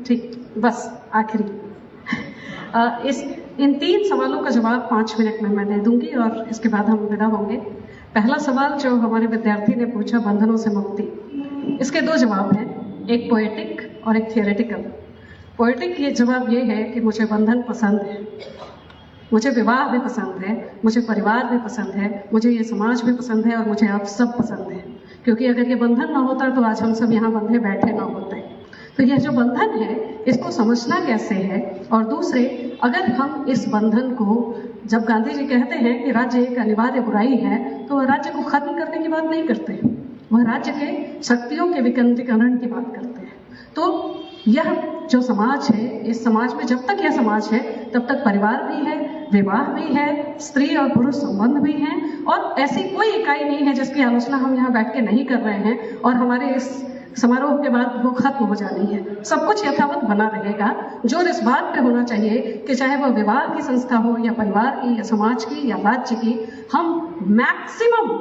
ठीक बस आखिरी इन 3 सवालों का जवाब 5 मिनट में मैं दे दूंगी और इसके बाद हम विदा होंगे। पहला सवाल जो हमारे विद्यार्थी ने पूछा, बंधनों से मुक्ति, इसके 2 जवाब हैं, एक पोएटिक और एक थियोरेटिकल। पोएटिक ये जवाब ये है कि मुझे बंधन पसंद है, मुझे विवाह भी पसंद है, मुझे परिवार भी पसंद है, मुझे ये समाज भी पसंद है और मुझे आप सब पसंद है, क्योंकि अगर ये बंधन ना होता तो आज हम सब यहाँ बंधे बैठे ना होते। तो यह जो बंधन है इसको समझना कैसे है, और दूसरे अगर हम इस बंधन को, जब गांधी जी कहते हैं कि राज्य एक अनिवार्य बुराई है, तो वह राज्य को खत्म करने की बात नहीं करते, वह राज्य के शक्तियों के विकेंद्रीकरण की बात करते हैं। तो यह जो समाज है, इस समाज में जब तक यह समाज है तब तक परिवार भी है, विवाह भी है, स्त्री और पुरुष संबंध भी हैं, और ऐसी कोई इकाई नहीं है जिसकी आलोचना हम यहाँ बैठ के नहीं कर रहे हैं और हमारे इस समारोह के बाद वो खत्म हो जानी है। सब कुछ यथावत बना रहेगा। जोर इस बात पे होना चाहिए कि चाहे वह विवाह की संस्था हो या परिवार की या समाज की या राज्य की, हम maximum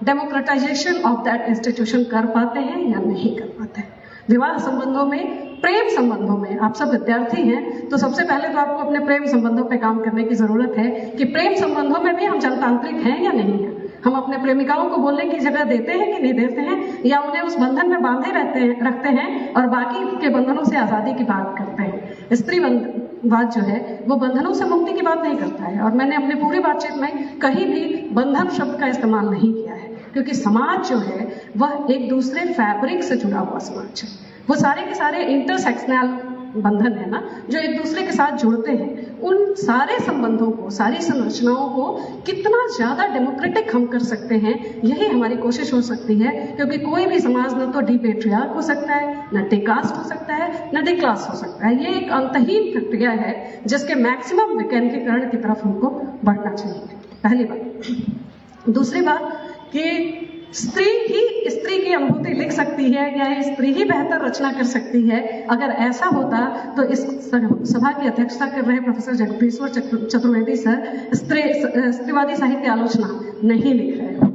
democratisation of that institution कर पाते हैं या नहीं कर पाते हैं। विवाह संबंधों में, प्रेम संबंधों में, आप सब विद्यार्थी हैं तो सबसे पहले तो आपको अपने प्रेम संबंधों पे काम करने की जरूरत है कि प्रेम संबंधों में भी हम जनतांत्रिक हैं या नहीं है। हम अपने प्रेमिकाओं को बोलने की जगह देते हैं कि नहीं देते हैं, या उन्हें उस बंधन में बांधे रखते हैं और बाकी के बंधनों से आजादी की बात करते हैं। स्त्री बात जो है वो बंधनों से मुक्ति की बात नहीं करता है, और मैंने अपनी पूरी बातचीत में कहीं भी बंधन शब्द का इस्तेमाल नहीं किया है, क्योंकि समाज जो है वह एक दूसरे फैब्रिक से जुड़ा हुआ समाज है। वो सारे के सारे इंटरसेक्शनल बंधन है ना, जो एक दूसरे के साथ जुड़ते हैं। उन सारे संबंधों को, सारी संरचनाओं को कितना ज्यादा डेमोक्रेटिक हम कर सकते हैं, यही हमारी कोशिश हो सकती है, क्योंकि कोई भी समाज न तो डीपेट्रियार्क हो सकता है, न डिकास्ट हो सकता है, न डिक्लास हो सकता है। ये एक अंतहीन प्रक्रिया है जिसके मैक्सिमम विकेंद्रीकरण की तरफ हमको बढ़ना चाहिए, पहली बात। दूसरी बात कि स्त्री ही स्त्री की अनुभूति लिख सकती है या स्त्री ही बेहतर रचना कर सकती है। अगर ऐसा होता तो इस सभा की अध्यक्षता कर रहे प्रोफेसर जगदीश्वर चतुर्वेदी सर स्त्रीवादी साहित्य आलोचना नहीं लिख रहे होते।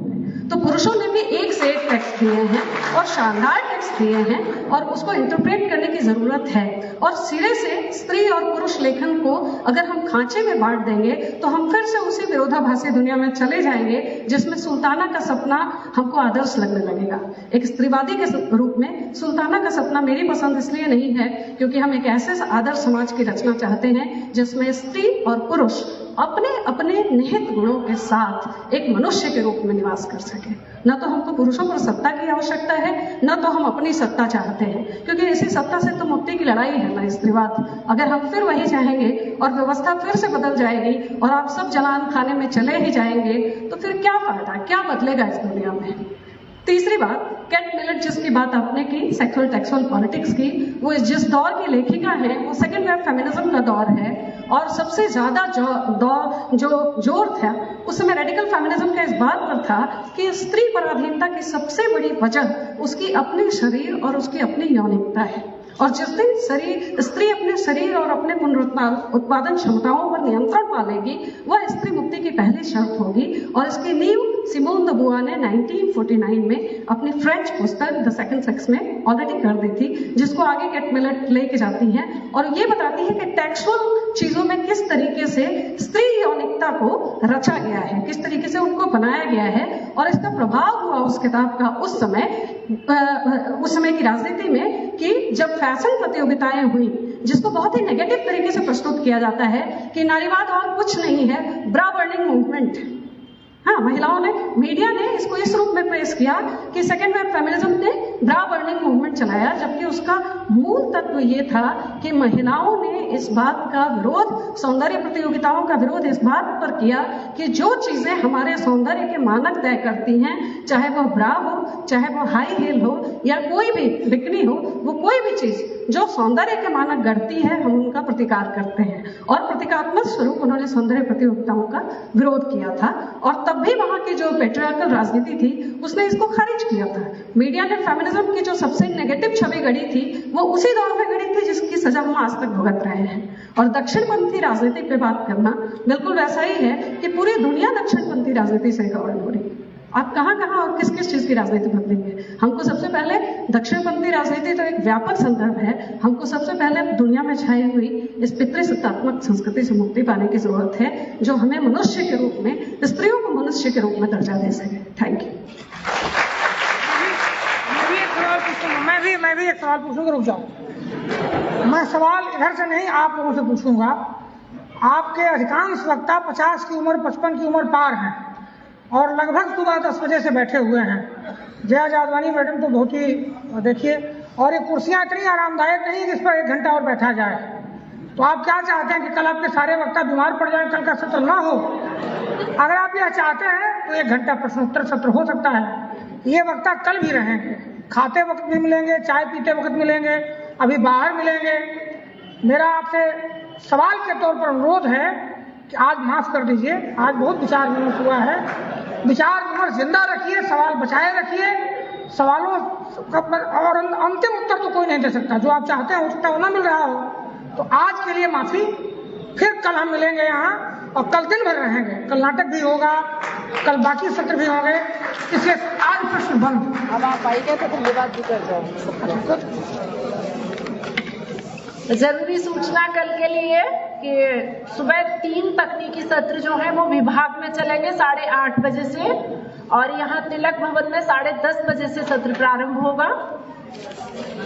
तो पुरुषों ने भी एक से एक टेक्स्ट दिए हैं और शानदार टेक्स्ट दिए हैं, और उसको इंटरप्रेट करने की जरूरत है। और सिरे से स्त्री और पुरुष लेखन को अगर हम खांचे में बांट देंगे तो हम फिर से उसी विरोधाभासी दुनिया में चले जाएंगे जिसमें सुल्ताना का सपना हमको आदर्श लगने लगेगा। एक स्त्रीवादी के रूप में सुल्ताना का सपना मेरी पसंद इसलिए नहीं है क्योंकि हम एक ऐसे आदर्श समाज की रचना चाहते हैं जिसमें स्त्री और पुरुष अपने अपने निहित गुणों के साथ एक मनुष्य के रूप में निवास कर सके। न तो हमको पुरुषों पर सत्ता की आवश्यकता है, न तो हम अपनी सत्ता चाहते हैं, क्योंकि इसी सत्ता से तो मुक्ति की लड़ाई है ना स्त्रीवाद। अगर हम फिर वही चाहेंगे और व्यवस्था फिर से बदल जाएगी और आप सब जलान खाने में चले ही जाएंगे, तो फिर क्या फायदा, क्या बदलेगा इस दुनिया में। तीसरी बात, कैट मिलेट जिसकी बात आपने की, सेक्सुअल टेक्सुअल पॉलिटिक्स की, वो जिस दौर की लेखिका है वो सेकेंड वेव फेमिनिज्म का दौर है, और सबसे ज्यादा जो जोर था उस समय रेडिकल फेमिनिज्म का इस बात पर था कि स्त्री पराधीनता की सबसे बड़ी वजह उसकी अपने शरीर और उसकी अपनी यौनिकता है। और जिस दिन स्त्री अपने शरीर और अपने पुनरुत्पादन क्षमताओं पर नियंत्रण पालेगी, वह स्त्री मुक्ति की पहली शर्त होगी। और इसकी नींव सिमोन द बुआ ने 1949 में अपनी फ्रेंच पुस्तक द सेकंड सेक्स में ऑलरेडी कर दी थी, जिसको आगे कैट मिलेट लेके जाती है और ये बताती है कि टेक्सुअल चीजों में किस तरीके से स्त्री यौनिकता को रचा गया है, किस तरीके से उनको बनाया गया है, और इसका प्रभाव हुआ उस किताब का उस समय की राजनीति में कि जब फैशन प्रतियोगिताएं हुई, जिसको बहुत ही नेगेटिव तरीके से प्रस्तुत किया जाता है कि नारीवाद और कुछ नहीं है, ब्रा बर्निंग मूवमेंट। हाँ, महिलाओं ने, मीडिया ने इसको इस रूप में पेश किया कि सेकेंड वेव फेमिनिज्म ने ब्रा बर्निंग मूवमेंट चलाया, जबकि उसका मूल तत्व ये था कि महिलाओं ने इस बात का विरोध, सौंदर्य प्रतियोगिताओं का विरोध इस बात पर किया कि जो चीजें हमारे सौंदर्य के मानक तय करती हैं, चाहे वो ब्रा हो, चाहे वो हाई हील हो या कोई भी बिकनी हो, वो कोई भी चीज जो सौंदर्य के मानक गढ़ती है, हम उनका प्रतिकार करते हैं। और प्रतीकात्मक स्वरूप उन्होंने सौंदर्य प्रतियोगिताओं का विरोध किया था, और तब भी वहां की जो पेट्रियार्कल राजनीति थी उसने इसको खारिज किया था। मीडिया ने फेमिनिज्म की जो सबसे नेगेटिव छवि गढ़ी थी वो उसी दौर में गढ़ी थी जिसकी सजा हम आज तक भुगत रहे हैं। और दक्षिणपंथी राजनीति पे बात करना बिल्कुल वैसा ही है कि पूरी दुनिया दक्षिणपंथी राजनीति से गवर्न हो रही है। आप कहाँ और किस किस चीज की राजनीति बदलेंगे? हमको सबसे पहले, दक्षिणपंथी राजनीति तो एक व्यापक संदर्भ है, हमको सबसे पहले दुनिया में छाई हुई इस पितृसत्तात्मक संस्कृति से मुक्ति पाने की जरूरत है, जो हमें मनुष्य के रूप में, स्त्रियों को मनुष्य के रूप में दर्जा दे सके। Thank you. मैं भी एक सवाल पूछूंगा, रुक जाओ। मैं सवाल इधर से नहीं, आप लोगों से पूछूंगा। आपके अधिकांश वक्ता 50 की उम्र, 55 की उम्र पार हैं और लगभग सुबह 10 बजे से बैठे हुए हैं। जया जादवानी मैडम तो बहुत ही, देखिए, और ये कुर्सियां इतनी आरामदायक नहीं जिस पर 1 घंटा और बैठा जाए। तो आप क्या चाहते हैं कि कल आपके सारे वक्ता बीमार पड़ जाएं, कल का सत्र ना हो? अगर आप यह चाहते हैं तो 1 घंटा प्रश्नोत्तर सत्र हो सकता है। ये वक्ता कल भी रहेंगे, खाते वक्त भी मिलेंगे, चाय पीते वक्त मिलेंगे, अभी बाहर मिलेंगे। मेरा आपसे सवाल के तौर पर अनुरोध है कि आज माफ कर दीजिए, आज बहुत विचार विमर्श हुआ है, विचार विमर्श जिंदा रखिए, सवाल बचाए रखिए। सवालों और अंतिम उत्तर तो कोई नहीं दे सकता, जो आप चाहते हैं हो सकता है ना मिल रहा हो। तो आज के लिए माफी, फिर कल हम मिलेंगे यहाँ, और कल दिन भर रहेंगे, कल नाटक भी होगा, कल बाकी सत्र भी होंगे, इसलिए आज प्रश्न बंद। अब आप आइए तो धन्यवाद भी कर जाओ। जरूरी सूचना कल के लिए कि सुबह 3 तकनीकी सत्र जो है वो विभाग में चलेंगे 8:30 बजे से, और यहाँ तिलक भवन में 10:30 बजे से सत्र प्रारंभ होगा।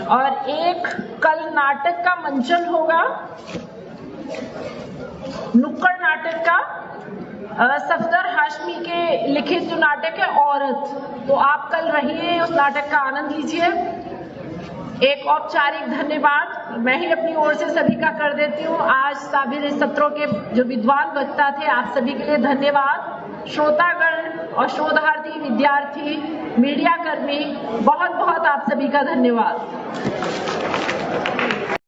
और एक कल नाटक का मंचन होगा, नुक्कड़ नाटक का, सफदर हाशमी के लिखित जो नाटक है औरत, तो आप कल रहिए, उस नाटक का आनंद लीजिए। एक औपचारिक धन्यवाद मैं ही अपनी ओर से सभी का कर देती हूँ। आज साबिर सत्रों के जो विद्वान वक्ता थे, आप सभी के लिए धन्यवाद। श्रोतागण और शोधार्थी, विद्यार्थी, मीडिया कर्मी, बहुत बहुत आप सभी का धन्यवाद।